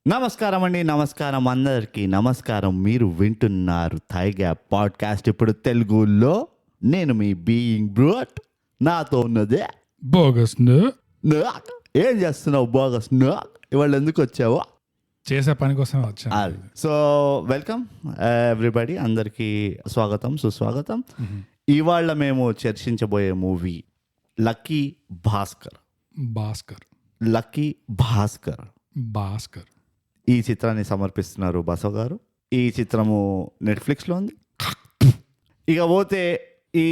నమస్కారం అందరికి నమస్కారం. మీరు వింటున్నారు థై గ్యాప్ పాడ్కాస్ట్. ఇప్పుడు తెలుగులో నేను మీ బీయింగ్ బ్రోట్, నాతో ఉన్నదే బోగస్ ఏం చేస్తున్నావు బోగస్? ఇవాళ ఎందుకు వచ్చావు? చేసే పని కోసమే వచ్చాను. అది సో వెల్కమ్ ఎవ్రీబడి, అందరికీ స్వాగతం సుస్వాగతం. ఇవాళ మేము చర్చించబోయే movie lucky Bhaskar. Lucky Bhaskar ఈ చిత్రాన్ని సమర్పిస్తున్నారు బసవ్ గారు. ఈ చిత్రము నెట్ఫ్లిక్స్లో ఉంది. ఇక పోతే ఈ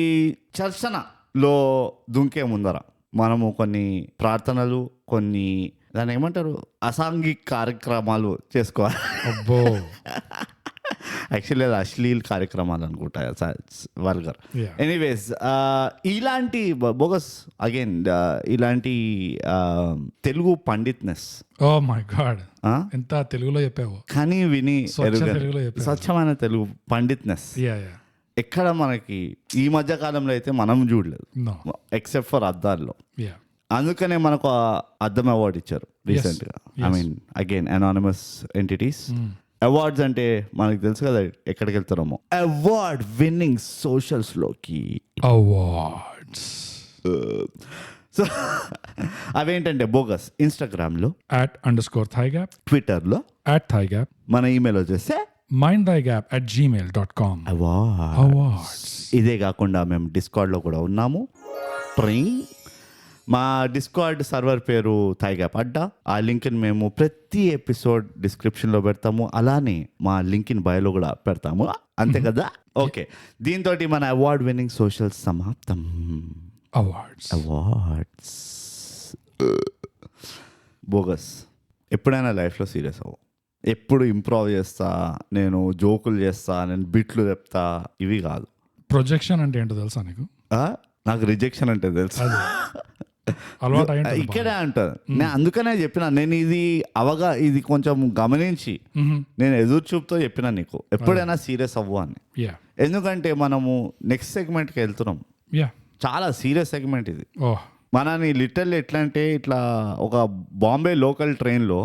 చర్చనలో దుంకే ముందర మనము కొన్ని ప్రార్థనలు, కొన్ని దాన్ని ఏమంటారు, అసాంఘిక కార్యక్రమాలు చేసుకోవాలి. అబ్బో, యాక్చువల్లీ అది అశ్లీల్ కార్యక్రమాలు అనుకుంటా, వల్గర్. ఎనీవేస్, ఇలాంటి బోగస్ అగైన్ ఇలాంటి తెలుగు పండిట్నెస్, ఓ మై గాడ్, ఎంత తెలుగులో చెప్పావు, కానీ విని స్వచ్ఛమైన తెలుగు పండిట్నెస్ ఎక్కడ మనకి ఈ మధ్య కాలంలో అయితే మనం చూడలేదు, ఎక్సెప్ట్ ఫర్ అద్దాల్లో. అందుకనే మనకు అద్దం అవార్డు ఇచ్చారు రీసెంట్ గా. I mean again anonymous entities. Awards అంటే మనకు తెలుసు కదా ఎక్కడికి వెళ్తారేమో, అవార్డ్ విన్నింగ్ సోషల్స్ లోకి అవార్డ్స్. సో అవేంటంటే బోగస్ ఇన్స్టాగ్రామ్ లో @_thigap, ట్విట్టర్ లో @thigap, మన ఈమెయిల్ వచ్చేస్తే mindthigap@gmail.com. అవార్డ్స్. ఇదే కాకుండా మేము డిస్కార్డ్ లో కూడా ఉన్నాము. మా డిస్కార్డ్ సర్వర్ పేరు థై గ్యాప్ అడ్డా. ఆ లింక్ని మేము ప్రతి ఎపిసోడ్ డిస్క్రిప్షన్లో పెడతాము, అలానే మా లింక్ని బయోలో కూడా పెడతాము. అంతే కదా? ఓకే, దీంతో మన అవార్డ్ విన్నింగ్ సోషల్ సమాప్తం. అవార్డ్స్. బోగస్, ఎప్పుడైనా లైఫ్లో సీరియస్ అవ్వు. ఎప్పుడు ఇంప్రూవ్ చేస్తా, నేను జోకులు చేస్తా, నేను బిట్లు చెప్తా, ఇవి కాదు. ప్రొజెక్షన్ అంటే ఏంటో తెలుసా నీకు? నాకు రిజెక్షన్ అంటే తెలుసు, అలవాటు ఇక్కడే అంటారు. నేను అందుకనే చెప్పిన, నేను ఇది కొంచెం గమనించి నేను ఎదురు చూపుతో చెప్పిన నీకు ఎప్పుడైనా సీరియస్ అవ్వు అని. ఎందుకంటే మనము నెక్స్ట్ సెగ్మెంట్కి వెళ్తున్నాం. చాలా సీరియస్ సెగ్మెంట్ ఇది. మనని లిటరల్లీ ఎట్లా అంటే, ఇట్లా ఒక బాంబే లోకల్ ట్రైన్లో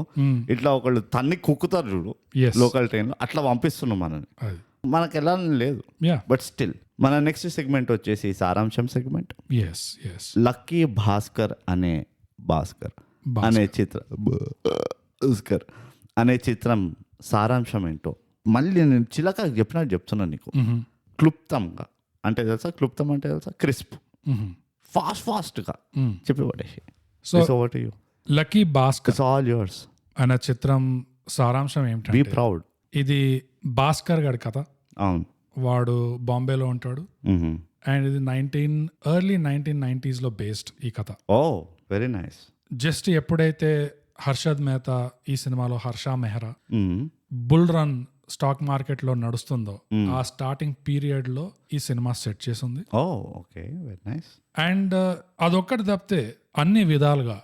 ఇట్లా ఒకళ్ళు తన్ని కుక్కుతారు చూడు, లోకల్ ట్రైన్లో అట్లా పంపిస్తున్నాం మనని. మనకు వెళ్ళాలని లేదు, బట్ స్టిల్ మన నెక్స్ట్ సెగ్మెంట్ వచ్చేసి సారాంశం సెగ్మెంట్. లక్కీ భాస్కర్ అనే చిత్రం సారాంశం ఏంటో మళ్ళీ నేను చిలక చెప్పినట్టు చెప్తున్నాను నీకు. క్లుప్తంగా అంటే తెలుసా? క్లుప్తం అంటే తెలుసా? క్రిస్ప్, ఫాస్ట్గా చెప్పి పడేసి. లక్కీ భాస్కర్ ఆల్ యువర్స్ అనే చిత్రం సారాంశం ఏమిటంటే, బీ ప్రౌడ్. ఇది భాస్కర్ గారి కథ. అవును, వాడు బాంబేలో ఉంటాడు. అండ్ ఇది ఎర్లీ 1990s లో బేస్డ్ ఈ కథ. ఓ వెరీ నైస్. జస్ట్ ఎప్పుడైతే హర్షద్ మెహతా ఈ సినిమాలో Harsha Mehra bull run stock market లో నడుస్తుందో ఆ స్టార్టింగ్ పీరియడ్ లో ఈ సినిమా సెట్ చేసింది. Okay, very nice. అండ్ అదొక్కటి తప్పితే అన్ని విధాలుగా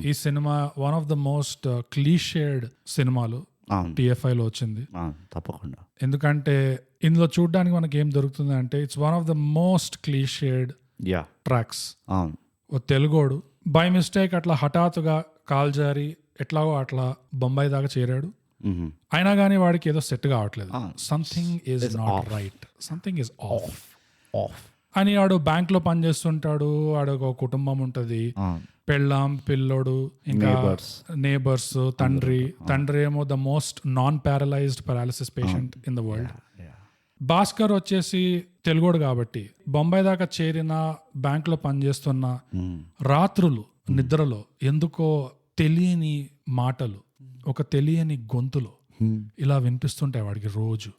ఈ సినిమా one of the most clichéd సినిమాలు TFI లో వచ్చింది. తప్పకుండా. ఎందుకంటే ఇందులో చూడడానికి మనకి ఏం దొరుకుతుంది అంటే, it's one of the most clichéd tracks. ఓ తెలుగోడు బై మిస్టేక్ అట్లా హఠాత్తుగా కాల్జారి ఎట్లాగో అట్లా బొంబాయి దాకా చేరాడు. అయినా కానీ వాడికి ఏదో సెట్ కావట్లేదు. Something is not right, something is of అని. వాడు బ్యాంక్ లో పనిచేస్తుంటాడు, వాడు ఒక కుటుంబం ఉంటది, పెళ్ళాం, పిల్లోడు, ఇంకా నేబర్స్, తండ్రి ఏమో the most non paralysed paralysis patient in the world. Bhaskar వచ్చేసి తెలుగోడు కాబట్టి బొంబాయి దాకా చేరిన, బ్యాంక్ లో పనిచేస్తున్న రాత్రులు నిద్రలో ఎందుకో తెలియని మాటలు, ఒక తెలియని గొంతులో ఇలా వినిపిస్తుంటాయి వాడికి రోజు.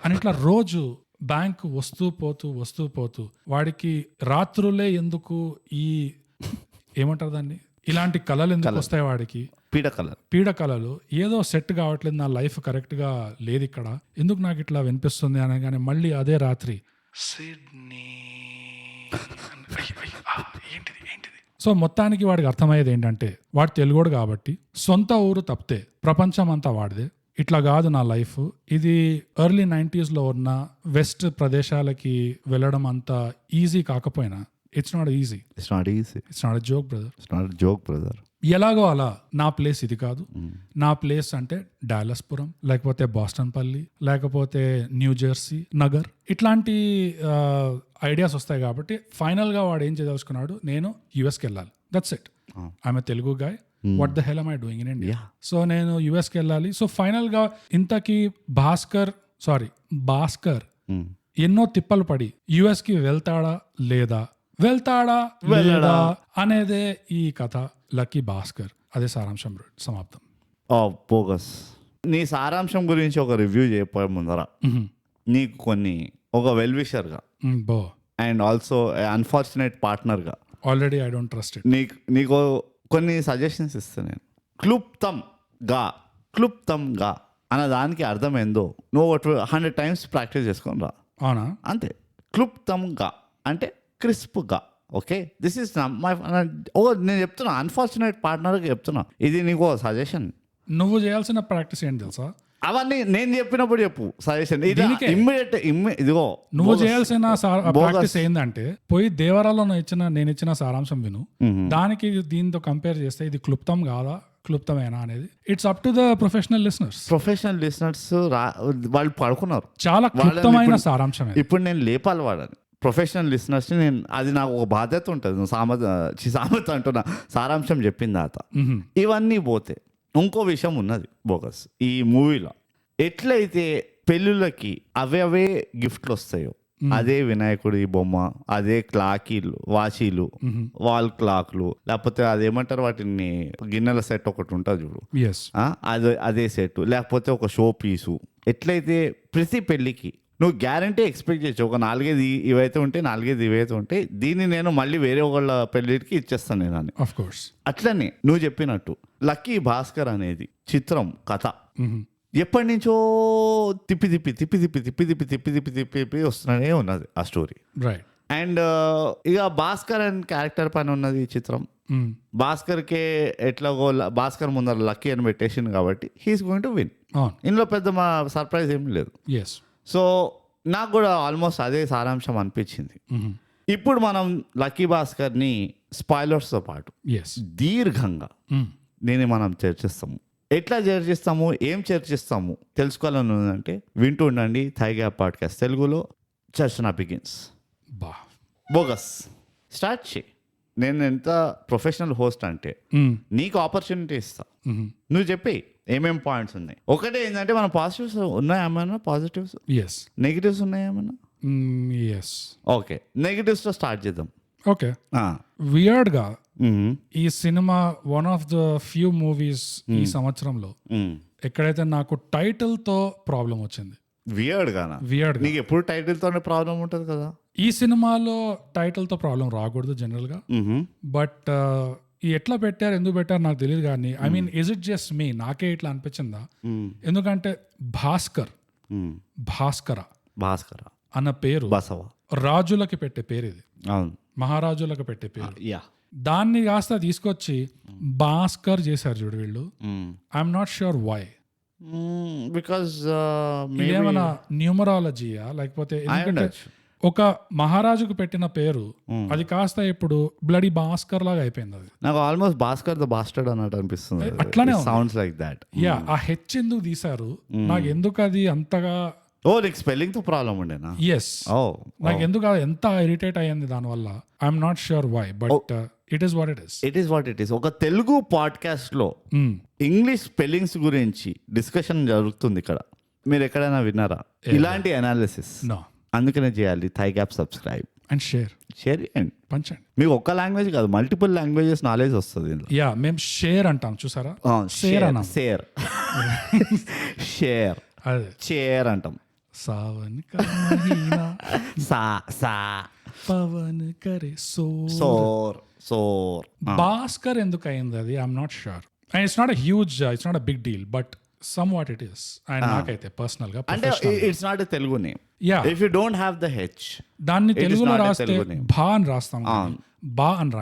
అని ఇట్లా రోజు బ్యాంక్ వస్తూ పోతూ వాడికి రాత్రులే ఎందుకు ఈ ఏమంటారు దాన్ని, ఇలాంటి కళలు ఎందుకు వస్తాయి వాడికి, పీడ కళలు. ఏదో సెట్ కావట్లేదు, నా లైఫ్ కరెక్ట్ గా లేదు ఇక్కడ, ఎందుకు నాకు ఇట్లా వినిపిస్తుంది అనగానే మళ్ళీ అదే రాత్రి సిడ్నీ. సో మొత్తానికి వాడికి అర్థమయ్యేది ఏంటంటే, వాడు తెలుగోడు కాబట్టి సొంత ఊరు తప్పితే ప్రపంచం అంతా వాడిదే. ఇట్లా కాదు నా లైఫ్, ఇది ఎర్లీ 90s లో ఉన్న వెస్ట్ ప్రదేశాలకి వెళ్ళడం అంత ఈజీ కాకపోయినా it's not easy, it's not easy, it's not joke brother, it's not joke brother. ఎలాగో అలా నా ప్లేస్ ఇది కాదు. నా ప్లేస్ అంటే డాలస్పురం, లేకపోతే బాస్టన్ పల్లి, లేకపోతే న్యూ జెర్సీ నగర్, ఇట్లాంటి ఐడియాస్ వస్తాయి. కాబట్టి ఫైనల్ గా వాడు ఏం చేయదలుచుకున్నాడు, నేను యుఎస్కి వెళ్ళాలి, that's it. I'm a Telugu guy, what the hell am I doing in India? So నేను యుఎస్కి వెళ్ళాలి. సో ఫైనల్ గా ఇంతకీ భాస్కర్ ఎన్నో తిప్పలు పడి యుఎస్ కి వెళ్తాడా లేదా అనేదే ఈ కథ. లక్కీ భాస్కర్, అదే సారాంశం, సమాప్తం. బోగస్. నీ సారాంశం గురించి ఒక రివ్యూ చేయకపోయే ముందర నీకు కొన్ని ఒక వెల్ విషర్గా అండ్ ఆల్సో అన్ఫార్చునేట్ పార్ట్నర్గా already I don't trust it, నీకు కొన్ని సజెషన్స్ ఇస్తాను నేను. క్లుప్తంగా అన్న దానికి అర్థం ఏందో నువ్వు 100 times ప్రాక్టీస్ చేసుకొని రా. అవునా? అంతే. క్లుప్తంగా అంటే క్రిస్ప్గా. ఓకే, దిస్ ఈస్ మై, నేను చెప్తున్నా అన్ఫార్చునేట్ పార్ట్నర్గా చెప్తున్నా, ఇది నీకు సజెషన్. నువ్వు చేయాల్సిన ప్రాక్టీస్ ఏంటి తెలుసా? అవన్నీ నేను చెప్పినప్పుడు చెప్పు సజెషన్. ఇదిగో నువ్వు చేయాల్సిన ప్రాక్టీస్ ఏంటంటే, పోయి దేవరాలో నేను ఇచ్చిన సారాంశం విను, దానికి దీంతో కంపేర్ చేస్తే ఇది క్లుప్తం కాదా క్లుప్తమేనా అనేది it's up to the professional listeners. వాళ్ళు పడుకున్నారు, చాలా క్లుప్తమైన సారాంశం. ఇప్పుడు నేను లేపాలి వాళ్ళని, ప్రొఫెషనల్ లిసనర్స్ని. నేను అది నాకు ఒక బాధ్యత ఉంటుంది. నువ్వు సామెత అంటున్నా, సారాంశం చెప్పిన తర్వాత ఇవన్నీ పోతే ఇంకో విషయం ఉన్నది బోగస్. ఈ మూవీలో ఎట్లయితే పెళ్ళిళ్ళకి అవే గిఫ్ట్లు వస్తాయో, అదే వినాయకుడి బొమ్మ, అదే క్లాకీలు, వాచీలు, వాల్ క్లాక్లు, లేకపోతే అదేమంటారు వాటిని, గిన్నెల సెట్ ఒకటి ఉంటుంది చూడు, అదే సెట్, లేకపోతే ఒక షో పీసు, ఎట్లయితే ప్రతి పెళ్ళికి నువ్వు గ్యారంటీ ఎక్స్పెక్ట్ చేయొచ్చు. ఒక 4-5 ఇవైతే ఉంటే 4-5 ఇవైతే ఉంటాయి, దీన్ని నేను మళ్ళీ వేరే ఒకళ్ళ పెళ్ళికి ఇచ్చేస్తాను నేను అని. Of course. అట్లనే నువ్వు చెప్పినట్టు లక్కీ భాస్కర్ అనేది చిత్రం కథ ఎప్పటి నుంచో తిప్పి వస్తున్నానే ఉన్నది ఆ స్టోరీ. రైట్. అండ్ ఇక భాస్కర్ అండ్ క్యారెక్టర్ పైన ఉన్నది ఈ చిత్రం. భాస్కర్కే ఎట్లాగో భాస్కర్ ముందర లక్కీ అని పెట్టేసింది కాబట్టి హీఈస్ గోయింగ్ టు విన్. ఇందులో పెద్ద మా సర్ప్రైజ్ ఏం లేదు. సో నాకు కూడా ఆల్మోస్ట్ అదే సారాంశం అనిపించింది. ఇప్పుడు మనం లక్కీ భాస్కర్ని స్పాయిలర్స్తో పాటు దీర్ఘంగా మనం చర్చిస్తాము. ఎట్లా చర్చిస్తాము, ఏం చర్చిస్తాము తెలుసుకోవాలని ఉందంటే వింటూ ఉండండి థై గ్యాప్ పాడ్కాస్ట్ తెలుగులో. చర్చన బిగిన్స్. బోగస్ స్టార్ట్ చేయి. నేను ఎంత ప్రొఫెషనల్ హోస్ట్ అంటే నీకు ఆపర్చునిటీ ఇస్తా, నువ్వు చెప్పి ఏమేం పాయింట్స్ ఉన్నాయి. ఒకటే ఏంటంటే మన పాజిటివ్స్ ఉన్నాయేమన్నా, పాజిటివ్స్, నెగిటివ్స్ ఉన్నాయేమన్నా. ఓకే, నెగిటివ్స్తో స్టార్ట్ చేద్దాం. ఓకే. వియర్డ్ గా ఈ సినిమా one of the few movies ఈ సంవత్సరంలో ఎక్కడైతే నాకు టైటిల్ తో ప్రాబ్లం వచ్చింది. వియర్డ్ నీకు ఎప్పుడు టైటిల్ తోనే ప్రాబ్లం ఉంటుంది కదా. ఈ సినిమాలో టైటిల్ తో ప్రాబ్లం రాకూడదు జనరల్ గా, బట్ ఎట్లా పెట్టారు, ఎందుకు పెట్టారు నాకు తెలియదు. కానీ I mean is it just me, నాకే ఇట్లా అనిపించిందా? ఎందుకంటే భాస్కర అన్న పేరు రాజులకి పెట్టే పేరు, ఇది మహారాజులకు పెట్టే పేరు. దాన్ని కాస్త తీసుకొచ్చి భాస్కర్ చేశారు చూడు వీళ్ళు. I'm not sure why, because ఏమైనా న్యూమరాలజీయా లేకపోతే ఒక మహారాజుకు పెట్టిన పేరు అది కాస్త ఇప్పుడు బ్లడీ భాస్కర్ లాగా అయిపోయింది. అది నాకు ఆల్మోస్ట్ భాస్కర్ ద బాస్టర్డ్ అన్నట్టు అనిపిస్తుంది. అట్లానే సౌండ్స్ లైక్ దట్. ఆ హెచ్ ఎందుకు తీశారు నాకు ఎందుకు అది అంతగా. నీకు స్పెల్లింగ్ తో ప్రాబ్లం ఉండేనా? నాకు ఎందుకు ఎంత ఇరిటేట్ అయ్యింది దానివల్ల. I'm not sure why, but it is what it is. ఒక తెలుగు పాడ్కాస్ట్ లో ఇంగ్లీష్ స్పెల్లింగ్స్ గురించి డిస్కషన్ జరుగుతుంది ఇక్కడ. మీరు ఎక్కడైనా విన్నారా ఇలాంటి అనాలిసిస్? అందుకనే చేయాలి thigh gap subscribe and share చేయండి, పంచండి. మీకు ఒక్క లాంగ్వేజ్ కాదు, మల్టిపుల్ లాంగ్వేజెస్ నాలెడ్జ్ వస్తుంది. మేము షేర్ అంటాం చూసారా, షేర్ అంటాం. సావన్ పవన్ కరే సోర్. భాస్కర్ ఎందుకు అయింది అది I'm not sure. And it's not it's not a big deal, but some what it is. And నాకైతే పర్సనల్ గా అంటే it's not a Telugu name. If you don't have the H, దాన్ని తెలుగులో రాస్తే భా అని రాస్తాం, బా అని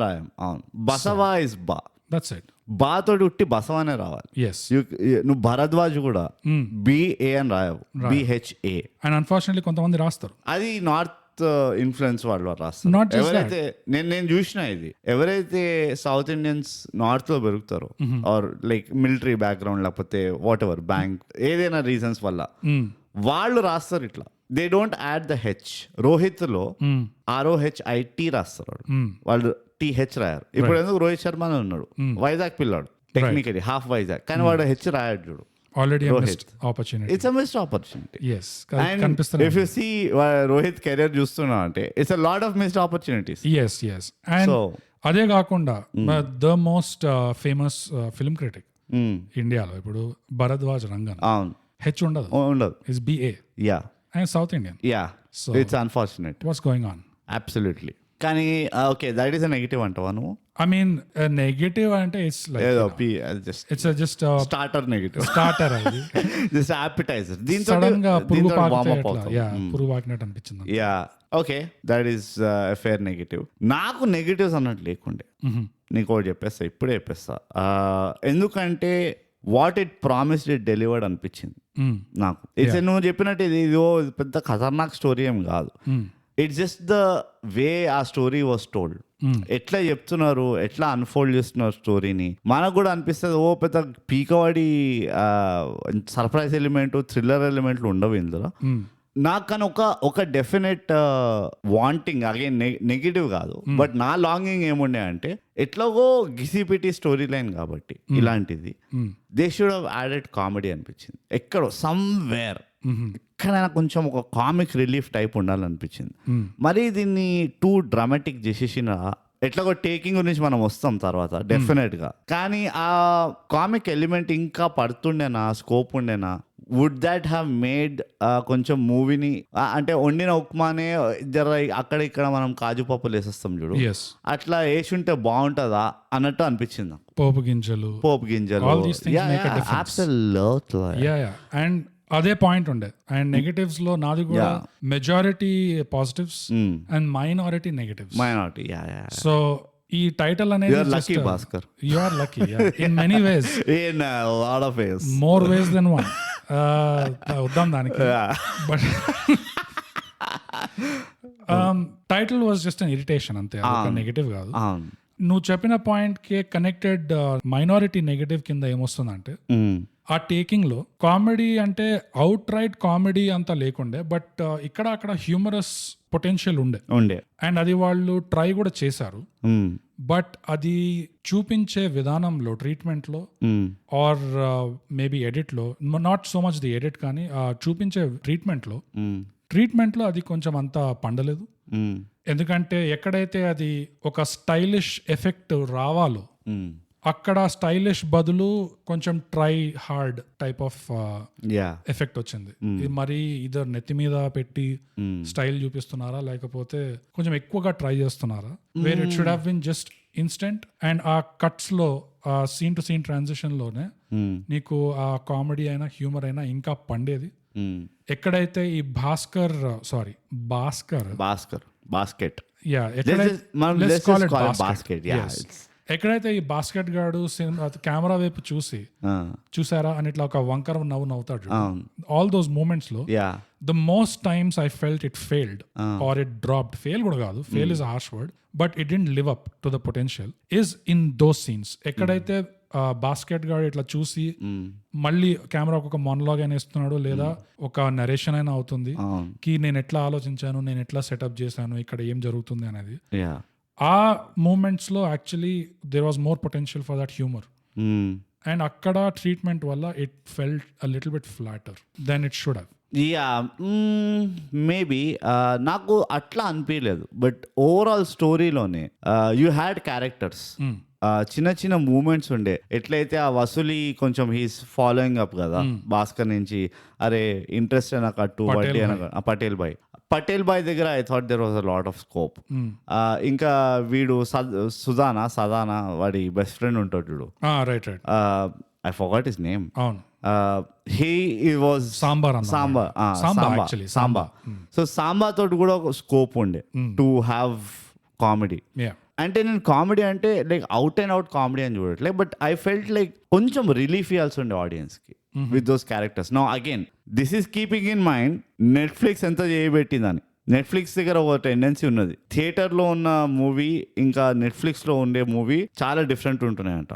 రాయం. బసవా ఇస్ బా, దట్స్ ఇట్. బాతోటి ఉట్టి బసవనే రావాలి. ఎస్ నువ్వు భరద్వాజ్ కూడా BA అని రాయవు, BHA. అండ్ అన్ఫార్చునేట్లీ కొంతమంది రాస్తారు. అది నార్త్ ఇన్ఫ్లుయెన్స్ వాళ్ళు రాస్తారు. Not just ఎవరైతే నేను చూసిన ఇది, ఎవరైతే సౌత్ ఇండియన్స్ నార్త్ లో పెరుగుతారో ఆర్ లైక్ మిలిటరీ బ్యాక్గ్రౌండ్ లేకపోతే వాట్ ఎవర్ బ్యాంక్ ఏదైనా రీజన్స్ వల్ల వాళ్ళు రాస్తారు ఇట్లా. They don't add the H. Rohit లో ROHIT రాస్తారు వాళ్ళు TH రాయారు. ఇప్పుడు ఎందుకు రోహిత్ శర్మ అని ఉన్నాడు, వైజాగ్ పిల్లాడు టెక్నికలీ హాఫ్ వైజాగ్, కానీ వాడు హెచ్ రాయాడు చూడు. Already opportunity. It's a missed opportunity. yes And if you see Rohit career చూస్తున్నా అంటే it's a lot of missed opportunities. yes and అదే కాకుండా the most famous film critic ఇండియాలో ఇప్పుడు భరద్వాజ్ రంగన్, అవును, హెచ్ ఉండదు, is BA yeah and south Indian. So it's unfortunate. What's going on? Absolutely. కానీ okay, that is a negative అంటావా నువ్వు? I mean నెగటివ్ అంటే it's like just starter negative, starter అది జస్ట్ appetizer. దీంతో సడన్ గా పురుగు వార్మ్ అప్ పాకినట్టు అవుతాం. పురుగు పాకినట్టు అనిపించింది. Yeah okay, that is fair negative. నాకు నెగిటివ్స్ అన్నట్టు లేకుండే. నీకు ఒకటి చెప్పేస్తా, ఇప్పుడే చెప్పేస్తా. ఎందుకంటే what it promised it delivered అనిపించింది నాకు. ఇట్స్ నువ్వు చెప్పినట్టు ఇదో పెద్ద ఖతర్నాక్ స్టోరీ ఏం కాదు. ఇట్స్ జస్ట్ ద వే ఆ స్టోరీ వాజ్ టోల్డ్. ఎట్లా చెప్తున్నారు, ఎట్లా అన్ఫోల్డ్ చేస్తున్నారు స్టోరీని. మనకు కూడా అనిపిస్తుంది ఓ పెద్ద పీకవాడి సర్ప్రైజ్ ఎలిమెంట్, థ్రిల్లర్ ఎలిమెంట్లు ఉండవు ఇందులో. నాకు కానీ ఒక డెఫినెట్ వాంటింగ్, అగైన్ నెగిటివ్ కాదు, బట్ నా లాంగింగ్ ఏముండే అంటే ఎట్లాగో గిసిపిటి స్టోరీ లైన్ కాబట్టి ఇలాంటిది they should have added comedy అనిపించింది. ఎక్కడో సమ్వేర్ ఎక్కడైనా కొంచెం ఒక కామిక్ రిలీఫ్ టైప్ ఉండాలనిపించింది. మరి దీన్ని టూ డ్రామాటిక్ చేసేసిన ఎట్లాగో టేకింగ్ గురించి మనం వస్తాం తర్వాత డెఫినెట్ గా. కానీ ఆ కామిక్ ఎలిమెంట్ ఇంకా పడుతుండేనా, స్కోప్ ఉండేనా? వుడ్ దాట్ హ్యావ్ మేడ్ కొంచెం మూవీని, అంటే వండిన ఉప్మానే జర అక్కడ ఇక్కడ మనం కాజు పప్పులు వేసేస్తాం చూడు, అట్లా వేసుంటే బాగుంటుందా అన్నట్టు అనిపించింది నాకు. పోపు గింజలు అండ్ అదే పాయింట్ ఉండే. అండ్ నెగటివ్స్ లో నాది కూడా majority positives and minority negatives. So ఈ టైటిల్ అనేది Bhaskar, you are lucky in many ways, in lot of ways, more ways than one. వద్దాం దానికి. But title was just an irritation అంతే, నెగటివ్ కాదు. నువ్వు చెప్పిన పాయింట్ కి కనెక్టెడ్ మైనారిటీ నెగటివ్ కింద ఏమొస్తుందంటే, ఆ టేకింగ్ లో కామెడీ అంటే అవుట్ రైట్ కామెడీ అంతా లేకుండే, బట్ ఇక్కడ అక్కడ హ్యూమరస్ పొటెన్షియల్ ఉండే. అండ్ అది వాళ్ళు ట్రై కూడా చేశారు. బట్ అది చూపించే విధానంలో, ట్రీట్మెంట్ లో ఆర్ మేబీ ఎడిట్ లో, not so much the edit, కానీ చూపించే ట్రీట్మెంట్ లో అది కొంచెం అంత పండలేదు. ఎందుకంటే ఎక్కడైతే అది ఒక స్టైలిష్ ఎఫెక్ట్ రావాలో అక్కడ స్టైలిష్ బదులు కొంచెం try hard type of effect వచ్చింది. ఇది మరి ఇద్దరు నెత్తి మీద పెట్టి స్టైల్ చూపిస్తున్నారా, లేకపోతే కొంచెం ఎక్కువగా ట్రై చేస్తున్నారా? Where it should have been just instant. And ఆ కట్స్ లో, ఆ సీన్ టు సీన్ ట్రాన్సిషన్ లోనే నీకు ఆ కామెడీ అయినా హ్యూమర్ అయినా ఇంకా పండేది. ఎక్కడైతే ఈ బాస్కెట్ ఎక్కడైతే ఈ బాస్కెట్ గాడు కెమెరా వైపు చూసారా అని ఇట్లా ఒక వంకర నవ్వుతాడు, ఆల్ దోస్ మూమెంట్స్ లో the most times I felt it failed or it dropped. Fail కూడా కాదు, fail is harsh word, but it didn't live up to the potential is in those scenes. ఎక్కడైతే బాస్కెట్ గాడు ఇట్లా చూసి మళ్ళీ camera ఒక monologue అయినా ఇస్తున్నాడు, లేదా ఒక నరేషన్ అయినా అవుతుంది కి నేను ఎట్లా ఆలోచించాను, నేను ఎట్లా సెటప్ చేశాను, ఇక్కడ ఏం జరుగుతుంది అనేది. ఆ మూమెంట్స్ లో actually there was more potential for that humour. And అక్కడ ట్రీట్మెంట్ వల్ల it felt a little bit flatter then it should have. Maybe నాకు అట్లా అనిపించలేదు, బట్ ఓవరాల్ స్టోరీలోనే యూ హ్యాడ్ క్యారెక్టర్స్, చిన్న చిన్న మూమెంట్స్ ఉండే. ఎట్లయితే ఆ వసూలి కొంచెం హీస్ ఫాలోయింగ్ అప్ కదా భాస్కర్ నుంచి, అరే ఇంట్రెస్ట్ నాకు అట్టు వడ్డీ పటేల్ బాయ్ దగ్గర I thought there was a lot of scope. ఇంకా వీడు సదానా వాడి బెస్ట్ ఫ్రెండ్ ఉంటాడు చూడు, I forgot his name. He was Samba. So Samba తోటి కూడా ఒక స్కోప్ ఉండే టు హ్యావ్ కామెడీ. అంటే నేను కామెడీ అంటే like out and out comedy అని చూడట్లే, బట్ ఐ ఫెల్ట్ లైక్ కొంచెం రిలీఫ్ ఇవ్వాల్సి ఉండే ఆడియన్స్కి with those characters. Now again this is keeping in mind Netflix ఎంత చేయబెట్టిందని. నెట్ఫ్లిక్స్ దగ్గర ఒక టెండెన్సీ ఉన్నది, థియేటర్లో ఉన్న మూవీ ఇంకా నెట్ఫ్లిక్స్లో ఉండే మూవీ చాలా డిఫరెంట్ ఉంటున్నాయంట,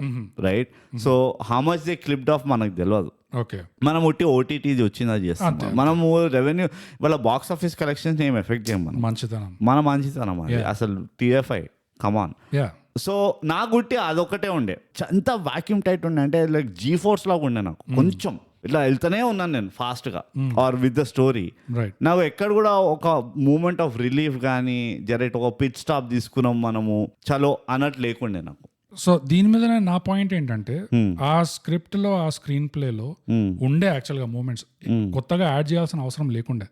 right? So how much they clipped off మనకు తెలియదు. ఓకే, మనం ఒట్టి ఓటీటీ వచ్చిందా చేస్తాం, మనము రెవెన్యూ వాళ్ళ బాక్స్ ఆఫీస్ కలెక్షన్స్ ఏం ఎఫెక్ట్ చేయం, మనం మన మంచితనం అది అసలు. టిఎఫ్ఐ కమాన్. సో నా గుట్టి అదొకటే ఉండే, అంత వాక్యూమ్ టైట్ ఉండే, అంటే లైక్ జీ ఫోర్స్ లాగా ఉండే నాకు. కొంచెం ఇట్లా వెళ్తూనే ఉన్నాను నేను ఫాస్ట్గా ఆర్ విత్ ద స్టోరీ. నాకు ఎక్కడ కూడా ఒక మూమెంట్ ఆఫ్ రిలీఫ్ కానీ జరైట్ ఒక పిచ్ స్టాప్ తీసుకున్నాం మనము చలో అన్నట్టు లేకుండే నాకు. సో దీని మీద నా పాయింట్ ఏంటంటే ఆ స్క్రిప్ట్ లో ఆ స్క్రీన్ ప్లేలో ఉండే యాక్చువల్ గా మూమెంట్స్ కొత్తగా యాడ్ చేయాల్సిన అవసరం లేకుండే.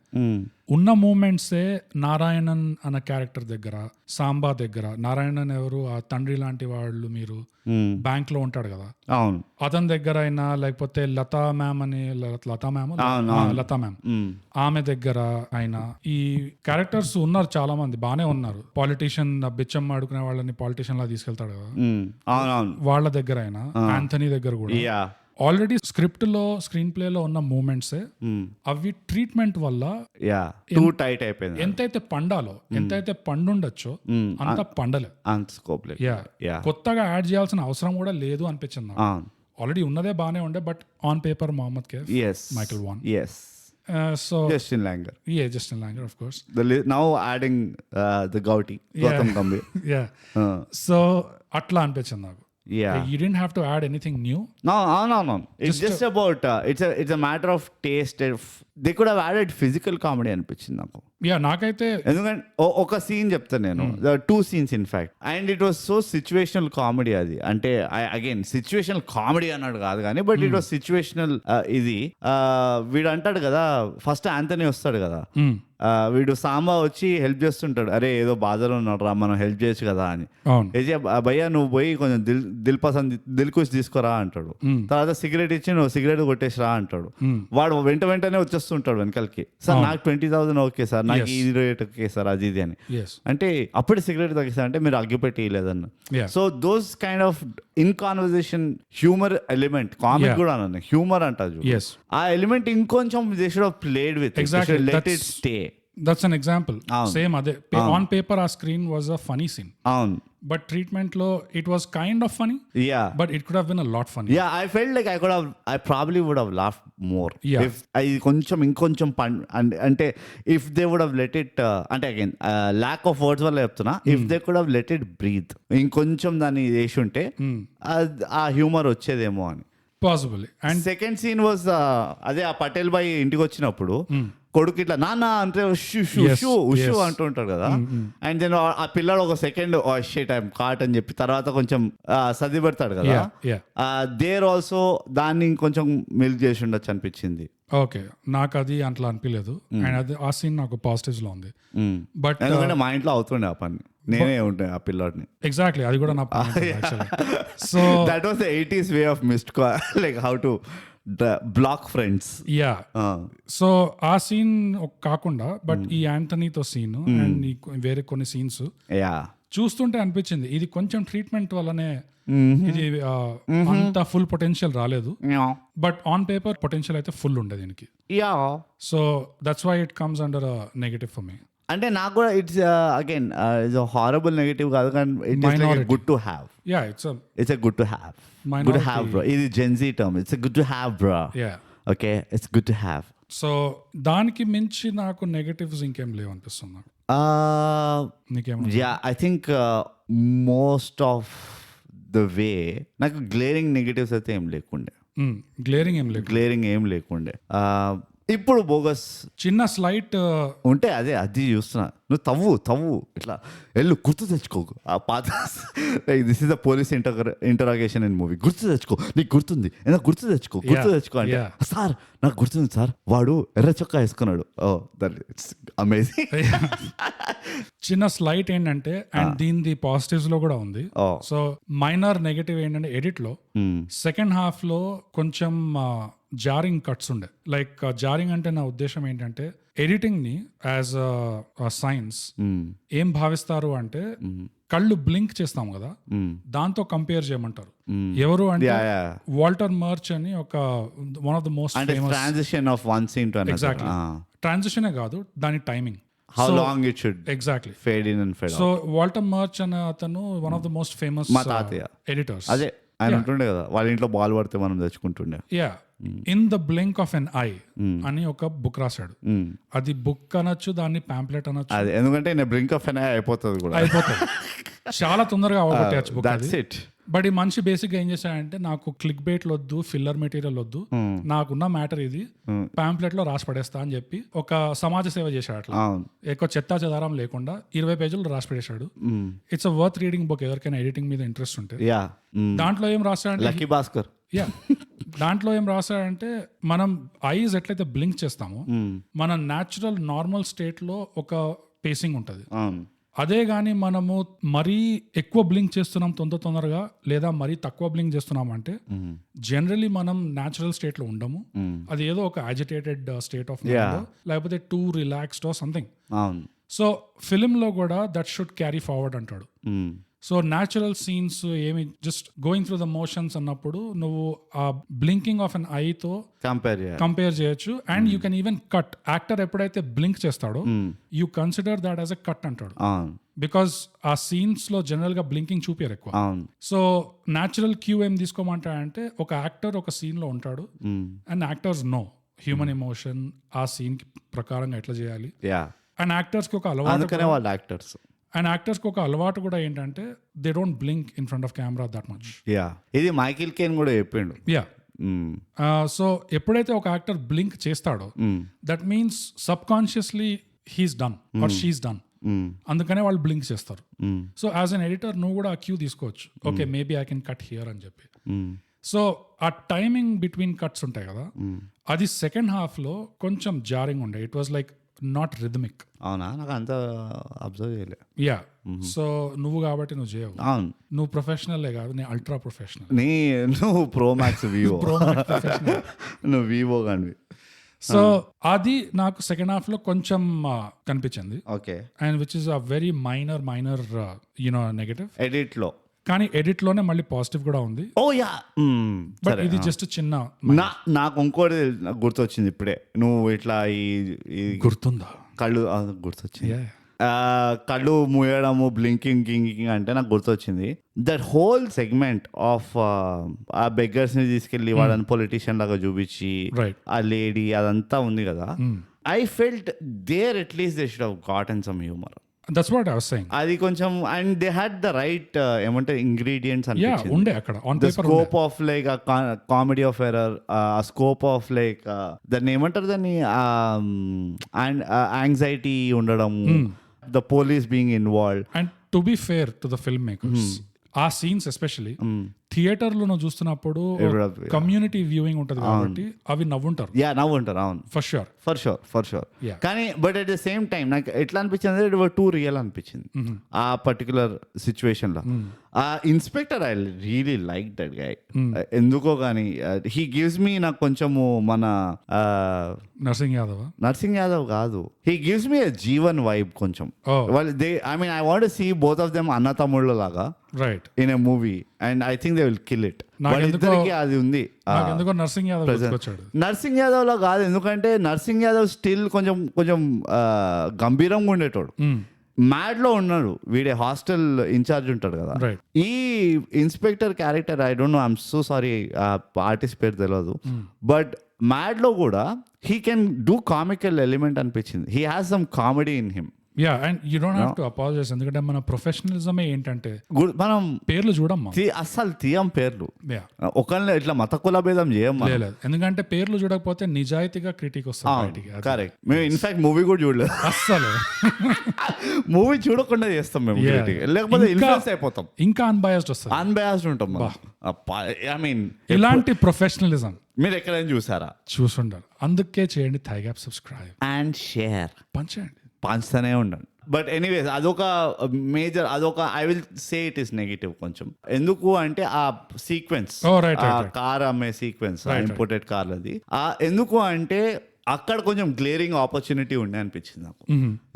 ఉన్న మూమెంట్సే నారాయణన్ అన్న క్యారెక్టర్ దగ్గర, సాంబా దగ్గర. నారాయణన్ ఎవరు, ఆ తండ్రి లాంటి వాళ్ళు, మీరు బ్యాంక్ లో ఉంటాడు కదా, అవును, అతని దగ్గర అయినా, లేకపోతే లతా మ్యామ్ ఆమె దగ్గర అయినా ఈ క్యారెక్టర్స్ ఉన్నారు చాలా మంది, బానే ఉన్నారు. పాలిటీషియన్ బిచ్చం ఆడుకునే వాళ్ళని పాలిటీషియన్ లా తీసుకెళ్తాడు కదా, వాళ్ళ దగ్గర అయినా, ఆంథనీ దగ్గర కూడా ఆల్రెడీ స్క్రిప్ట్ లో స్క్రీన్ ప్లే లో ఉన్న మూమెంట్స్ అవి ట్రీట్మెంట్ వల్ల టైట్ అయిపోయింది. ఎంతైతే పండాలో, ఎంతైతే పండుండొచ్చో అంత పండలే, కొత్తగా యాడ్ చేయాల్సిన అవసరం కూడా లేదు అనిపించింది. ఆల్రెడీ ఉన్నదే బానే ఉండే, but on paper Mohammad Kaif, Michael Vaughan, so Justin Langer, Justin Langer, of course. Now adding the Gauti, Gautam Gambhir. So atla అనిపించింది నాకు. You didn't have to add anything new. No. It's just about it's a matter of taste. They could have added physical comedy అనిపించింది నాకు. నాకైతే ఎందుకంటే ఒక scene చెప్తాను నేను, 2 scenes in fact, and it was so situational comedy. అది అంటే again situational comedy అన్నాడు కాదు కానీ, బట్ ఇట్ వాస్ సిచ్యువేషనల్. ఇది వీడు అంటాడు కదా, ఫస్ట్ ఆంథనీ వస్తాడు కదా, వీడు సాంబా వచ్చి హెల్ప్ చేస్తుంటాడు, అరే ఏదో బాధలో ఉన్నాడు రా, మనం హెల్ప్ చేయొచ్చు కదా అని. భయ్యా నువ్వు పోయి కొంచెం దిల్కుష్ తీసుకోరా అంటాడు. తర్వాత సిగరెట్ ఇచ్చి నువ్వు సిగరెట్ కొట్టేసి రా అంటాడు. వాడు వెంటనే వచ్చేస్తుంటాడు వెనకాలకి, సార్ నాకు 20,000 ఓకే సార్, నాకు ఇది రేట్ ఓకే సార్, అది ఇది అని. అంటే అప్పుడే సిగరెట్ తగ్గిస్తా అంటే మీరు అగ్గిపెట్టి లేదన్న. So those kind of in conversation humour element, comic కూడా అన్న హ్యూమర్ అంటారు, ఆ ఎలిమెంట్ ఇంకొంచెం they should have played with, let it stay. That's an example. Same అదే, on paper ఆ screen was a funny scene. But treatment లో it was kind of funny. But it could have been a lot funny. I felt like I probably would have laughed more. If ఇంకొంచెం అంటే if they would have let it అంటే again lack of words వల్ల చెప్తున్నా, if they could have let it breathe, ఇంకొంచెం దాన్ని వేసి ఉంటే ఆ హ్యూమర్ వచ్చేదేమో అని. Possibly. And second scene was అదే ఆ పటేల్ బాయ్ ఇంటికి వచ్చినప్పుడు కొడుకు ఇట్లా నాన్న అంటే ఉషు అంటూ ఉంటాడు కదా, అండ్ దెన్ ఆ పిల్లాడు ఒక సెకండ్ షిట్ ఐఎమ్ కాట్ అని చెప్పి తర్వాత కొంచెం సర్ది పెడతాడు కదా, దేర్ ఆల్సో దాన్ని ఇంకొంచెం మిల్క్ చేసి ఉండొచ్చు అనిపించింది. ఓకే, నాకు అది అట్లా అనిపించలేదు, అండ్ అది ఆ సీన్ నాకు పాజిటివ్స్ లో ఉంది. బట్ ఎందుకంటే మా ఇంట్లో అవుతుండే ఆ పని, నేనే ఉంటే ఆ పిల్లాడిని. ఎగ్జాక్ట్లీ, అది కూడా నా so that was the 80s way of missed like how to block friends. So ఆ సీన్ కాకుండా బట్ ఈ యాంథనీతో సీన్ అండ్ వేరే కొన్ని సీన్స్ చూస్తుంటే అనిపించింది ఇది కొంచెం ట్రీట్మెంట్ వల్లనే ఇది అంత ఫుల్ పొటెన్షియల్ రాలేదు, బట్ ఆన్ పేపర్ పొటెన్షియల్ అయితే ఫుల్ ఉండే దీనికి. So that's why it comes under negative for me. అంటే నాకు కూడా it's again it's horrible negative కాదు కానీ it is like good to have. It's good to have. Good to have, bro. ఇది Gen Z term. It's a good to have, bro. Okay, it's good to have. So దానికి మించి నాకు negatives ఇంకేం లేవు అనిపిస్తుంది నాకు. I think most of the way నాకు glaring negatives అయితే ఏం లేకుండే. గ్లేరింగ్ ఏం లేకుండే. ఇప్పుడు బోగస్ చిన్న స్లైట్ ఉంటే అది చూస్తున్నా, నువ్వు తవ్వు ఇట్లా వెళ్ళు, గుర్తు తెచ్చుకోకు ఆ పాత. Like this is the police interrogation in movie. గుర్తు తెచ్చుకో, నీకు గుర్తుంది ఏదో గుర్తు తెచ్చుకో అంటే, సార్ నాకు గుర్తుంది సార్, వాడు ఎర్ర చొక్కా వేసుకున్నాడు. Oh that it's amazing. చిన్న స్లైట్ ఏంటంటే, అండ్ దీని పాజిటివ్స్ లో కూడా ఉంది. సో మైనర్ నెగటివ్ ఏంటంటే ఎడిట్ లో సెకండ్ హాఫ్ లో కొంచెం జారింగ్ కట్స్ ఉండే. లైక్ జారింగ్ అంటే నా ఉద్దేశం ఏంటంటే ఎడిటింగ్ ని యాజ్ సైన్స్ ఏం భావిస్తారు అంటే కళ్ళు బ్లింక్ చేస్తాం కదా దాంతో కంపేర్ చేయమంటారు. ఎవరు అంటే వాల్టర్ మర్చ్ అని ఒక one of the most famous transition of one scene to exactly ట్రాన్సిషనే కాదు దాని timing how long it should exactly fade in and fade so Walter Murch అనే అతను one of the most famous editors. అదే ఆయన ఉంటుండే కదా వాళ్ళ ఇంట్లో బాల్ పడితే మనం తెచ్చుకుంటుండే. Yeah in the blink of an eye అని ఒక బుక్ రాశాడు. అది బుక్ అనొచ్చు దాన్ని పాంప్లెట్ అనొచ్చు. అది ఎందుకంటే బ్లింక్ ఆఫ్ ఎన్ ఐ అయిపోతుంది కూడా అయిపోతుంది చాలా తొందరగా అవగొట్టేయచ్చు బుక్. That's it. బట్ ఈ మనిషి బేసిక్ గా ఏం చేశాడంటే నాకు క్లిక్ బేట్లు వద్దు, ఫిల్లర్ మెటీరియల్ వద్దు, నాకున్న మ్యాటర్ ఇది పాంప్లెట్ లో రాసి పడేస్తా అని చెప్పి ఒక సమాజ సేవ చేశాడు. అట్లా ఎక్కువ చెత్తా చెదారం లేకుండా 20 పేజీలు రాసి పడేశాడు. It's a worth reading book ఎవరికైనా ఎడిటింగ్ మీద ఇంట్రెస్ట్ ఉంటే. దాంట్లో ఏం రాశాడంటే లక్కీ భాస్కర్ దాంట్లో ఏం రాశాడంటే మనం ఐస్ ఎట్లయితే బ్లింక్ చేస్తామో మన న్యాచురల్ నార్మల్ స్టేట్ లో ఒక పేసింగ్ ఉంటది. అదే గాని మనము మరీ ఎక్కువ బ్లింక్ చేస్తున్నాం తొందరగా లేదా మరీ తక్కువ బ్లింక్ చేస్తున్నాం అంటే జనరలీ మనం న్యాచురల్ స్టేట్ లో ఉండము. అది ఏదో ఒక అజిటేటెడ్ స్టేట్ ఆఫ్ లేకపోతే two relaxed or something. So film లో కూడా దట్ షుడ్ క్యారీ ఫార్వర్డ్ అంటాడు. సో న్యాచురల్ సీన్స్ ఏమి just going through the motions అన్నప్పుడు నువ్వు ఆ బ్లింకింగ్ ఆఫ్ అన్ ఐతో కంపేర్ చేయొచ్చు. And you can even cut. Actor ఎప్పుడైతే బ్లింక్ చేస్తాడో you consider that as a cut అంటాడు. బికాస్ ఆ సీన్స్ లో జనరల్ గా బ్లింకింగ్ చూపారు ఎక్కువ. సో న్యాచురల్ క్యూ ఏం తీసుకోమంటాడంటే ఒక యాక్టర్ ఒక సీన్ లో ఉంటాడు and actors know human emotion ఆ సీన్ ప్రకారంగా ఎట్లా చేయాలి. అండ్ యాక్టర్స్ కి ఒక అలవాటు అండ్ యాక్టర్స్ కి ఒక అలవాటు కూడా ఏంటంటే they don't blink in front of camera that much. ఇది మైకిల్ కేన్ కూడా చెప్పిండు. సో ఎప్పుడైతే ఒక యాక్టర్ బ్లింక్ చేస్తాడో that means sub consciously he's done or she's done. అందుకనే వాళ్ళు బ్లింక్ చేస్తారు. సో యాజ్ అన్ ఎడిటర్ నువ్వు కూడా ఆ క్యూ తీసుకోవచ్చు. Okay maybe I can cut here అని చెప్పి. సో ఆ టైమింగ్ బిట్వీన్ కట్స్ ఉంటాయి కదా అది సెకండ్ హాఫ్ లో కొంచెం జారింగ్ ఉండే. It was like not rhythmic. అవునా? నాకు అంత అబ్జర్వ్ చేయలే. యా సో నువ్వు కాబట్టి నువ్వు చేయవు. నువ్వు ప్రొఫెషనలే కాదు, నేను అల్ట్రా ప్రొఫెషనల్. నువ్వు ప్రో మ్యాక్స్ వివో నువ్వు వివో కానీ. సో అది నాకు సెకండ్ హాఫ్ లో కొంచెం కనిపించింది. Okay. And which is a very minor you know negative edit లో. కానీ ఎడిట్ లోనే మళ్ళీ పాజిటివ్ కూడా ఉంది. Oh yeah. బట్ ఇది జస్ట్ చిన్న. నాకు ఇంకోటి గుర్తొచ్చింది ఇప్పుడే. నువ్వు ఇట్లా ఈ గుర్తుందా? కళ్ళు గుర్తొచ్చింది. కళ్ళు మూయడము బ్లింకింగ్ గింకింగ్ అంటే నాకు గుర్తొచ్చింది దట్ హోల్ సెగ్మెంట్ ఆఫ్ ఆ బెగ్గర్స్ ని తీసుకెళ్లి వాళ్ళని పొలిటీషియన్ లాగా చూపించి ఆ లేడీ అదంతా ఉంది కదా. I felt there at least they should have gotten some humour. That's what I was saying. అది కొంచెం and they had the right ఏమంటే ఇంగ్రీడియంట్స్ అనిపించింది. ఉండే అక్కడ on paper. Scope of like comedy of error, scope of like దాన్ని ఏమంటారు దాన్ని and anxiety ఉండడం, the police being involved. And to be fair to the film makers ఆ scenes especially theatre లో నువ్వు చూస్తున్నప్పుడు కమ్యూనిటీ వ్యూయింగ్ ఉంటది కాబట్టి అవి నవ్వుంటారు. అవును, ఫర్ షూర్. కానీ but at the same time నాకు ఎట్లా అనిపించింది అంటే టూ రియల్ అనిపించింది ఆ పర్టికులర్ సిచ్యువేషన్ లో. ఆ inspector I really like that guy. ఎందుకో కానీ హీ గివ్స్ మీ నాకు కొంచెము మన నర్సింగ్ యాదవ్ కాదు, he gives me Jeevan vibe కొంచెం. I want to see both of them అన్న తమ్ముళ్ళ లాగా right in a movie and I think they will kill it. వాళ్ళిద్దరికి అది ఉంది. నర్సింగ్ యాదవ్ లో కాదు, ఎందుకంటే నర్సింగ్ యాదవ్ స్టిల్ కొంచెం గంభీరంగా ఉండేటోడు. మ్యాడ్ లో ఉన్నాడు, వీడే హాస్టల్ ఇన్ఛార్జ్ ఉంటాడు కదా. ఈ inspector character I don't know, I'm so sorry artist పేరు తెలియదు, బట్ మ్యాడ్ లో కూడా he can do comical element అనిపించింది. He has some comedy in him. Yeah and you don't have to apologise, ఎందుకంటే మన ప్రొఫెషనలిజమే ఏంటంటే మనం పేర్లు చూడమ్మా, అస్సలు తీయం పేర్లు, ఒకళ్ళని ఇట్లా మత కుల భేదం చేయం. ఎందుకంటే పేర్లు చూడకపోతే నిజాయితీగా క్రిటిక్ వస్తుంది. కరెక్ట్. మేము ఇన్ఫాక్ట్ మూవీ కూడా చూడలేదు అస్సలు. మూవీ చూడకుండా చేస్తాం మేము, లేకపోతే ఇన్ఫ్లుయెన్స్ అయిపోతాం. ఇంకా అన్బయాస్డ్ ఉంటాం. ఐ మీన్ ఇలాంటి ప్రొఫెషనలిజం మీరు ఎక్కడైనా చూసుంటారు. అందుకే చేయండి thigh gap, subscribe and share, పంచుతూనే ఉండండి. బట్ ఎనీవేస్ అదొక major, I will say it is negative కొంచెం. ఎందుకు అంటే ఆ సీక్వెన్స్, కార్ అమ్మే సీక్వెన్స్, ఇంపోర్టెడ్ కార్లది. ఎందుకు అంటే అక్కడ కొంచెం గ్లేరింగ్ ఆపర్చునిటీ ఉండే అనిపించింది నాకు.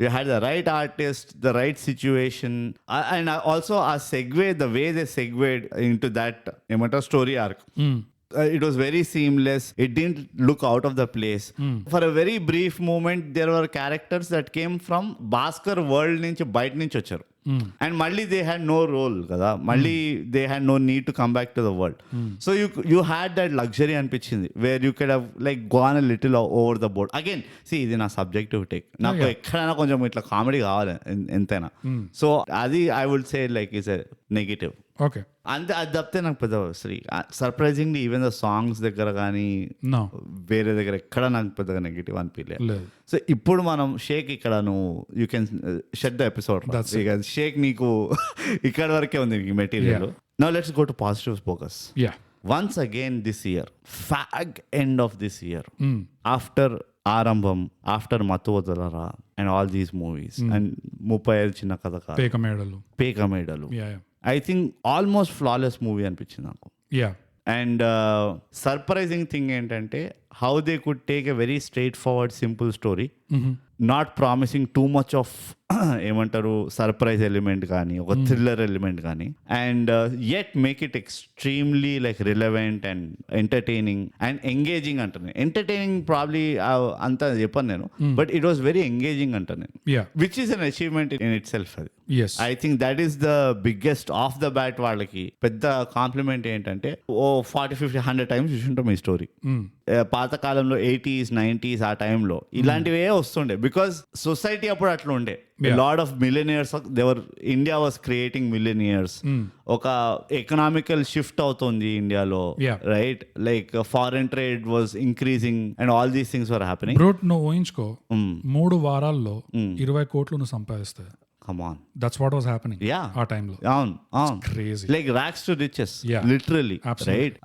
You had the right artist, the right situation, and also ఆ segue, the way they segued in to that ఏమంటారు story arc. It was very seamless. It didn't look out of the place. For a very brief moment, there were characters that came from Bhaskar world నుంచి బయట నుంచి వచ్చారు. And మళ్ళీ they had no role కదా, మళ్ళీ they had no need to come back to the world. So you had that luxury అనిపించింది where you could have like gone a little over the board. Again, see ఇది నా subjective take. నాకు ఎక్కడైనా కొంచెం ఇట్లా comedy కావాలి ఎంతైనా. So అది I would say like is a negative. Okay, అంతే. అది తప్పితే నాకు పెద్ద సర్ప్రైజింగ్లీ ఈవెన్ ద సాంగ్స్ దగ్గర కానీ వేరే దగ్గర ఎక్కడ నాకు పెద్దగా నెగిటివ్ అనిపించలేదు. సో ఇప్పుడు మనం షేక్ ఇక్కడ నువ్వు you can shut the episode. Shaik నీకు ఇక్కడ వరకే ఉంది నీకు material. Now let's go to positive focus. Once again this year, fag end of this year, after Aarambham, after Mathu Vadalara and all these movies and 35 Chinna కథ, పేక మేడలు, I think almost flawless movie అనిపించింది నాకు. అండ్ సర్ప్రైజింగ్ థింగ్ ఏంటంటే how they could take a very straightforward simple story, not promising too much of ఏమంటారు surprise element కానీ ఒక thriller element కానీ, and yet make it extremely like relevant and entertaining and engaging అంటాను. Entertaining probably అంతా చెప్పాను నేను, but it was very engaging అంటాను నేను, which is an achievement in itself. అది I think that is the biggest of the bat. వాళ్ళకి పెద్ద complement ఏంటంటే 40, 50, 100 టైమ్స్ చూసుంటాం ఈ స్టోరీ. పాతకాలంలో 80s, 90s ఆ టైంలో ఇలాంటివే వస్తుండే, బికాస్ సొసైటీ అప్పుడు అట్లా ఉండే. Lot of millionaires, India was creating millionaires. ఒక ఎకనామికల్ షిఫ్ట్ అవుతుంది ఇండియాలో, right? Like foreign trade was increasing and all these things were happening. నువ్వు ఊహించుకో 3 వారాల్లో 20 కోట్లు నువ్వు సంపాదిస్తాయి. Come on. That's what was happening. Yeah. ఆ టైంలో. అవును. Crazy. Like rags to riches. Yeah. Literally. Absolutely. Right?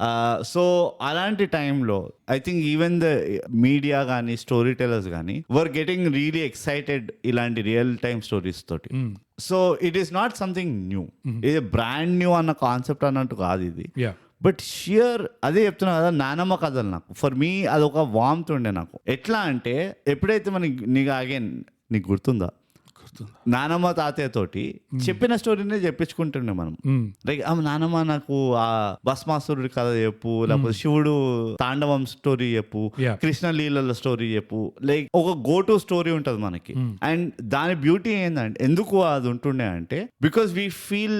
So అలాంటి టైంలో I think even the media కానీ స్టోరీ టెలర్స్ కానీ were getting really excited ఇలాంటి రియల్ టైమ్ స్టోరీస్ తోటి. So it is not something new. ఇది బ్రాండ్ న్యూ అన్న concept అన్నట్టు కాదు ఇది. బట్ షియర్ అదే చెప్తున్నా కదా, నానమ్మ కథలు నాకు ఫర్ మీ అదొక వామ్త్ ఉండే నాకు. ఎట్లా అంటే ఎప్పుడైతే నీకు అగైన్ నీకు గుర్తుందా నానమ్మ తాతయ్య తోటి చెప్పిన స్టోరీనే చెప్పించుకుంటుండే మనం. లైక్ నానమ్మ నాకు ఆ భస్మాసురుడి కథ చెప్పు, లేకపోతే శివుడు తాండవం స్టోరీ చెప్పు, కృష్ణ లీలల స్టోరీ చెప్పు. లైక్ ఒక గో టు స్టోరీ ఉంటది మనకి. అండ్ దాని బ్యూటీ ఏంటంటే ఎందుకు అది ఉంటుండే అంటే బికాస్ వీ ఫీల్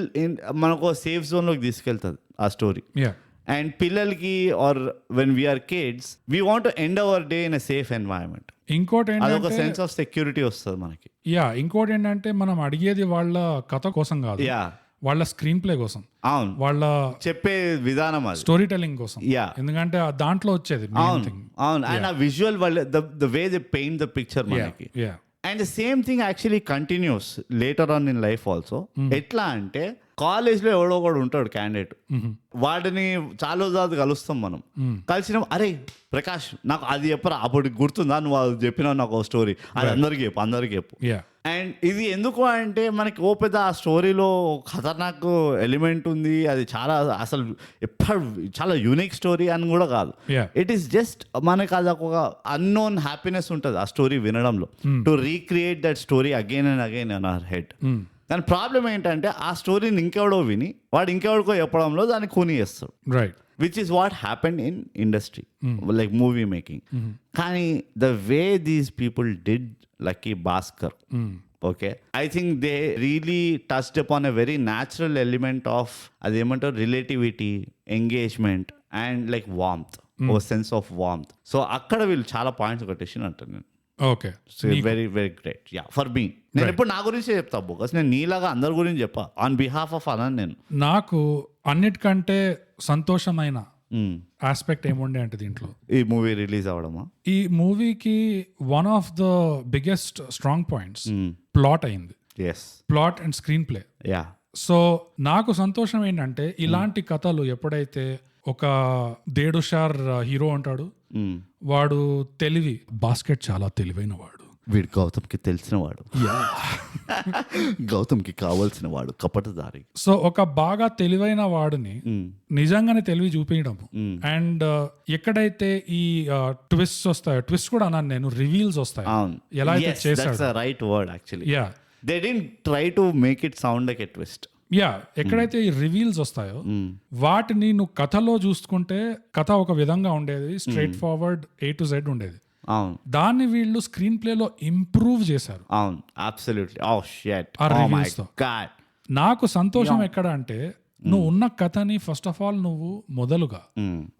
మనకు సేఫ్ జోన్ లోకి తీసుకెళ్తుంది ఆ స్టోరీ. అండ్ పిల్లలకి or when we're kids we want to end our day in a safe environment. ఇంకోటి అదొక సెన్స్ ఆఫ్ సెక్యూరిటీ వస్తుంది మనకి. ఇంకోటి ఏంటంటే మనం అడిగేది వాళ్ళ కథ కోసం కాదు, వాళ్ళ స్క్రీన్ ప్లే కోసం, అవును, వాళ్ళ చెప్పే విధానం, స్టోరీ టెల్లింగ్ కోసం. ఎందుకంటే దాంట్లో వచ్చేది అవును. అండ్ ఆ visual the way they paint the picture మనకి. And the same thing actually continues later on in life also. ఎట్లా అంటే కాలేజ్లో ఎవడో ఒకడు ఉంటాడు క్యాండిడేట్, వాడిని చాలా రోజులు కలుస్తాం మనం. కలిసిన అరే ప్రకాష్ నాకు అది చెప్పరా, అప్పటికి గుర్తుందా నువ్వు అది చెప్పినావు నాకు ఒక స్టోరీ, అది అందరికి చెప్పు. అండ్ ఇది ఎందుకు అంటే మనకి పెద్ద ఆ స్టోరీలో ఖతర్నాక్ ఎలిమెంట్ ఉంది, అది చాలా అసలు ఎప్పుడు చాలా యూనిక్ స్టోరీ అని కూడా కాదు. ఇట్ ఈస్ జస్ట్ మనకి అది ఒక అన్నోన్ హ్యాపీనెస్ ఉంటుంది ఆ స్టోరీ వినడంలో, to recreate that story again and again in our head. దాని ప్రాబ్లం ఏంటంటే ఆ స్టోరీని ఇంకెవడో విని వాడు ఇంకెవడికో చెప్పడంలో దాన్ని కూని చేస్తాడు, right? Which is what happened in industry like movie making. కానీ the way these people did Lucky Bhaskar, okay, I think they really touched upon a very natural element of ademantaru relativity, engagement and like warmth, or sense of warmth. So akkada will chala points కొట్టేసిన అంటాను నేను. Okay, so very very great. Yeah, for మీ నేను ఎప్పుడు నా గురించే చెప్తా bogus, నేను నీలాగా అందరి గురించి చెప్పా ఆన్ బిహాఫ్ ఆఫ్ అనంత్. నేను నాకు అన్నిటికంటే సంతోషమైన ఆస్పెక్ట్ ఏముండే అంటే దీంట్లో ఈ మూవీ రిలీజ్ అవడమా, ఈ మూవీకి one of the biggest strong points plot అయింది. Plot and screenplay. So నాకు సంతోషం ఏంటంటే ఇలాంటి కథలు ఎప్పుడైతే ఒక దేడుషార్ హీరో ఉంటాడు, వాడు తెలివి, బాస్కెట్ చాలా తెలివైన వాడు, వీడు గౌతమ్కి తెలిసిన వాడు, గౌతమ్కి కావాల్సిన వాడు, కపటదారి. సో ఒక బాగా తెలివైన వాడిని నిజంగానే తెలివి చూపించడం. అండ్ ఎక్కడైతే ఈ ట్విస్ట్ వస్తాయో, ట్విస్ట్ కూడా అన్నాను నేను, రివీల్స్ వస్తాయి ఎలా అయితే చేశాడు. Right word actually. Yeah, they didn't try to make it sound like a twist. Yeah, ఎక్కడైతే ఈ రివీల్స్ వస్తాయో వాటిని నువ్వు కథలో చూసుకుంటే కథ ఒక విధంగా ఉండేది, straight forward A to Z ఉండేది. అవును, దాన్ని వీళ్ళు స్క్రీన్ ప్లే లో ఇంప్రూవ్ చేశారు. అవును, అబ్సల్యూట్లీ. ఓ షిట్, ఆ ఓ మై reviews తో. గాడ్. నాకు సంతోషం ఎక్కడ అంటే నువ్వు ఉన్న కథని ఫస్ట్ ఆఫ్ ఆల్ నువ్వు మొదలుగా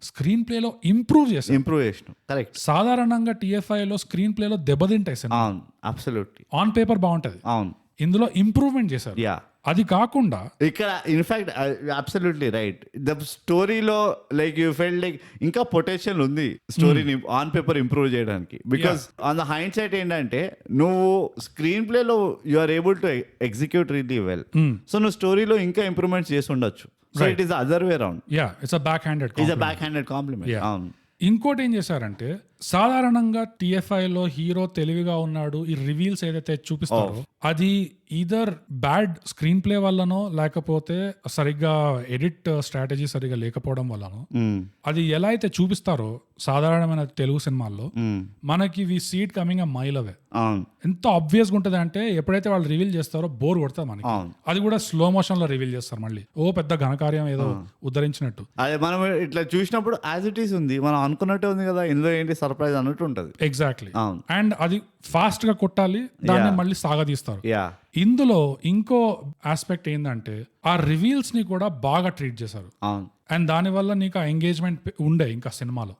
స్క్రీన్ ప్లే లో ఇంప్రూవ్ చేశావు. ఇంప్రూవ్ చేసినావు, కరెక్ట్. సాధారణంగా TFI లో స్క్రీన్ ప్లే లో దెబ్బతింటాయి సినిమా. అవును, అబ్సల్యూట్లీ. ఆన్ పేపర్ బాగుంటది, అవును. ఇందులో ఇంప్రూవ్మెంట్ చేశారు. యా, అది కాకుండా ఇక్కడ ఇన్ఫాక్ట్ అబ్సల్యూట్లీ రైట్, ద స్టోరీలో లైక్ యూ ఫెల్ట్ లైక్ ఇంకా పొటెన్షియల్ ఉంది స్టోరీని ఆన్ పేపర్ ఇంప్రూవ్ చేయడానికి. Because on the hind side ఏంటంటే నువ్వు స్క్రీన్ ప్లేలో you are able to execute really well. So నువ్వు స్టోరీలో ఇంకా ఇంప్రూవ్మెంట్స్ చేసి ఉండొచ్చు. So it is other way round. Yeah, it's a backhanded compliment. అవును. ఇంకోటి ఏం చేశారంటే సాధారణంగా TFI లో హీరో తెలివిగా ఉన్నాడు, ఈ రివీల్స్ ఏదైతే చూపిస్తారో అది ఈదర్ బ్యాడ్ స్క్రీన్ ప్లే వల్లనో లేకపోతే సరిగ్గా ఎడిట్ స్ట్రాటజీ సరిగ్గా లేకపోవడం వల్లనో, అది ఎలా అయితే చూపిస్తారో సాధారణమైన తెలుగు సినిమాల్లో మనకి వి సీట్ కమింగ్ అ మైల్ అవే. ఎంత ఆబ్వియస్ గా ఉంటది అంటే ఎప్పుడైతే వాళ్ళు రివీల్ చేస్తారో బోర్ కొడతారు మనకి. అది కూడా స్లో మోషన్ లో రివీల్ చేస్తారు, మళ్ళీ ఓ పెద్ద ఘనకార్యం ఏదో ఉద్ధరించినట్టు. అదే మనం ఇట్లా చూసినప్పుడు యాజ్ ఇట్ ఈస్ ఉంది, మనం అనుకున్నట్టే ఉంది కదా, ఇందులో ఏంటి సర్ప్రైజ్ అన్నట్టు ఉంటది. ఎగ్జాక్ట్లీ. అండ్ అది ఫాస్ట్ గా కొట్టాలి, దాన్ని మళ్ళీ సాగదీస్తారు. ఇందులో ఇంకో ఆస్పెక్ట్ ఏంటంటే ఆ రివీల్స్ ని కూడా బాగా ట్రీట్ చేశారు. అండ్ దానివల్ల నీకు ఆ ఎంగేజ్మెంట్ ఉండే ఇంకా సినిమాలో.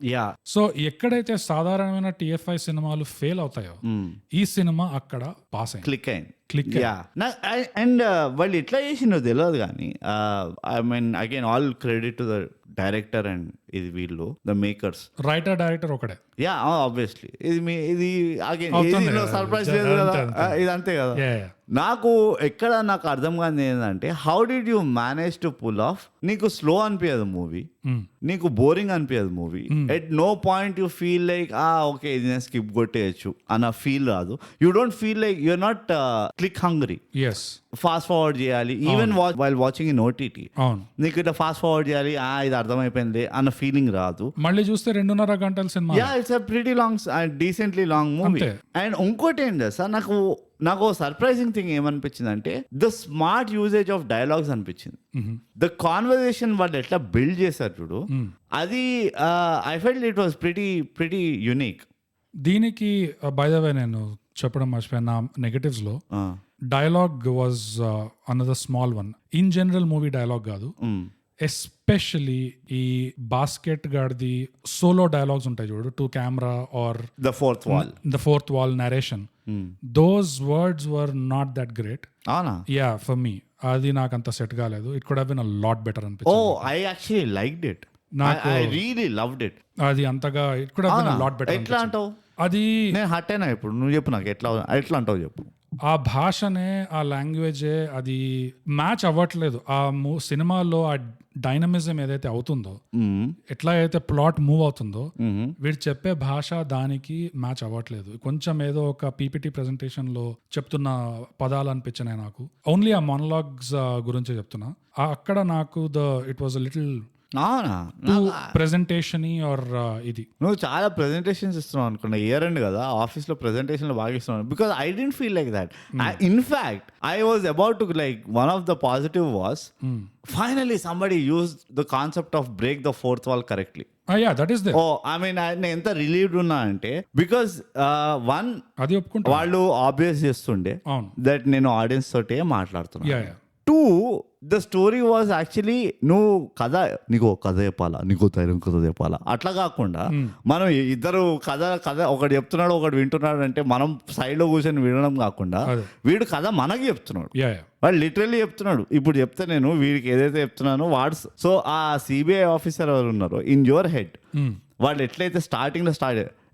సో ఎక్కడైతే సాధారణమైన TFI సినిమాలు ఫెయిల్ అవుతాయో ఈ సినిమా అక్కడ పాస్ అయింది, క్లిక్. అండ్ వాళ్ళు ఎట్లా చేసిండో తెలియదు కానీ I mean again all credit to the director and ఇది వీళ్ళు ద మేకర్స్. రైటర్ డైరెక్టర్ ఒకటే. యా, ఆబ్వియస్లీ ఇది అగైన్ సర్ప్రైజ్ లేదు కదా, ఇది అంతే కదా. నాకు అర్థం కాదు ఏంటంటే how did you manage to pull off. నీకు స్లో అనిపించదు మూవీ, నీకు బోరింగ్ అనిపించదు movie. At no point you feel like okay ఇది నేను స్కిప్ కొట్టేయచ్చు అన్న ఫీల్ రాదు. You don't feel like you're not click hungry, fast forward చేయాలి. Even while watching in OTT నీకు ఇట్లా ఫాస్ట్ ఫార్వర్డ్ చేయాలి, ఇది అర్థమైపోయింది అన్న ఫీలింగ్ రాదు. మళ్ళీ చూస్తే 2.5 గంటల cinema. Yeah, it's a pretty long and decently long movie. And ఇంకోటి ఏంటి సార్, నాకు సర్ప్రైజింగ్ థింగ్ ఏమనిపించింది అంటే the smart usage of dialogues అనిపించింది. ద కాన్వర్జేషన్ వాళ్ళు ఎట్లా బిల్డ్ చేశారు చూడు, అది I felt it was pretty unique. దీనికి బై ద వే నేను చెప్పడం మర్చిపోయిన నెగటివ్స్ లో dialogue was another small one. In general movie dialogue కాదు, ఎస్పెషలీ ఈ బాస్కెట్ గాడిది సోలో డైలాగ్స్ ఉంటాయి చూడు, to camera or the fourth wall narration, those words were not that great. Yeah, for me అది నాకు అంత సెట్ కాలేదు. It could have been a lot better అనిపించింది. I actually liked it. I really loved it. అది అంతగా it could have been a lot better. ఎట్లా అంటావు? అది నేను హట్ అయినా ఇప్పుడు, నువ్వు చెప్పు నాకు ఎట్లా అంటావు చెప్పు. ఆ భాషనే ఆ లాంగ్వేజే అది మ్యాచ్ అవ్వట్లేదు. ఆ సినిమాలో ఆ డైనమిజం ఏదైతే అవుతుందో, ఎట్లా అయితే ప్లాట్ మూవ్ అవుతుందో, వీడు చెప్పే భాష దానికి మ్యాచ్ అవ్వట్లేదు. కొంచెం ఏదో ఒక PPT ప్రెజెంటేషన్ లో చెప్తున్న పదాలు అనిపించినాయి నాకు. ఓన్లీ ఆ మొనలాగ్స్ గురించి చెప్తున్నా. అక్కడ నాకు it was little presentation or ఇది. నువ్వు చాలా ప్రెజెంటేషన్స్ ఇస్తున్నావు అనుకున్నా, ఇయర్ ఎండ్ కదా, ఆఫీస్ లో ప్రెజెంటేషన్ బాగా ఇస్తున్నావు. Because I didn't feel like that. In fact I was about to like one of the positive was finally somebody use the concept of break the fourth wall correctly. I mean నేను ఎంత relieved ఉన్నా అంటే because one అది ఒప్పుకుంటా, వాళ్ళు obvious చేస్తుండే that నేను audience తోటే మాట్లాడుతున్నా. 2 ద స్టోరీ వాజ్ యాక్చువల్లీ నువ్వు నీకు కథ చెప్పాలా, నీకు ధైర్యం కథ చెప్పాలా, అట్లా కాకుండా మనం ఇద్దరు కథ ఒకటి చెప్తున్నాడు ఒకటి వింటున్నాడు అంటే మనం సైడ్ లో కూర్చొని వినడం కాకుండా వీడు కథ మనకి చెప్తున్నాడు. వాడు లిటరల్లీ చెప్తున్నాడు. ఇప్పుడు చెప్తే నేను వీడికి ఏదైతే చెప్తున్నానో వాడు, సో ఆ CBI ఆఫీసర్ ఎవరు ఉన్నారో ఇన్ యువర్ హెడ్ వాళ్ళు ఎట్లయితే స్టార్టింగ్ లో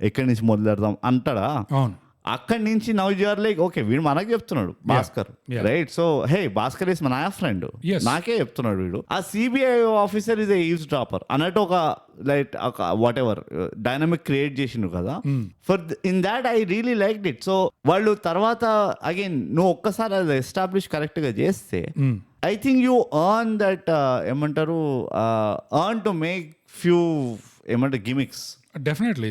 ఎక్కడి నుంచి మొదలు పెడదాం అంటాడా, అక్కడి నుంచి నవ్ యూఆర్ లైక్ ఓకే వీడు మనకు చెప్తున్నాడు Bhaskar right so hey Bhaskar is నా ఫ్రెండ్ నాకే చెప్తున్నాడు వీడు ఆ CBI officer is Eve's dropper అన్నట్టు ఒక like what ever dynamic create చేసిండు కదా for in that I really like it so వాళ్ళు తర్వాత అగైన్ నువ్వు ఒక్కసారి అది ఎస్టాబ్లిష్ కరెక్ట్ గా చేస్తే I think you earn that ఏమంటారు ఎర్న్ టు మేక్ ఫ్యూ ఏమంటారు గిమిక్స్. డెఫినెట్లీ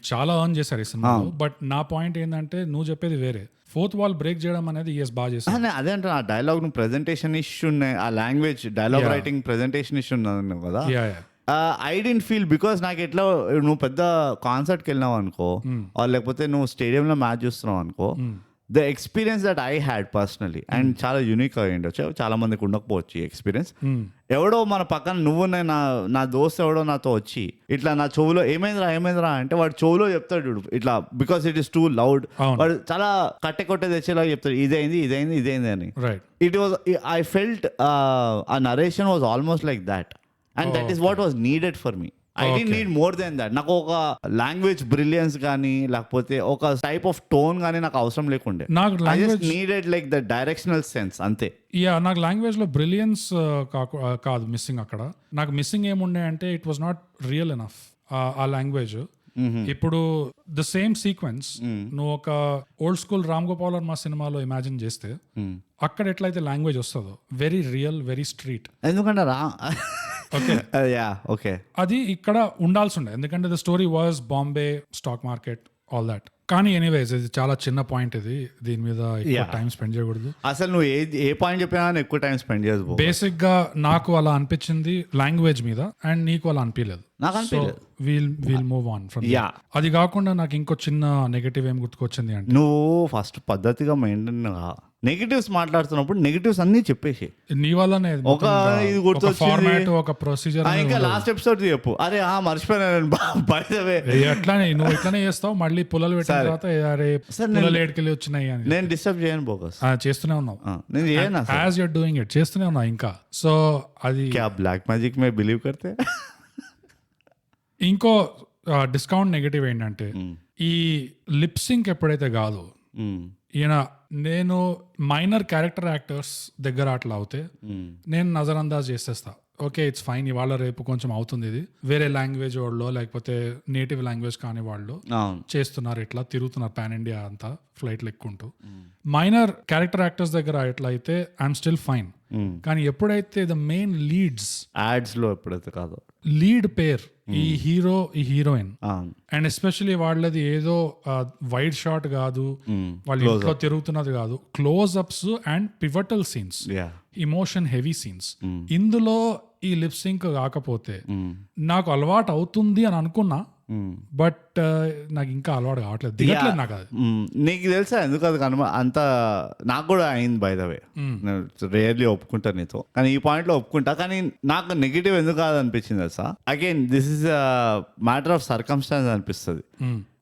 చాలా ఎర్న్ చేశారు ఈ సినిమాలో. బట్ నా పాయింట్ ఏంటంటే నువ్వు చెప్పేది వేరే, ఫోర్త్ వాల్ బ్రేక్ చేయడం అనేది బాగా చేశారు. అదే అంటే ఆ డైలాగ్ ను ప్రెజెంటేషన్ ఇష్యూ ఉన్నాయి, ఆ language dialogue writing presentation issue ఉన్నావు కదా. ఐ డెంట్ ఫీల్ బికాస్ నాకు ఎట్లా నువ్వు పెద్ద కాన్సర్ట్కి వెళ్ళినావు అనుకో లేకపోతే నువ్వు స్టేడియంలో మ్యాచ్ చూస్తున్నావు అనుకో the experience that I had personally and చాలా యూనిక్ అయి ఉండొచ్చు, చాలా మందికి ఉండకపోవచ్చు ఈ ఎక్స్పీరియన్స్. ఎవడో మన పక్కన నువ్వు నా దోస్త్ ఎవడో నాతో వచ్చి ఇట్లా నా చెవులో ఏమైందిరా అంటే వాడు చెవులో చెప్తాడు చూడు ఇట్లా because it is two loud, వాడు చాలా కట్టె కొట్టే తెచ్చేలా చెప్తాడు ఇదైంది అని. ఇట్ వాజ్ ఐ ఫెల్ట్ ఆ narration was almost like that and that is what was needed for me. I don't need more than that. నాకు ఒక లాంగ్వేజ్ బ్రిలియన్స్ కానీ లేకపోతే ఒక టైప్ ఆఫ్ టోన్ కానీ నాకు అవసరం లేకుండే. నాకు needed like the directional sense అంతే. నాకు లాంగ్వేజ్ లో బ్రిలియన్స్ కాదు మిస్సింగ్. అక్కడ నాకు మిస్సింగ్ ఏముండే అంటే it was not real enough ఆ లాంగ్వేజ్. ఇప్పుడు ద సేమ్ సీక్వెన్స్ నువ్వు ఒక ఓల్డ్ స్కూల్ రామ్ గోపాల్ వర్మ సినిమాలో ఇమాజిన్ చేస్తే అక్కడ ఎట్లయితే లాంగ్వేజ్ వస్తుందో వెరీ రియల్ వెరీ స్ట్రీట్. ఎందుకంటే అది ఇక్కడ ఉండాల్సి ఉండే ఎందుకంటే the story was Bombay stock market all that. కానీ ఎనీవేస్ ఇది చాలా చిన్న పాయింట్, ఇది దీని మీద ఎక్కువ టైం స్పెండ్ చేయకూడదు. అసలు నువ్వు ఏ పాయింట్ చెప్పినా ఎక్కువ టైం స్పెండ్ చేయదు. బేసిక్ గా నాకు అలా అనిపించింది లాంగ్వేజ్ మీద అండ్ నీకు అలా అనిపించలేదు. Wheel move on from. అది కాకుండా నాకు ఇంకో చిన్న నెగటివ్ ఏం గుర్తుకొచ్చింది అంటే నువ్వు ఫస్ట్ పద్ధతిగా మెయింటైన్ నెగటివ్స్ మాట్లాడుతున్నప్పుడు నెగటివ్స్ అన్ని చెప్పేసి నీ వల్లనే ఒక ఇది గుర్తొచ్చింది ఒక ప్రొసీజర్. ఇంకా లాస్ట్ ఎపిసోడ్ చెప్పు. అరే మర్చిపోయాను బై ద వే. ఎట్లానే నువ్వు ఇట్లానే చేస్తావు మళ్ళీ పుల్లలు పెట్టిన తర్వాత అరే పుల్లలు ఏడుకెళ్ళి వచ్చినాయి అని. నేను డిస్టర్బ్ చేయను బోకస్. చేస్తూనే ఉన్నావు. నేను చేయను యాజ్ యూర్ డూయింగ్ ఇట్ చేస్తూనే ఉన్నావు ఇంకా. సో అది బ్లాక్ మ్యాజిక్ మే బిలీవ్ కర్తే. ఇంకో డిస్కౌంట్ నెగటివ్ ఏంటంటే ఈ లిప్సింక్ ఎప్పుడైతే కాదు ఈయన నేను మైనర్ క్యారెక్టర్ యాక్టర్స్ దగ్గర అట్లా అవుతే నేను నజర్ అందాజ్ చేసేస్తా. ఓకే ఇట్స్ ఫైన్, ఇవాళ రేపు కొంచెం అవుతుంది, ఇది వేరే లాంగ్వేజ్ వాళ్ళు లేకపోతే నేటివ్ లాంగ్వేజ్ కాని వాళ్ళు చేస్తున్నారు, ఇట్లా తిరుగుతున్నారు పాన్ ఇండియా అంతా ఫ్లైట్లు ఎక్కుంటూ. మైనర్ క్యారెక్టర్ యాక్టర్స్ దగ్గర ఎట్లా అయితే ఐఎమ్ స్టిల్ ఫైన్. కానీ ఎప్పుడైతే ద మెయిన్ లీడ్స్ యాడ్స్ లో ఎప్పుడైతే కాదు లీడ్ పేర్ ఈ హీరో ఈ హీరోయిన్ అండ్ ఎస్పెషలీ వాళ్ళది ఏదో వైడ్ షాట్ కాదు, వాళ్ళు ఇంట్లో తిరుగుతున్నది కాదు, close ups and pivotal scenes, emotion heavy scenes. ఇందులో ఈ లిప్ సింక్ కాకపోతే నాకు అలవాటు అవుతుంది అని అనుకున్నా, బట్ నాకు ఇంకా అలవాటు కావట్లేదు, దిగట్లేదు నాకు అది. నీకు తెలుసా ఎందుకు అది అంత నాకు కూడా అయింది బై ద వే. రేర్లీ ఒప్పుకుంటా నీతో, కానీ ఈ పాయింట్ లో ఒప్పుకుంటా. కానీ నాకు నెగిటివ్ ఎందుకు కాదు అనిపించింది తెలుసా, again this is matter of circumstances అనిపిస్తుంది.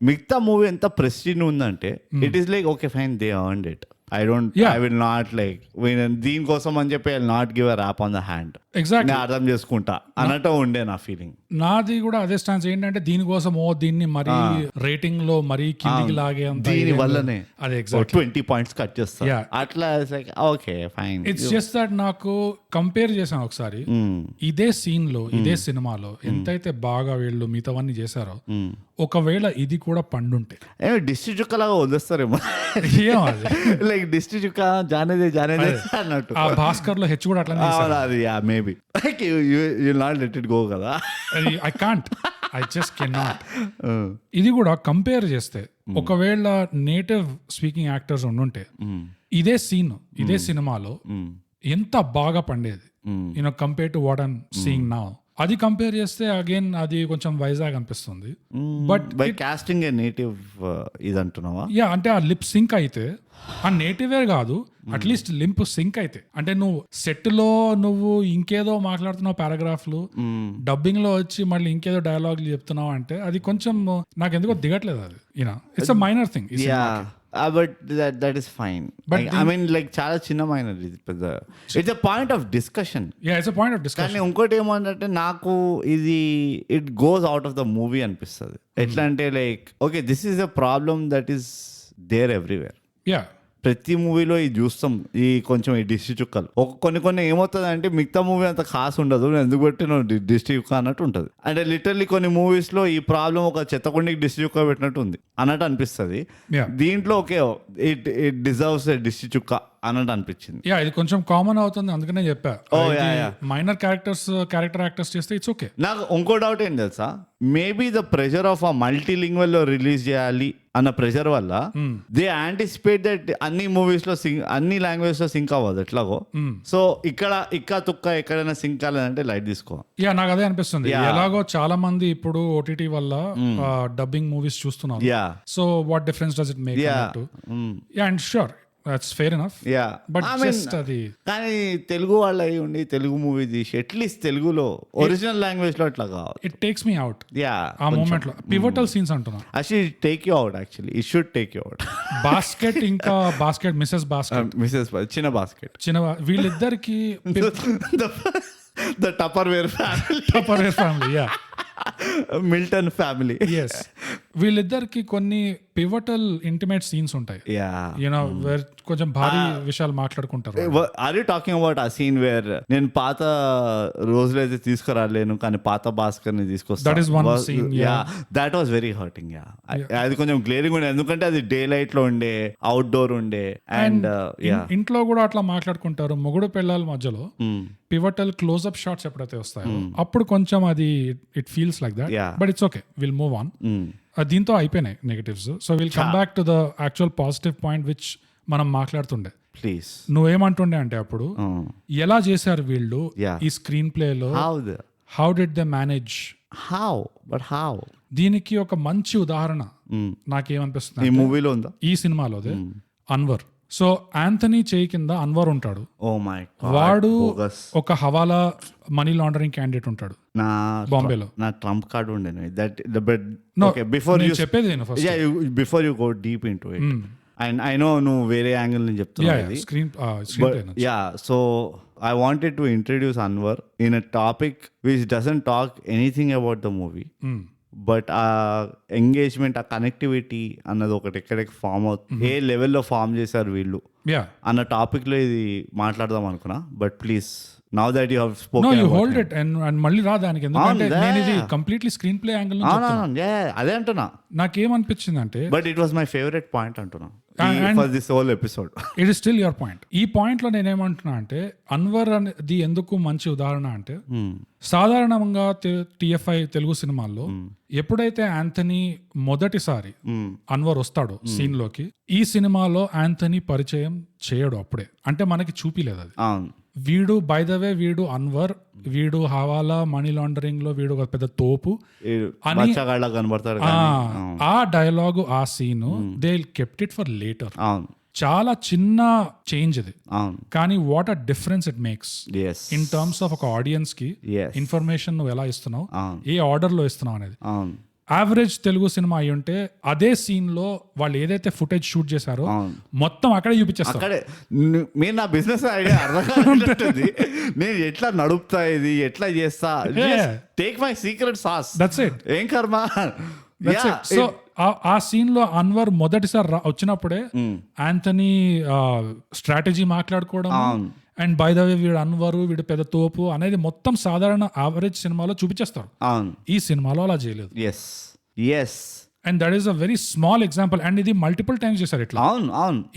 మిగతా మూవీ ఎంత ప్రెస్టీజ్ ఉందంటే it is like okay fine they earned it. I will not like దీనికోసం అని చెప్పి I will not give a rap on the hand. Exactly అర్థం చేసుకుంటా అన్నట్టు ఉండే నా ఫీలింగ్. నాది కూడా అదే స్టాన్స్. ఏంటంటే దీనికోసం దీన్ని మరీ రేటింగ్ లో మరీ కిందికి లాగే దీని వల్లనే అదే ఎగ్జాక్ట్ 20 పాయింట్స్ కట్ చేస్తా అట్లా. Okay fine. It's just that నాకు కంపేర్ చేశాను ఒకసారి ఇదే సీన్ లో ఇదే సినిమాలో ఎంతైతే బాగా వీళ్ళు మిగతావన్నీ చేశారో ఒకవేళ ఇది కూడా పండుంటే డిస్ట్రిక్ట్ చుక్క లాగా వదిలేస్తారేమో. లైక్ డిస్ట్రిక్ట్ చుక్క జానేదే అన్నట్టు. ఆ భాస్కర్ లో హెచ్ కూడా అట్లా maybe you not let it go కదా. I can't, I just can not. ఇది కూడా కంపేర్ చేస్తే ఒకవేళ నేటివ్ స్పీకింగ్ యాక్టర్స్ ఉండుంటే ఇదే సీన్ ఇదే సినిమాలో ఎంత బాగా పండేది you know compare to what I'm seeing now. అది కంపేర్ చేస్తే అగైన్ అది కొంచెం వైజాగ్ అనిపిస్తుంది. బట్ బై కాస్టింగ్ ఏ నేటివ్ ఇది అంటున్నావా? యా, అంటే ఆ లిప్ సింక్ అయితే ఆ నేటివే కాదు అట్లీస్ట్ లింప్ సింక్ అయితే, అంటే నువ్వు సెట్ లో నువ్వు ఇంకేదో మాట్లాడుతున్నావు పారాగ్రాఫ్లు, డబ్బింగ్ లో వచ్చి మళ్ళీ ఇంకేదో డైలాగులు చెప్తున్నావు అంటే అది కొంచెం నాకు ఎందుకో దిగట్లేదు. అది it's a minor thing. But that is fine. I mean like చాలా చిన్న minor, it's a point of discussion. కానీ ఇంకోటి ఏమంటే నాకు ఇది it goes out of the movie అనిపిస్తుంది. ఎట్లా అంటే like okay this is a problem that is there everywhere. Yeah ప్రతి మూవీలో ఇది చూస్తాం, ఈ కొంచెం ఈ దిష్టి చుక్కలు. కొన్ని ఏమవుతుంది అంటే మిగతా మూవీ అంత ఖాస్ ఉండదు, ఎందుకు పెట్టిన దిష్టి చుక్క అన్నట్టు ఉంటుంది. అంటే లిటరల్లీ కొన్ని మూవీస్ లో ఈ ప్రాబ్లం ఒక చెత్తకుండికి దిష్టి చుక్క పెట్టినట్టు ఉంది అన్నట్టు అనిపిస్తుంది. దీంట్లో ఓకే, ఇట్ డిజర్వ్స్ దిష్టి చుక్క అన్నట్టు అనిపించింది. యా ఇది కొంచెం కామన్ అవుతుంది, అందుకనే చెప్పా. మైనర్ క్యారెక్టర్ యాక్టర్స్ చేస్తే ఇట్స్ ఓకే. నాకు ఇంకో డౌట్ ఏం తెలుసా, మేబీ ద ప్రెషర్ ఆఫ్ ఆ మల్టీలింగ్వల్ లో రిలీజ్ చేయాలి అన్న ప్రెషర్ వల్ల దే యాంటిసిపేట్ దట్ అన్ని మూవీస్ లో అన్ని లాంగ్వేజ్ లో సింక్ అవ్వదు ఎట్లాగో. సో ఇక్కడ తుక్క ఎక్కడైనా సింక్ కాలేదంటే లైట్ తీసుకో. యా నాకు అదే అనిపిస్తుంది. ఎలాగో చాలా మంది ఇప్పుడు ఓటీటీ వల్ల డబ్బింగ్ మూవీస్ చూస్తున్నారు. So what difference does it make? Yeah and sure that's fair enough. Yeah but just అది కానీ తెలుగు వాళ్ళు అయి ఉండి తెలుగు మూవీ తీసి అట్లీస్ట్ తెలుగులో ఒరిజినల్ లాంగ్వేజ్ లో అట్లా కావాలి. It takes me out. Yeah ఆ మూమెంట్ లో పివటల్ సీన్స్ అంటున్నా. Actually take you out, actually it should take you out. Bhaskar ఇంకా బాస్కెట్ మిసెస్ చిన్న బాస్కెట్ వీళ్ళిద్దరికి the Tupperware family yeah Milton family. Yes వీళ్ళిద్దరికి కొన్ని పివటల్ ఇంటిమేట్ సీన్స్ ఉంటాయి. యూనో కొంచెం భారీ విషయాలు మాట్లాడుకుంటారు. ఆర్ యూ టాకింగ్ అబౌట్ ఆ సీన్ వేర్ నేను పాత రోజులు అయితే తీసుకురాలేను కానీ పాత భాస్కర్ ని తీసుకొస్తాను? That is one scene. Yeah that was very hurting. Yeah అది కొంచెం గ్లేరింగ్ ఉండే, ఎందుకంటే అది డే లైట్ లో ఉండే, అవుట్డోర్ ఉండే. అండ్ ఇంట్లో కూడా అట్లా మాట్లాడుకుంటారు మొగుడు పిల్లల మధ్యలో. పివటల్ క్లోజ్అప్ షాట్స్ ఎప్పుడైతే వస్తాయో అప్పుడు కొంచెం అది it feels like that. But it's okay, will move on. దీంతో అయిపోయినాయి negatives. So will come back to the actual positive point which మనం మాట్లాడుతుండే. ప్లీజ్ నువ్వేమంటుండే అంటే అప్పుడు ఎలా చేశారు వీళ్ళు ఈ స్క్రీన్ ప్లేలో, how did they manage, how దీనికి ఒక మంచి ఉదాహరణ నాకేమనిపిస్తుంది ఈ మూవీలో ఉందా, ఈ సినిమాలోదే అన్వర్. సో ఆంథనీ చేయి కింద అన్వర్ ఉంటాడు. వాడు ఒక హవాలా మనీ లాండరింగ్ క్యాండిడేట్ ఉంటాడు బాంబేలో. నా ట్రంప్ కార్డ్ ఉండే దట్ బిఫోర్ యూ చెప్పేది before you go deep into it. And I know నువ్వు వేరే యాంగిల్ నుంచి చెప్తున్నావు. Yeah so I wanted to introduce Anwar in a topic which doesn't talk anything about the movie. But ఆ engagement, ఆ connectivity అన్నది ఒకటి ఎక్కడికి ఫామ్ అవుతుంది, ఏ లెవెల్లో ఫామ్ చేశారు వీళ్ళు అన్న టాపిక్ లో ఇది మాట్లాడదాం అనుకున్నా. But please now that you have spoken you hold it and మళ్ళీ రా దానికి, ఎందుకంటే నేను ఇది కంప్లీట్లీ స్క్రీన్ ప్లే యాంగిల్ నుంచి చెప్తున్నా. అదే అంటున్నా, నాకేమనిపించింది అంటే but it was my favourite point అంటున్నా for this whole episode. It is still your point. ఈ పాయింట్ లో నేనేమంటున్నా అంటే అన్వర్ అనేది ఎందుకు మంచి ఉదాహరణ అంటే సాధారణంగా TFI తెలుగు సినిమాల్లో ఎప్పుడైతే ఆంథనీ మొదటిసారి అన్వర్ వస్తాడో సీన్ లోకి, ఈ సినిమాలో ఆంథనీ పరిచయం చేయడు అప్పుడే, అంటే మనకి చూపిలేదు అది. వీడు బై ద వే వీడు అన్వర్, వీడు హవాలా మనీ లాండరింగ్ లో వీడు ఒక పెద్ద తోపు అని కనబడతాడు. ఆ డైలాగ్, ఆ scene they kept it for later. చాలా చిన్న చేంజ్ ఇది, కానీ what a difference it makes in terms of ఒక ఆడియన్స్ కి ఇన్ఫర్మేషన్ నువ్వు ఎలా ఇస్తున్నావు, ఏ ఆర్డర్ లో ఇస్తున్నావు అనేది. యావరేజ్ తెలుగు సినిమా అయి ఉంటే అదే సీన్ లో వాళ్ళు ఏదైతే ఫుటేజ్ షూట్ చేశారో మొత్తం అక్కడే చూపించేస్తారు. మీరు నా బిజినెస్ ఐడియా అర్థం, నేను ఎట్లా నడుపుతా, ఇది ఎట్లా చేస్తా, take my secret sauce, that's it, ఏం కర్మ. సో ఆ సీన్ లో అన్వర్ మొదటిసారి వచ్చినప్పుడే ఆంథనీ స్ట్రాటజీ మాట్లాడుకోవడం, అండ్ బై ద వే వీడు అన్వరు, వీడు పెద్ద తోపు అనేది మొత్తం సాధారణ యావరేజ్ సినిమాలో చూపించేస్తారు. ఈ సినిమాలో అలా చేయలేదు. And that is a very small example. And ఇది మల్టిపుల్ టైమ్స్ చేశారు ఇట్లా.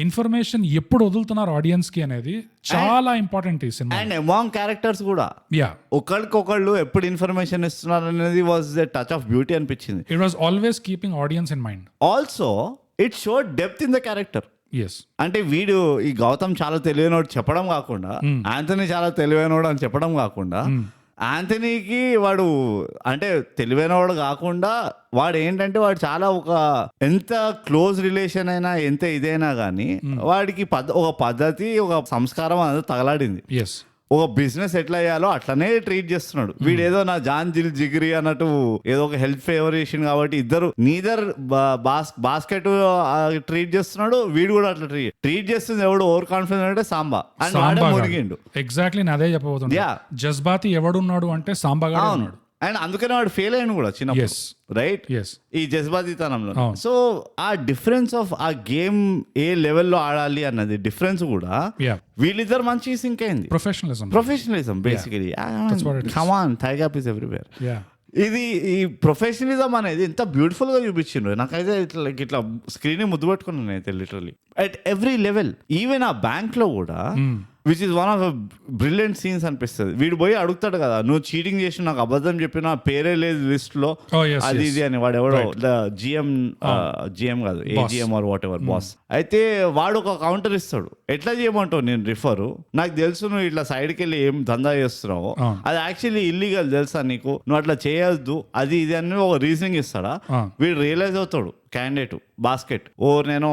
ఇన్ఫర్మేషన్ ఎప్పుడు వదులుతున్నారు ఆడియన్స్ కి అనేది చాలా ఇంపార్టెంట్ ఈ సినిమా. అండ్ అమాంగ్ క్యారెక్టర్స్ కూడా ఒకళ్ళకొకళ్ళు ఎప్పుడు ఇన్ఫర్మేషన్ ఇస్తున్నారు అనేది was the touch of beauty అనిపించింది. It was always keeping audience in mind. Also it showed depth in the character. అంటే వీడు ఈ గౌతమ్ చాలా తెలివైనోడు చెప్పడం కాకుండా, ఆంథనీ చాలా తెలివైనోడు అని చెప్పడం కాకుండా, ఆంథనీకి వాడు అంటే తెలివైనవాడు కాకుండా వాడు ఏంటంటే వాడు చాలా ఒక ఎంత క్లోజ్ రిలేషన్ అయినా ఎంత ఇదైనా కానీ వాడికి ఒక పద్ధతి, ఒక సంస్కారం అనేది తగలాడింది. ఒక బిజినెస్ ఎట్లా అయ్యాలో అట్లనే ట్రీట్ చేస్తున్నాడు వీడు. ఏదో నా జాన్ జిల్ జిగిరి అన్నట్టు ఏదో ఒక హెల్త్ ఫేవరేషన్ కాబట్టి ఇద్దరు నీదర్ బాస్కెట్ ట్రీట్ చేస్తున్నాడు, వీడు కూడా అట్లా ట్రీట్ చేస్తుంది. ఎవడు ఓవర్ కాన్ఫిడెంట్ అంటే సాంబా అండ్ మునిగిండు. ఎగ్జాక్ట్లీ అదే చెప్పబోతున్నా. జజ్బాతి ఎవడున్నాడు అంటే సాంబాగా ఉన్నాడు. అండ్ అందుకనే వాడు ఫెయిల్ అయ్యాను కూడా చిన్నప్పుడు, ఎస్ రైట్? ఎస్ ఈ జజ్బాతీతనంలో. అవును. సో ఆ డిఫరెన్స్ ఆఫ్ ఆ గేమ్ ఏ లెవెల్లో ఆడాలి అన్నది డిఫరెన్స్ కూడా యా వీళ్ళిద్దరు మంచి సింక్ అయింది. Professionalism basically. Come on, థైగాప్ is everywhere. Yeah ఇది ఈ ప్రొఫెషనలిజం అనేది ఎంత బ్యూటిఫుల్ గా చూపించిండ్రు. నాకైతే ఇట్లా స్క్రీన్ ముద్దు పెట్టుకున్నాను అయితే literally at every level. Even ఆ బ్యాంక్ లో కూడా which is one of brilliant scenes అనిపిస్తుంది. వీడు పోయి అడుగుతాడు కదా, నువ్వు చీటింగ్ చేసి నాకు అబద్ధం చెప్పిన పేరే లేదు లిస్ట్ లో అది ఇది అని. వాడు ఎవడో జిఎం కాదు, AGM or whatever boss. అయితే వాడు ఒక కౌంటర్ ఇస్తాడు, ఎట్లా చేయమంటావు నేను రిఫర్, నాకు తెలుసు నువ్వు ఇట్లా సైడ్కి వెళ్ళి ఏం దందా చేస్తున్నావు, అది యాక్చువల్లీ ఇల్లీగల్ తెలుసా నీకు, నువ్వు అట్లా చేయొద్దు అది ఇది అని ఒక రీజనింగ్ ఇస్తాడా. వీడు రియలైజ్ అవుతాడు క్యాండిడేట్ బాస్కెట్, నేను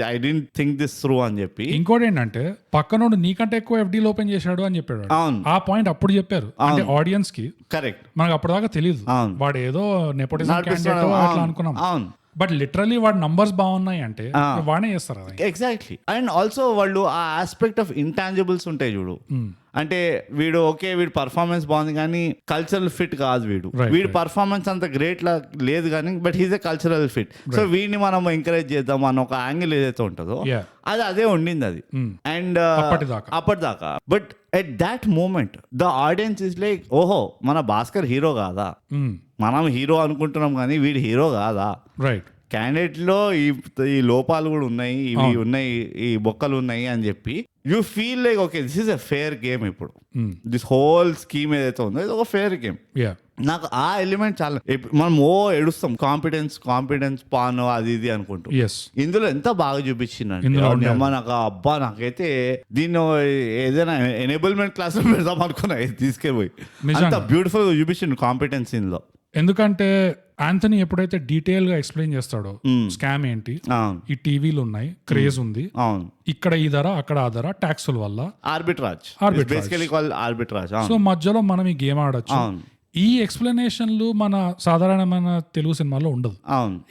I don't think this through అని చెప్పి. ఇంకోటి ఏంటంటే పక్కనోడు నీకంటే ఎక్కువ ఎఫ్డీలు ఓపెన్ చేశాడు అని చెప్పాడు. అవును, ఆ పాయింట్ అప్పుడు చెప్పారు అంటే ఆడియన్స్ కి. కరెక్ట్. మనకు అప్పటిదాకా తెలియదు వాడు ఏదో నెపోటిజం క్యాండిడేట్ అట్లా అనుకున్నాం. అవును, బట్ లిటరలీ వాడి నంబర్స్ బాగున్నాయి అంటే వాడే చేస్తారు అది. ఎగ్జాక్ట్లీ. అండ్ ఆల్సో వాళ్ళు ఆ ఆస్పెక్ట్ ఆఫ్ ఇంటాంజిబుల్స్ ఉంటాయి చూడు. అంటే వీడు ఓకే, వీడు పర్ఫార్మెన్స్ బాగుంది కానీ కల్చరల్ ఫిట్ కాదు వీడు. వీడి పర్ఫార్మెన్స్ అంత గ్రేట్ లా లేదు కానీ but he's a cultural fit. So వీడిని మనం ఎంకరేజ్ చేద్దాం అన్న ఒక యాంగిల్ ఏదైతే ఉంటుందో అది అదే ఉండింది అది. అండ్ అప్పటిదాకా but at that moment the audience is like, ఓహో మన భాస్కర్ హీరో కాదా, మనం హీరో అనుకుంటున్నాం కానీ వీడి హీరో కాదా. రైట్. క్యాండిడేట్ లో ఈ లోపాలు కూడా ఉన్నాయి, ఇవి ఉన్నాయి, ఈ బొక్కలు ఉన్నాయి అని చెప్పి you feel like okay this is a fair game. ఇప్పుడు దిస్ హోల్ స్కీమ్ ఏదైతే ఉందో ఇది ఒక ఫేర్ గేమ్. నాకు ఆ ఎలిమెంట్ చాలా, మనం ఎడుస్తాం కాంపిటెన్స్ పాను అది ఇది అనుకుంటూ. ఇందులో ఎంత బాగా చూపించిందంటే నాకు అబ్బా, నాకైతే దీన్ని ఏదైనా ఎనేబుల్మెంట్ క్లాస్ లో పెడదాం అనుకున్నా తీసుకెళ్ళిపోయి. అంత బ్యూటిఫుల్ గా చూపించిండు కాంపిటెన్స్ ఇందులో. ఎందుకంటే ఆంథనీ ఎప్పుడైతే డీటెయిల్ గా ఎక్స్ప్లెయిన్ చేస్తాడో స్కామ్ ఏంటి, ఈ టీవీలు ఉన్నాయి, క్రేజ్ ఉంది, ఇక్కడ ఈ ధర అక్కడ ఆ ధర, ట్యాక్సుల వల్ల ఆర్బిట్రాజ్. సో మధ్యలో మనం ఈ గేమ్ ఆడొచ్చు. ఈ ఎక్స్ప్లెనేషన్లు మన సాధారణమైన తెలుగు సినిమాలో ఉండదు.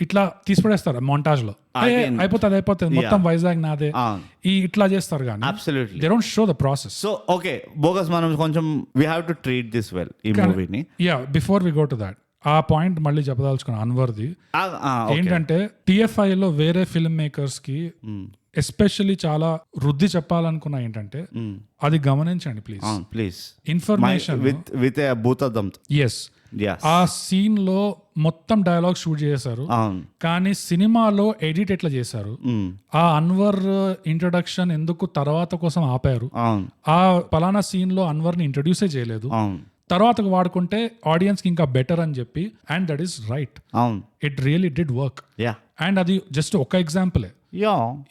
ఇట్లా తీసిపడేస్తారు మోంటాజ్ లో, అయిపోతుంది మొత్తం వైజాగ్ నాదే, ఈ ఇట్లా చేస్తారు కానీ they don't show the process. So okay bogus, మనం కొంచెం we have to treat this well ఈ మూవీని. Yeah, before we go to that ఆ పాయింట్ మళ్ళీ చెప్పదలుచుకున్నాను అన్వర్ది. ఏంటంటే TFI లో వేరే ఫిల్మ్ మేకర్స్ కి ఎస్పెషల్లీ చాలా వృద్ధి చెప్పాలనుకున్నా ఏంటంటే అది గమనించండి ప్లీజ్. ఇన్ఫర్మేషన్ విత్ భూతద్దంతో. ఎస్, ఆ సీన్ లో మొత్తం డైలాగ్ షూట్ చేశారు కానీ సినిమాలో ఎడిట్ ఎట్లా చేశారు, ఆ అన్వర్ ఇంట్రడక్షన్ ఎందుకు తర్వాత కోసం ఆపారు, ఆ పలానా సీన్ లో అన్వర్ ని ఇంట్రడ్యూసే చేయలేదు, తర్వాతకు వాడుకుంటే ఆడియన్స్ కి ఇంకా బెటర్ అని చెప్పి. And that is right, it really did work. And అది జస్ట్ ఒక ఎగ్జాంపులే.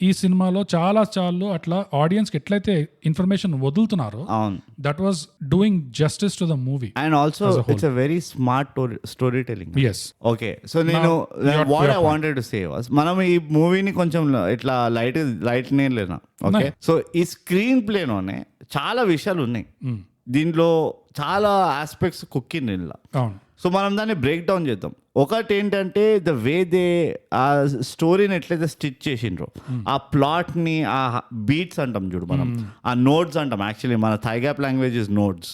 ఈ సినిమాలో చాలా అట్లా ఆడియన్స్ కి ఎట్లయితే ఇన్ఫర్మేషన్ వదులుతున్నారో that was doing justice to the movie. And also it's a very smart storytelling. Yes, okay. So నేను what I wanted to say was, మనం ఈ మూవీని కొంచెం ఇట్లా లైట్ లేనా. ఓకే, సో ఈ స్క్రీన్ ప్లేలోనే చాలా విషయాలు ఉన్నాయి. దీంట్లో చాలా ఆస్పెక్ట్స్ కుక్కింగ్ ఇలా. సో మనం దాన్ని బ్రేక్ డౌన్ చేద్దాం. ఒకటి ఏంటంటే ద వే దే ఆ స్టోరీని ఎట్లయితే స్టిచ్ చేసిండ్రో, ఆ ప్లాట్ ని, ఆ బీట్స్ అంటాం చూడు మనం, ఆ నోట్స్ అంటాం. యాక్చువల్లీ మన థైగాప్ లాంగ్వేజ్ ఇస్ నోట్స్.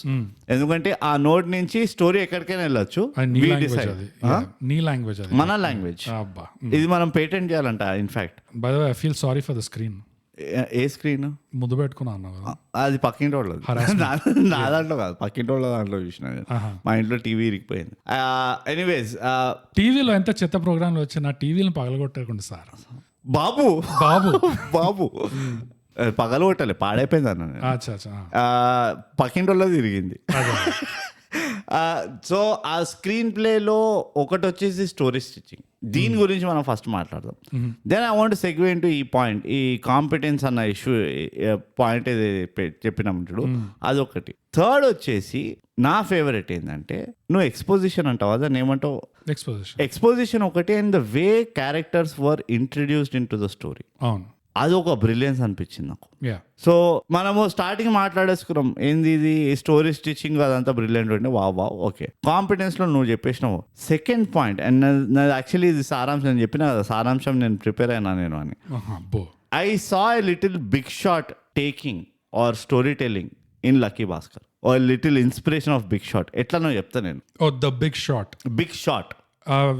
ఎందుకంటే ఆ నోట్ నుంచి స్టోరీ ఎక్కడికైనా వెళ్ళొచ్చు. మన లాంగ్వేజ్ ఇది మనం పేటెంట్ చేయాలంట. In fact by the way I feel sorry for the screen. A screen? ముద్దు పెట్టుకున్నా అది పక్కింటి వాళ్ళది, నా దాంట్లో కాదు, పక్కింటి వాళ్ళ దాంట్లో చూసిన. మా ఇంట్లో టీవీ ఇరిగిపోయింది. ఎనీవేస్, టీవీలో ఎంత చెత్త ప్రోగ్రాంలు వచ్చినా టీవీని పగలగొట్టకుండా సార్ బాబు పగలగొట్టాలి, పాడైపోయింది అన్న. పక్కింటి వాళ్ళది తిరిగింది. సో ఆ స్క్రీన్ ప్లేలో ఒకటి వచ్చేసి స్టోరీ స్టిచ్చింగ్. దీని గురించి మనం ఫస్ట్ మాట్లాడదాం. Then I want segue into ఈ పాయింట్, ఈ కాంపిటెన్స్ అన్న ఇష్యూ పాయింట్ ఏది చెప్పినాం చూడు, అదొకటి. థర్డ్ వచ్చేసి నా ఫేవరెట్ ఏంటంటే, నువ్వు ఎక్స్పోజిషన్ అంటావు, అదని ఏమంటావు? ఎక్స్పోజిషన్ ఒకటి. And the way characters were introduced in to the story, అది ఒక బ్రిలియన్స్ అనిపించింది నాకు. సో మనము స్టార్టింగ్ మాట్లాడేసుకున్నాం ఏంది ఇది స్టోరీ స్టిచ్చింగ్ అదంతా బ్రిలియంట్ ఉంటే వావ్ ఓకే. కాంపిటెన్స్ లో నువ్వు చెప్పేసినావు. సెకండ్ పాయింట్, అండ్ నాది యాక్చువల్లీ ఇది సారాంశం, నేను చెప్పిన కదా సారాంశం నేను ప్రిపేర్ అయినా నేను అని. I saw a little Big Short taking or story telling in Lucky Bhaskar. Little inspiration of Big Short ఎట్లనో చెప్తా నేను. Oh the Big Short, Big Short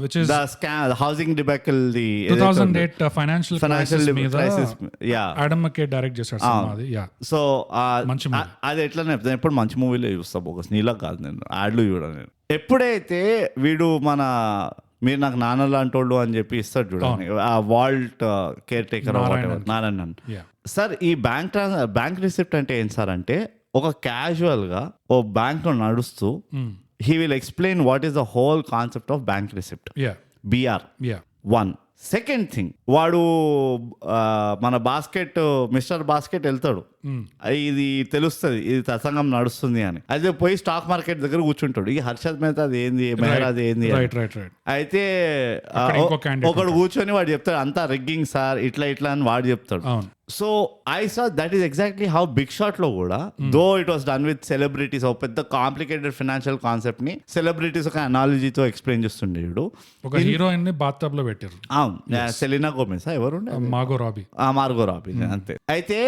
which is the scam, the housing debacle, the 2008 financial crisis, Adam McKay direct చేశాడు cinema అది. So మంచి అది ఎట్లా చెప్తాను, ఎప్పుడు మంచి మూవీలో చూస్తా, బోగస్ నీలా కాదు, నేను యాడ్లు చూడ. నేను ఎప్పుడైతే వీడు మన మీరు నాకు నాన్న లాంటి వాళ్ళు అని చెప్పి ఇస్తాడు చూడండి, ఆ vault caretaker Narayana sir, ఈ బ్యాంక్ రిసిప్ట్ అంటే ఏంటి సార్ అంటే, ఒక క్యాజువల్ గా ఓ బ్యాంక్ లో నడుస్తూ he will explain what is the whole concept of bank receipt. BR. One. Second thing, వాడు మన బాస్కెట్ మిస్టర్ బాస్కెట్ వెళ్తాడు, ఇది తెలుస్తుంది ఇది తసంగం నడుస్తుంది అని. అయితే పోయి స్టాక్ మార్కెట్ దగ్గర కూర్చుంటాడు, ఈ హర్షద్ మేహతా అది ఏంది, మెహరాజ్ ఏంది. అయితే ఒకడు కూర్చొని వాడు చెప్తాడు అంతా రిగ్గింగ్ సార్, ఇట్లా ఇట్లా అని వాడు చెప్తాడు. So I saw that is exactly how big shot లో కూడా, though it was done with celebrities, ఒక పెద్ద కాంప్లికేటెడ్ ఫినాన్షియల్ కాన్సెప్ట్ ని సెలబ్రిటీస్ ఒక అనాలజీతో ఎక్స్ప్లెయిన్ చేస్తుండేడు. ఒక హీరోయిన్ ని బాత్ టబ్ లో పెట్టారు. అవును, సెలీనా గోమెజ్ ఎవరు, మార్గో రాబీ అంతే. అయితే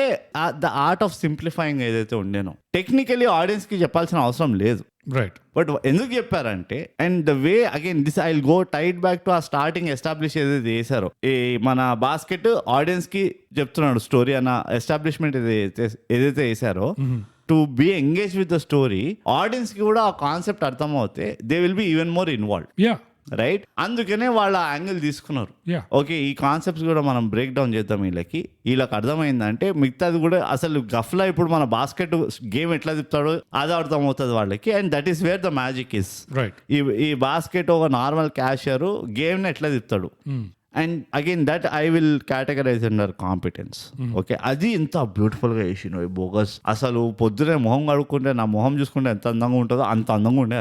ద ఆర్ట్ ఆఫ్ సింప్లిఫైయింగ్ ఏదైతే ఉండేనో, టెక్నికలీ ఆడియన్స్ కి చెప్పాల్సిన అవసరం లేదు, రైట్. బట్ ఎందుకు చెప్పారంటే, and the way again this I will go tight back to ఆ స్టార్టింగ్ ఎస్టాబ్లిష్ ఏదైతే చేశారో, ఈ మన బాస్కెట్ ఆడియన్స్ కి చెప్తున్నాడు స్టోరీ అన్న ఎస్టాబ్లిష్మెంట్ ఏదైతే చేశారో, to be engage with the story, audience కి కూడా ఆ కాన్సెప్ట్ అర్థం అవుతే they will be even more involve, right. అందుకనే వాళ్ళ యాంగిల్ తీసుకున్నారు. ఓకే, ఈ కాన్సెప్ట్స్ కూడా మనం బ్రేక్ డౌన్ చేద్దాం, వీళ్ళకి అర్థమైందంటే మిగతాది కూడా అసలు గఫ్లా ఇప్పుడు మన బాస్కెట్ గేమ్ ఎట్లా తిప్పుతాడో అది అర్థం అవుతుంది వాళ్ళకి. And that is where the magic is, right. ఈ బాస్కెట్ ఒక నార్మల్ క్యాషియర్ గేమ్ ని ఎట్లా తిప్పుతాడు. And again that I will categorise under competence. Okay, అది ఎంత బ్యూటిఫుల్ గా చేసిన బోగస్. అసలు పొద్దునే మొహం కడుక్కుంటే నా మొహం చూసుకుంటే ఎంత అందంగా ఉంటుందో అంత అందంగా ఉండే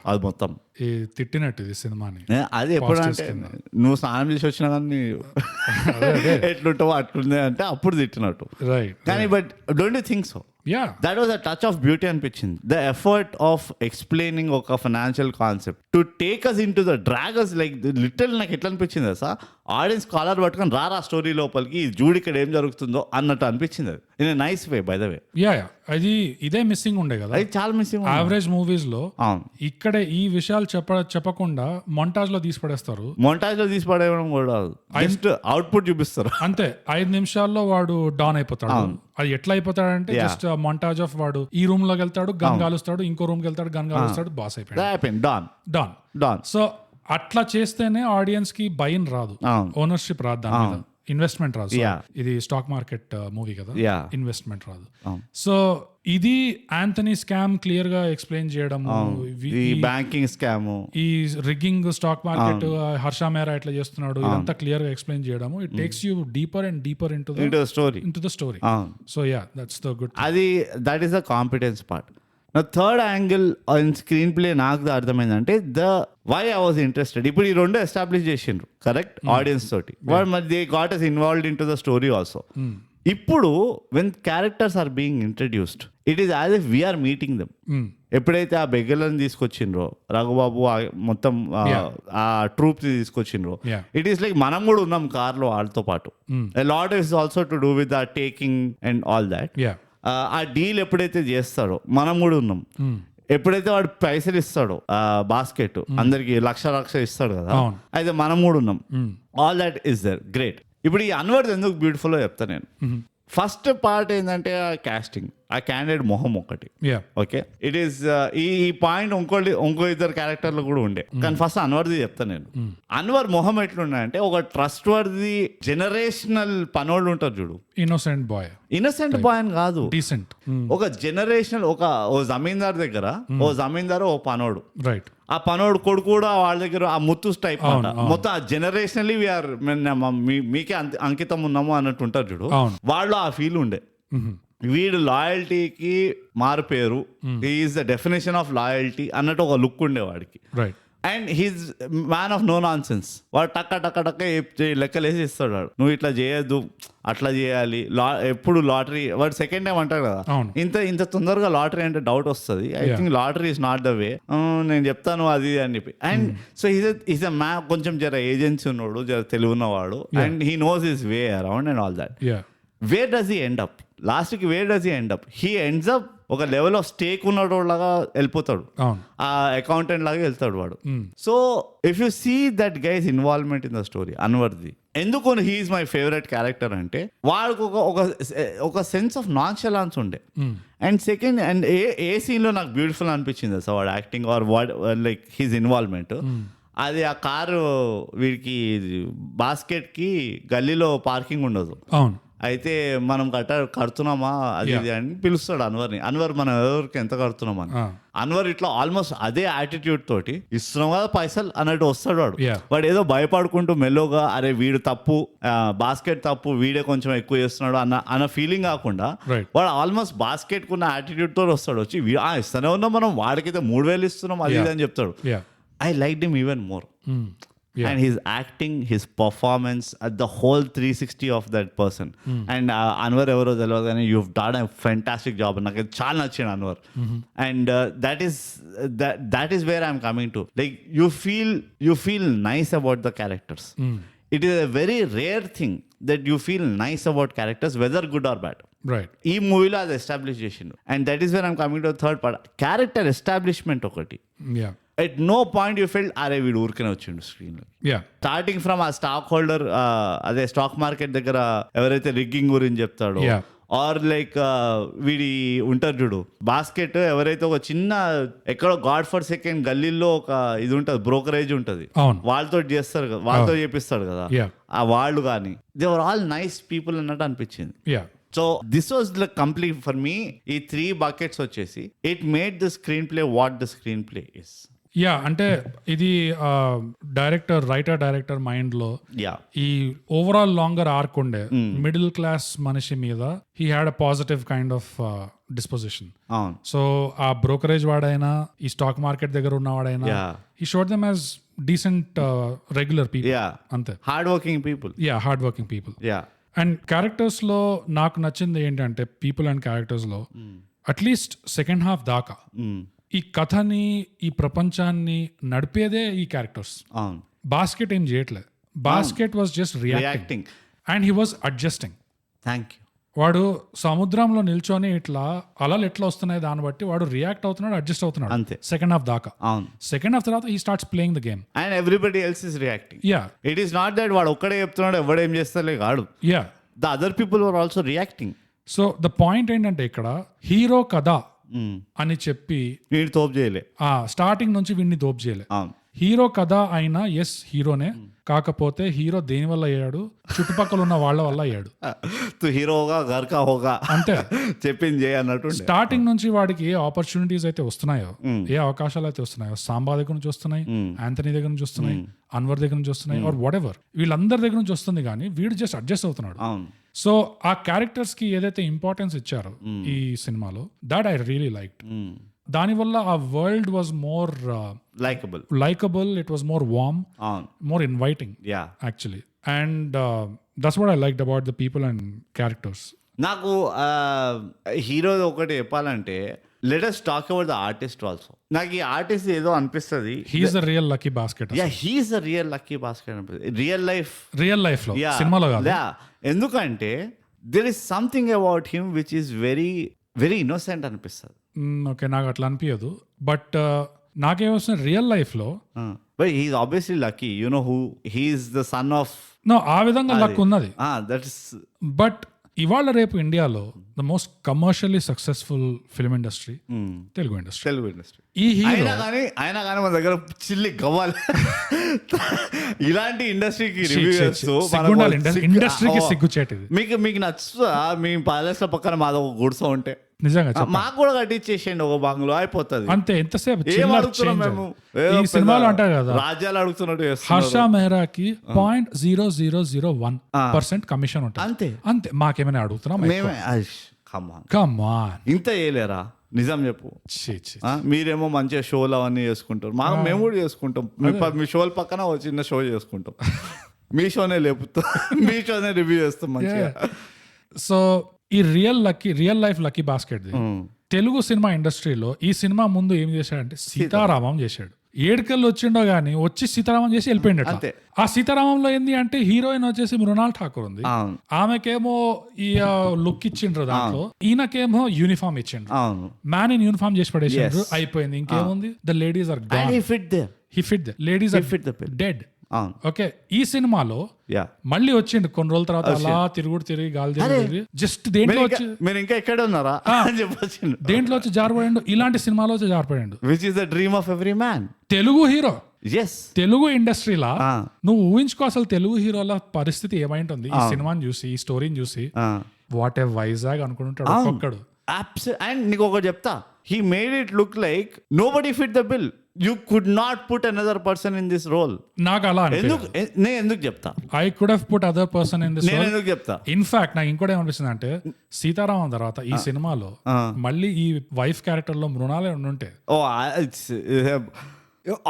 అది మొత్తం. తిట్టినట్టు ఇది సినిమాని. అది ఎప్పుడంటే నువ్వు స్నానం చేసి వచ్చినా కానీ ఎట్లుంటావో అట్లుంది అంటే అప్పుడు తిట్టినట్టు, రైట్. కానీ but don't you think so? That was a touch of beauty అనిపించింది. ద ఎఫర్ట్ ఆఫ్ ఎక్స్ప్లెయినింగ్ ఒక financial concept to take us in to the drags, like little నాకు ఎట్లా అనిపించింది సార్, ఆడియన్స్ కాలర్ పట్టుకొని రారా స్టోరీ లోపలికి, Jude ఇక్కడ ఏం జరుగుతుందో అన్నట్టు అనిపించింది. అది in a nice way, by the వే. అది ఇదే మిస్సింగ్ ఉండే కదా, అది చాలా మిస్సింగ్. యావరేజ్ మూవీస్ లో ఇక్కడ ఈ విషయాలు చెప్పకుండా మొంటాజ్ లో తీసిపడేస్తారు. మొంటాజ్ లో తీసిపడేయడం కూడా జస్ట్ అవుట్పుట్ చూపిస్తారు అంతే. 5 నిమిషాల్లో వాడు డాన్ అయిపోతాడు. అది ఎట్లా అయిపోతాడంటే జస్ట్ మొంటాజ్ ఆఫ్ వాడు ఈ రూమ్ లోకి వెళ్తాడు, గన్ కాలుస్తాడు, ఇంకో రూమ్ కి వెళ్తాడు, గన్ కాలుస్తాడు, బాస్ అయిపోయాడు, డాన్. సో అట్లా చేస్తేనే ఆడియన్స్ కి భయం రాదు, ఓనర్షిప్ రాదు, దాని మీద ఇన్వెస్ట్మెంట్ రాదు. ఇది స్టాక్ మార్కెట్ మూవీ కదా, ఇన్వెస్ట్మెంట్ రాదు. సో ఇది ఆంథనీ స్కామ్ క్లియర్ గా ఎక్స్ప్లెయిన్ చేయడం, బ్యాంకింగ్ స్కామ్, ఈ rigging stock market Harsha Mehra ఎట్లా చేస్తున్నాడు, ఇదంతా క్లియర్ గా ఎక్స్ప్లెయిన్ చేయడం. It takes you deeper and deeper into the story. So that's the good. అది that is the competence part. నా third angle in screenplay నాకు అర్థమైందంటే వై ఐ వాజ్ ఇంట్రెస్టెడ్. ఇప్పుడు ఈ రెండు ఎస్టాబ్లిష్ చేసిండ్రు కరెక్ట్ ఆడియన్స్ తోటి, మరి they got us involved in to the story also. ఇప్పుడు when characters are being introduced, it is as if we're meeting them. ఎప్పుడైతే ఆ బెగ్గర్లను తీసుకొచ్చిండ్రో, రఘుబాబు మొత్తం ఆ ట్రూప్ తీసుకొచ్చిండ్రో, ఇట్ ఈస్ లైక్ మనం కూడా ఉన్నాం కార్ లో వాళ్ళతో పాటు. Lot is also to do with the taking and all that. ఆ డీల్ ఎప్పుడైతే చేస్తాడో మనం కూడా ఉన్నాం. ఎప్పుడైతే వాడు పైసలు ఇస్తాడో బాస్కెట్ అందరికి లక్ష ఇస్తాడు కదా, అయితే మనం కూడా ఉన్నాం. All that is there great. ఇప్పుడు ఈ అన్వర్డ్ ఎందుకు బ్యూటిఫుల్ చెప్తా నేను. ఫస్ట్ పార్ట్ ఏంటంటే కాస్టింగ్, ఆ క్యాండిడేట్ మొహం ఒకటి. ఓకే, ఇట్ ఈస్ ఈ పాయింట్ ఇంకో ఇద్దరు క్యారెక్టర్లు కూడా ఉండే, కానీ ఫస్ట్ అన్వర్ది చెప్తా నేను. అన్వర్ మొహం ఎట్లున్నాయంటే ఒక ట్రస్ట్ వర్ది జనరేషనల్ పనోళ్ళు ఉంటారు చూడు, ఇన్నోసెంట్ బాయ్ అని కాదు, డీసెంట్ ఒక జనరేషనల్, ఓ జమీందార్ దగ్గర ఓ జమీందారు ఓ పనోడు, రైట్. ఆ పనోడు కొడుకు కూడా వాళ్ళ దగ్గర ఆ ముత్తు టైప్ మొత్తం ఆ జనరేషనల్లీ వీఆర్ మీకే అంకితం ఉన్నాము అన్నట్టు ఉంటారు చూడు, వాళ్ళు ఆ ఫీల్ ఉండే. వీడు లాయల్టీకి మారు పేరు, is the definition of loyalty అన్నట్టు ఒక లుక్ ఉండే వాడికి, right. And he's man of no nonsense. వాడు టక్క లెక్కలేసి ఇస్తాడు. వాడు నువ్వు ఇట్లా చేయొద్దు, అట్లా చేయాలి, ఎప్పుడు లాటరీ, వాడు సెకండ్ టైం అంటాడు కదా, ఇంత తొందరగా లాటరీ అంటే డౌట్ వస్తుంది. I think lottery is not the way, నేను చెప్తాను అది అని చెప్పి. అండ్ సో ఈజ్ అ కొంచెం జర ఏజెన్సీ ఉన్నాడు, జర తెలివి ఉన్నవాడు, and he knows his way around and all that. Where does he end up, లాస్ట్కి where does he end up, he ends up ఒక లెవెల్ ఆఫ్ స్టేక్ ఉన్నోళ్ళగా వెళ్ళిపోతాడు, ఆ అకౌంటెంట్ లాగా వెళ్తాడు వాడు. So if you see that guy's involvement in the story, అన్వర్ది ఎందుకు హీఈస్ మై ఫేవరెట్ క్యారెక్టర్ అంటే వాడికి ఒక సెన్స్ ఆఫ్ నాన్షలాన్స్ ఉండే. అండ్ సెకండ్, అండ్ ఏ సీన్లో నాకు బ్యూటిఫుల్ అనిపించింది సార్ వాడు acting are what like his involvement. అది ఆ కారు వీడికి బాస్కెట్కి గల్లీలో పార్కింగ్ ఉండదు, అయితే మనం కడుతున్నామా అది ఇది అని పిలుస్తాడు అన్వర్ని. అన్వర్ మనం ఎవరికి ఎంత కడుతున్నామని, అన్వర్ ఇట్లా ఆల్మోస్ట్ అదే యాటిట్యూడ్ తోటి ఇస్తున్నాం కదా పైసలు అన్నట్టు వస్తాడు వాడు. వాడు ఏదో భయపడుకుంటూ మెల్లోగా అరే వీడు తప్పు, బాస్కెట్ తప్పు, వీడే కొంచెం ఎక్కువ చేస్తున్నాడు అన్న ఫీలింగ్ కాకుండా వాడు ఆల్మోస్ట్ బాస్కెట్ కున్న యాటిట్యూడ్ తోటి వస్తాడు. వచ్చి ఇస్తూనే ఉన్నాం మనం, వాడికైతే 3,000 ఇస్తున్నాం అది ఇది అని చెప్తాడు. I liked him even more. And his acting, his performance, the whole 360 of that person. And Anwar evaro telvadu gaani you've done a fantastic job. Naku chaala nachindi Anwar. And that is where I'm coming to. Like you feel nice about the characters. It is a very rare thing that you feel nice about characters, whether good or bad. Right. ఈ మూవీలో అది establish చేసిండు. And that is where I'm coming to third part, character establishment ఒకటి. At no point you felt అరే వీడు ఊరికనే వచ్చిండు స్క్రీన్లో. స్టార్టింగ్ ఫ్రమ్ ఆ స్టాక్ హోల్డర్, అదే స్టాక్ మార్కెట్ దగ్గర ఎవరైతే రిగ్గింగ్ గురించి చెప్తాడో, ఆర్ లైక్ వీడి ఉంటారు చూడు బాస్కెట్, ఎవరైతే ఒక చిన్న ఎక్కడో గాడ్ ఫర్ సెకండ్ గల్లీలో ఒక ఇది ఉంటుంది, బ్రోకరేజ్ ఉంటుంది, వాళ్ళతో చేస్తారు కదా, వాళ్ళతో చేపిస్తాడు కదా, ఆ వాళ్ళు కానీ they are all nice people అన్నట్టు అనిపించింది. So this was the complete for me. ఈ 3 buckets వచ్చేసి it made the screenplay what the screenplay is. అంటే ఇది రైటర్ మైండ్ లో ఈ ఓవరాల్ లాంగర్ ఆర్క్ ఉండే మిడిల్ క్లాస్ మనిషి మీద he had a positive kind of disposition. So ఆ బ్రోకరేజ్ వాడైనా, ఈ స్టాక్ మార్కెట్ దగ్గర ఉన్నవాడైనా, he showed them as decent regular people, అంతే, hard working people. And characters లో నాకు నచ్చింది ఏంటంటే పీపుల్ అండ్ క్యారెక్టర్స్ లో అట్లీస్ట్ సెకండ్ హాఫ్ దాకా ఈ కథని, ఈ ప్రపంచాన్ని నడిపేదే ఈ క్యారెక్టర్స్. బాస్కెట్ ఏం చేయట్లేదు, basket was just reacting and he was adjusting. Thank you. వాడు సముద్రంలో నిల్చొని ఇట్లా అలలు ఎట్లా వస్తున్నాయి దాన్ని బట్టి వాడు రియాక్ట్ అవుతున్నాడు, అడ్జస్ట్ అవుతున్నాడు అంతే సెకండ్ హాఫ్ దాకా. సెకండ్ హాఫ్ తర్వాత he starts playing the game and everybody else is reacting. It is not that వాడు ఒక్కడే చెప్తున్నాడు ఎవడేం చేస్తలే కాడు, the other people are also reacting. So the point ఏంటంటే ఇక్కడ హీరో కదా అని చెప్పి వీడిని తోపు చేయలే, స్టార్టింగ్ నుంచి వీడిని తోపు చేయలే. హీరో కదా అయినా ఎస్ హీరోనే, కాకపోతే హీరో దేని వల్ల అయ్యాడు, చుట్టుపక్కల ఉన్న వాళ్ళ వల్ల అయ్యాడు. హీరోగా గర్కా హోగా అంతే చెప్పింది అన్నట్టు. స్టార్టింగ్ నుంచి వాడికి ఏ ఆపర్చునిటీస్ అయితే వస్తున్నాయో, ఏ అవకాశాలు అయితే వస్తున్నాయో, సాంబా దగ్గర నుంచి వస్తున్నాయి, ఆంథనీ దగ్గర నుంచి వస్తున్నాయి, అన్వర్ దగ్గర నుంచి వస్తున్నాయి, ఆర్ వాట్ ఎవర్, వీళ్ళందరి దగ్గర నుంచి వస్తుంది, కానీ వీడు జస్ట్ అడ్జస్ట్ అవుతున్నాడు. సో ఆ క్యారెక్టర్స్ కి ఏదైతే ఇంపార్టెన్స్ ఇచ్చారో ఈ సినిమాలో, దాట్ ఐ రియలీ లైక్డ్. దానివల్ల ఆ world was more likable, it was more warm, more inviting actually. And that's what I liked about the people and characters. నాకు హీరో ఒకటి చెప్పాలంటే, let us talk about the artist also. నాకు ఈ artist ఏదో అనిపిస్తుంది, he's the real lucky Bhaskar. He's the real lucky Bhaskar అనిపిస్తుంది real life లో, సినిమాలో కాదు. ఎందుకంటే there is something about him which is very very innocent అనిపిస్తుంది. ఓకే, నాకు అట్లా అనిపించదు, బట్ నాకేమొస్తుంది రియల్ లైఫ్ లో, but he is obviously lucky, you know who he is the son of. No, ఆ విధంగా లక్ ఉన్నది, దట్ ఇస్. బట్ ఇవాళ రేపు ఇండియాలో the most commercially successful film industry Telugu industry. ఈ హీరో అయినా కానీ మన దగ్గర చిల్లి గవ్వాలి ఇలాంటి ఇండస్ట్రీకి రివ్యూ చేస్తూ ఇండస్ట్రీకి సిగ్గుచేటిది. మీకు నచ్చుతా మీ ప్యాలెస్ పక్కన మాది ఒక గుడిస ఉంటే నిజంగా మాకు కూడా కట్టించేసేయండి ఒక బంగ్లో, అయిపోతుంది అంతే. ఎంతసేపు ఏం అడుగుతున్నాం మేము, ఈ సినిమాలో అంటారు కదా రాజ్యాలు అడుగుతున్నట్టు, హర్ష మెహ్రాకి 0.0001% కమిషన్ ఉంటుంది అంతే. మాకేమైనా అడుగుతున్నాం మేమే, ఇంత చేయలేరా? నిజం చెప్పు. మీరేమో మంచిగా షోలు అవన్నీ చేసుకుంటారు, మేము కూడా చేసుకుంటాం. మీ షోల పక్కన ఒక చిన్న షో చేసుకుంటాం, మీ షోనే లేపుతాం, మీ షోనే రివ్యూ చేస్తాం మంచిగా. సో ఈ real life lucky basket Telugu cinema ఇండస్ట్రీలో ఈ సినిమా ముందు ఏం చేశాడంటే సీతారామం చేశాడు. ఏడుకల్లో వచ్చిండో గానీ వచ్చి సీతారామం చేసి వెళ్ళిపోయింది. అంతే. ఆ సీతారామంలో ఏంది అంటే హీరోయిన్ వచ్చేసి మృణాల్ ఠాకూర్ ఉంది, అవును ఆమెకేమో ఈ లుక్ ఇచ్చిండ్రు దాంట్లో, ఈయనకేమో యూనిఫామ్ ఇచ్చిండ్రు, అవును మ్యాన్ ఇన్ యూనిఫామ్ చేసి పడేసిండ్రు, అయిపోయింది. ఇంకేముంది, the ladies are gone, he fit there he fit the ladies are fit the bill dead. అవును ఓకే, ఈ సినిమాలో యా మళ్ళీ వచ్చిండు కొన్ని రోజుల తర్వాత, అలా తిరిగి గాలి తిరిగి జస్ట్ దేంట్లో వచ్చి మీరు ఇంకా ఎక్కడ ఉన్నారా అని చెప్పొచ్చిండు. దేంట్లో వచ్చి జారిపోయాడు, ఇలాంటి సినిమాలో వచ్చి జారిపోయాడు. Which is the dream of every man. Telugu hero, yes Telugu ఇండస్ట్రీలా నువ్వు ఊహించుకో అసలు తెలుగు హీరోల పరిస్థితి ఏమైంటుంది ఈ సినిమాని చూసి, ఈ స్టోరీని చూసి. వాట్ ఏ వైజాగ్ అనుకుంటాడు ఒక్కొక్కడు. అండ్ నీకు ఒకటి చెప్తా, he made it look like nobody fit the bill. You could not put another person in this role. నాకు అలా నేను ఎందుకు చెప్తా, I could have put other person in this. నేను ఎందుకు చెప్తా, ఇన్ఫాక్ట్ నాకు ఇంకోటి ఏమనిపిస్తుంది అంటే సీతారామం తర్వాత ఈ సినిమాలో మళ్ళీ ఈ వైఫ్ క్యారెక్టర్ లో మృణాలే ఉండుంటే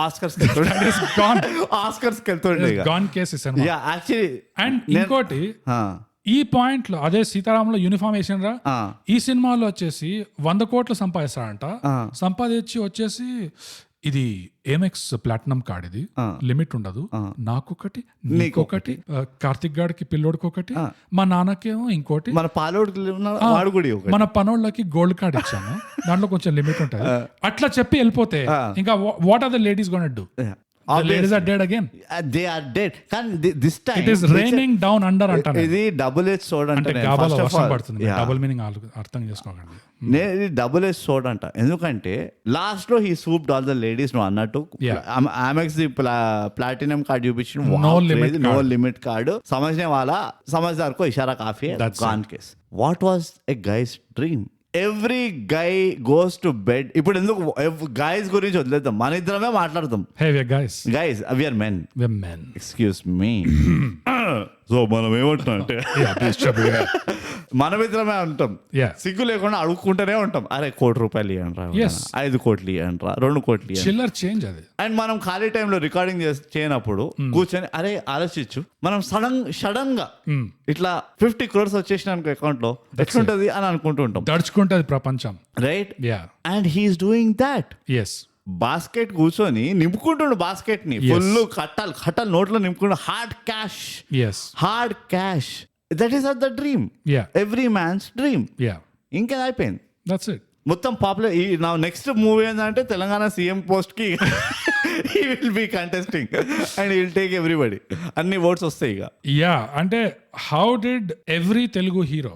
ఆస్కర్స్ గాన్ కేస్ ఈ సినిమా. యాక్చువల్లీ. అండ్ ఇంకోటి ఈ పాయింట్ లో అదే సీతారాంలో యూనిఫామ్ వేసినరా, ఈ సినిమాలో వచ్చేసి 100 కోట్లు సంపాదిస్తాడంట. సంపాదించి వచ్చేసి ఇది ఏమెక్స్ ప్లాటినం కార్డ్, ఇది లిమిట్ ఉండదు, నాకొకటి నీకొకటి, కార్తిక్ గాడికి పిల్లోడికి ఒకటి, మా నాన్నకేమో ఇంకోటి, మన పాలోడికి మన పనోళ్ళకి గోల్డ్ కార్డ్ ఇచ్చాము, దాంట్లో కొంచెం లిమిట్ ఉంటుంది. అట్లా చెప్పి వెళ్ళిపోతే ఇంకా what are the ladies gonna do? The ladies are dead again. They are dead. కానీ this time it is raining down under అంటాను. ఇది డబుల్ ఎడ్జ్ సోడ్ అంటే గాబాలో వర్షం పడుతుంది. డబుల్ మీనింగ్ అర్థం చేసుకోకండి. ఇది డబుల్ ఎడ్జ్ సోడ్ అంట. ఎందుకంటే లాస్ట్ లో he swooped all the ladies నువ్వు అన్నట్టు. ఆమెక్స్ ది ప్లాటినం కార్డ్ చూపించి నో లిమిట్ కార్డు, సమజ్నే వాళ్ళ సమజ్దార్ కో ఇషారా కాఫీ gone case. What was a guy's dream? Every guy goes to bed. ఇప్పుడు ఎందుకు గైస్ గురించి వదిలేద్దాం, మన ఇద్దరమే మాట్లాడతాం. Guys we are men. Excuse me. So మనం ఏమంటున్నాం అంటే మనం ఇద్దరమే ఉంటాం, సిగ్గు లేకుండా అడుక్కుంటూనే ఉంటాం. అరే ₹1 కోటి ఇవ్వండి రా, 5 కోట్లు ఇవ్వండి రా, 2 కోట్లు చిల్లర్ చేంజ్ అది. అండ్ మనం ఖాళీ టైంలో రికార్డింగ్ చేయనప్పుడు కూర్చొని అరే ఆలోచించు, మనం సడన్ గా ఇట్లా 50 crores వచ్చేసిన అకౌంట్ లో ఎట్లుంటది అని అనుకుంటూ ఉంటాం. దడుచుకుంటది ప్రపంచం, right? And he is doing that. Basket కూర్చొని నింపుకుంటుండు, బాస్కెట్ ని ఫుల్ కట్టాలు నోట్లో నింపుకుంటూ, hard cash. That is the dream, every man's dream. ఇంకేది అయిపోయింది, దట్స్ ఇట్. మొత్తం పాపులర్. నా నెక్స్ట్ మూవీ ఏంటంటే తెలంగాణ సీఎం పోస్ట్ కి he will be contesting and he will take everybody. అన్ని ఓట్స్ వస్తాయి ఇక. అంటే how did every Telugu hero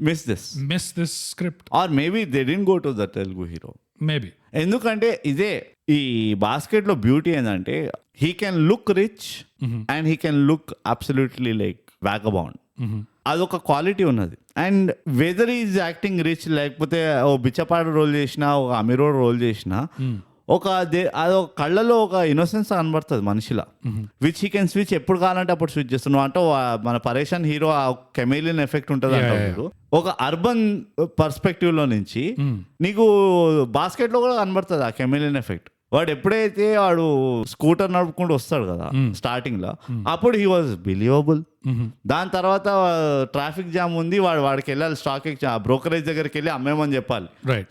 miss this script? Or maybe they didn't go to the Telugu hero. Maybe. ఎందుకంటే ఇదే ఈ basket లో beauty ఏంటంటే he can look rich and he can look absolutely like vagabond. అదొక quality ఉన్నది. And whether is acting rich, లేకపోతే ఓ బిచ్చపాడు role చేసినా, ఒక అమీరో రోల్ చేసినా, అదొక కళ్ళలో ఒక ఇన్నోసెన్స్ కనబడుతుంది మనిషిలా, విచ్ హీ కెన్ స్విచ్ ఎప్పుడు కావాలంటే అప్పుడు స్విచ్ చేస్తున్నావు. అంటే మన పరేషాన్ హీరో ఆ కెమెలియన్ ఎఫెక్ట్ ఉంటుంది అంటారు. ఒక అర్బన్ పర్స్పెక్టివ్ లో నుంచి నీకు బాస్కెట్ లో కూడా కనబడుతుంది ఆ కెమెలియన్ ఎఫెక్ట్. వాడు ఎప్పుడైతే వాడు స్కూటర్ నడుపుకుంటూ వస్తాడు కదా స్టార్టింగ్ లో, అప్పుడు హీ వాజ్ బిలీవబుల్. దాని తర్వాత ట్రాఫిక్ జామ్ ఉంది, వాడికి వెళ్ళాలి స్టాక్ బ్రోకరేజ్ దగ్గరికి వెళ్ళి అమ్మేమని చెప్పాలి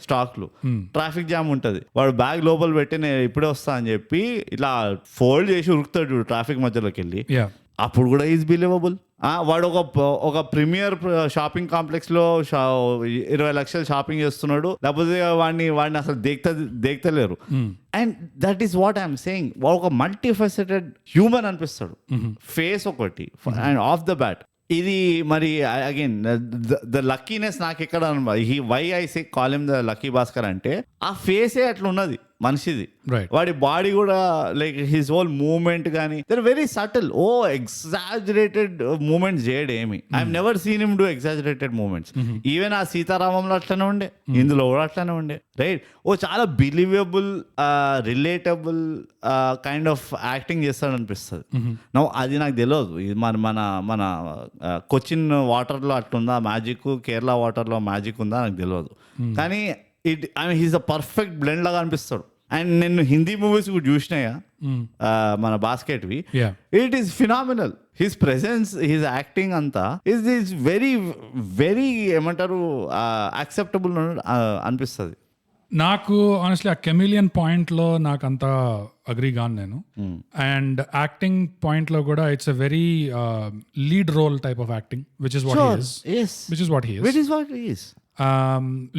స్టాక్లు. ట్రాఫిక్ జామ్ ఉంటది, వాడు బ్యాగ్ లోపల పెట్టి నేను ఇప్పుడే వస్తా అని చెప్పి ఇట్లా ఫోల్డ్ చేసి ఉరుకుతాడు ట్రాఫిక్ మధ్యలోకి వెళ్ళి, అప్పుడు కూడా ఈజ్ బిలీవబుల్. వాడు ఒక ప్రీమియర్ షాపింగ్ కాంప్లెక్స్ లో 20 లక్షలు షాపింగ్ చేస్తున్నాడు, లేకపోతే వాడిని అసలు దేక్తలేరు. And that is what I'm saying, ఒక మల్టీ ఫెసెటెడ్ హ్యూమన్ అనిపిస్తాడు. ఫేస్ ఒకటి అండ్ ఆఫ్ ద బ్యాట్ ఇది. మరి అగైన్ ద లక్కీనెస్ నాకు ఎక్కడ why I say call him the lucky Bhaskar అంటే ఆ ఫేసే అట్లా ఉన్నది మనిషిది. వాడి బాడీ కూడా లైక్ హిస్ హోల్ మూవ్మెంట్ కానీ దర్ వెరీ సటిల్. ఓ ఎగ్జాజరేటెడ్ మూమెంట్స్ చేయడు ఏమి. I have never seen him do exaggerated moments. Even ఆ సీతారామంలో అట్లనే ఉండే, ఇందులో కూడా అట్లనే ఉండే, రైట్? ఓ చాలా believable, relatable kind of acting చేస్తాడు అనిపిస్తుంది. అది నాకు తెలియదు. ఇది మన కొచ్చిన్ వాటర్లో అట్లుందా మ్యాజిక్, కేరళ వాటర్లో మ్యాజిక్ ఉందా నాకు తెలియదు. కానీ హీస్ అ పర్ఫెక్ట్ బ్లెండ్ లాగా అనిపిస్తాడు. అండ్ నేను హిందీ మూవీస్ కూడా చూసినాయా మన బాస్కెట్వి, it is phenomenal. His presence, his acting అంతా ఈజ్ వెరీ వెరీ ఏమంటారు యాక్సెప్టబుల్ అనిపిస్తుంది. నాకు ఆనెస్ట్లీ ఆ కెమిలియన్ పాయింట్ లో నాకు అంత అగ్రీ గాను నేను. అండ్ యాక్టింగ్ పాయింట్ లో కూడా it's a very lead role type of acting which is what he is. Which is what he is.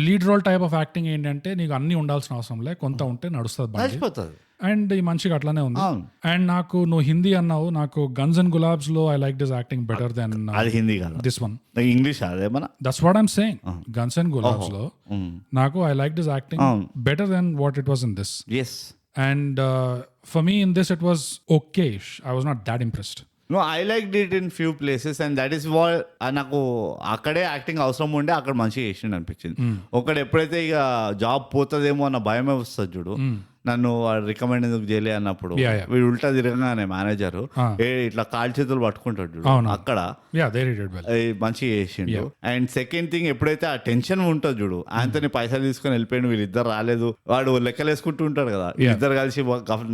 Lead role type of acting ఏంటంటే నీకు అన్ని ఉండాల్సిన అవసరం లే, కొంత ఉంటే నడుస్తుంది. అండ్ ఈ మనిషికి అట్లానే ఉంది. అండ్ నాకు నువ్వు హిందీ అన్నావు, నాకు గన్స్ అండ్ గులాబ్స్ లో I like this acting better than this one. English అదేమన్నా, that's what I'm saying. Guns and Gulaabs లో నాకు I like this acting better than what it was in this. And for me in this it was okayish. I was not that impressed. No, I liked it in few places and that is what నాకు అక్కడే acting అవసరం ఉండే అక్కడ మంచిగా చేసిండు అనిపించింది. ఒకడు ఎప్పుడైతే ఇక జాబ్ పోతుందేమో అన్న భయమే వస్తుంది చూడు, నన్ను రికమెండ్ ఎందుకు చేయలే అన్నప్పుడు వీడు ఉల్టా తిరగగానే మేనేజర్ ఇట్లా కాలు చేతులు పట్టుకుంటాడు చూడు, అక్కడ మంచిగా చేసిండు. అండ్ సెకండ్ థింగ్, ఎప్పుడైతే ఆ టెన్షన్ ఉంటుంది చూడు, ఆంథనీ పైసలు తీసుకొని వెళ్ళిపోయాడు, వీళ్ళిద్దరు రాలేదు, వాడు లెక్కలేసుకుంటూ ఉంటాడు కదా, వీళ్ళిద్దరు కలిసి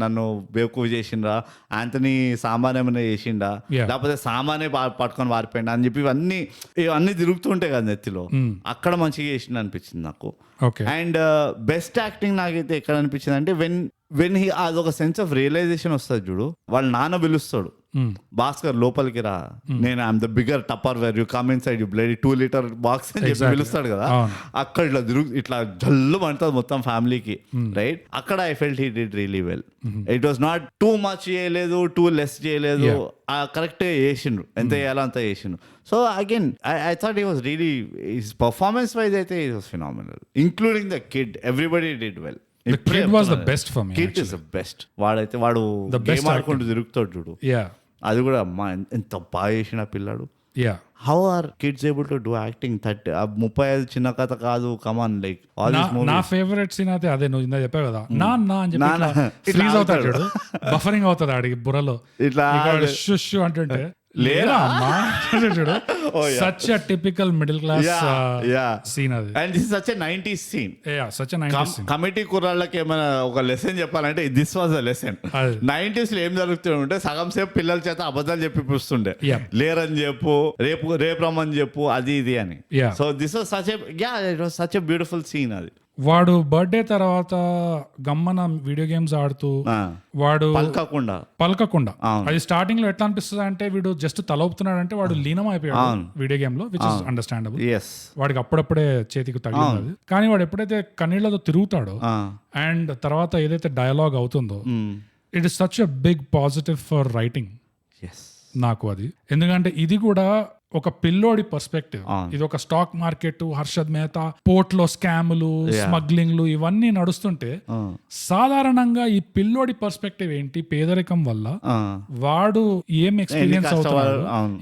నన్ను బేవకూఫ్ చేసిండ్రా, ఆంథనీ సామాన్ ఏమైనా చేసిండా, లేకపోతే సామానే పట్టుకొని వారిపోయిండా అని చెప్పి ఇవన్నీ తిరుగుతుంటాయి కదా నెత్తిలో, అక్కడ మంచిగా చేసిండు అనిపించింది నాకు. అండ్ బెస్ట్ యాక్టింగ్ నాకైతే ఎక్కడ అనిపించింది అంటే వెన్ హీ అదొక సెన్స్ ఆఫ్ రియలైజేషన్ వస్తుంది చూడు, వాళ్ళ నాన్న పిలుస్తాడు, భాస్కర్ లోపలికి రా, నేను I'm the bigger Tupper where you come in side you bloody 2 litre box అని చెప్పి పిలుస్తాడు కదా, అక్కడ ఇట్లా జల్లు పడుతుంది మొత్తం ఫ్యామిలీకి, రైట్? అక్కడ I felt he did really well. It was not too much చేయలేదు, టూ లెస్ చేయలేదు, కరెక్ట్ చేసిండ్రు, ఎంత చేయాలో అంత చేసిండ్రు. So again I thought he was really, his performance wise అయితే he was phenomenal, including the kid, everybody did well. The kid was the best for me. Kid is the best. వాడు game ఆడుకుంటూ తిరుగుతాడు చూడు, అది కూడా అమ్మా ఎంత బాగా చేసిన పిల్లాడు. How are kids able to do acting? 35 Chinna Katha Kaadu, come on, like నా ఫేవరెట్ సీన్ అయితే అదే, నువ్వు ఇందా చెప్పావు కదా, నాన్న అని చెప్పి ఫ్రీజ్ అవుతాడు చూడు, బఫరింగ్ అవుతుంది ఆడికి బుర్రలో, ఇట్లా షుష్ అంటుంటే లేదా such a typical middle class scene అది. And this is such a 90s scene. Yeah, such a 90s scene. Committee కుర్రాళ్ళకి ఏమైనా ఒక లెసన్ చెప్పాలంటే this was a lesson. 90s లో ఏం జరుగుతుంటే సగం సేపు పిల్లల చేత అబద్ధాలు చెప్పి పుస్తుండే, లేరని చెప్పు, రేపు రమ్మని చెప్పు, అది ఇది అని. So this was such it was such a beautiful scene. అది వాడు బర్త్డే తర్వాత గమ్మన వీడియో గేమ్స్ ఆడుతూ వాడు పలకకుండా అది స్టార్టింగ్ లో ఎట్లా అనిపిస్తుంది అంటే వీడు జస్ట్ తలవుతున్నాడు అంటే వాడు లీనం అయిపోయాడు వీడియో గేమ్ లో, విచ్ ఇస్ అండర్స్టాండబుల్. వాడికి అప్పుడప్పుడే చేతికి తగిలింది, కానీ వాడు ఎప్పుడైతే కన్నీళ్లతో తిరుగుతాడో అండ్ తర్వాత ఏదైతే డయలాగ్ అవుతుందో, it is such a big positive for writing నాకు అది. ఎందుకంటే ఇది కూడా ఒక పిల్లోడి పర్స్పెక్టివ్. ఇది ఒక stock market, Harshad Mehta port లో స్కాములు, స్మగ్లింగ్లు ఇవన్నీ నడుస్తుంటే సాధారణంగా ఈ పిల్లోడి పర్స్పెక్టివ్ ఏంటి, పేదరికం వల్ల వాడు ఏం ఎక్స్పీరియన్స్ అవుతున్నాడు,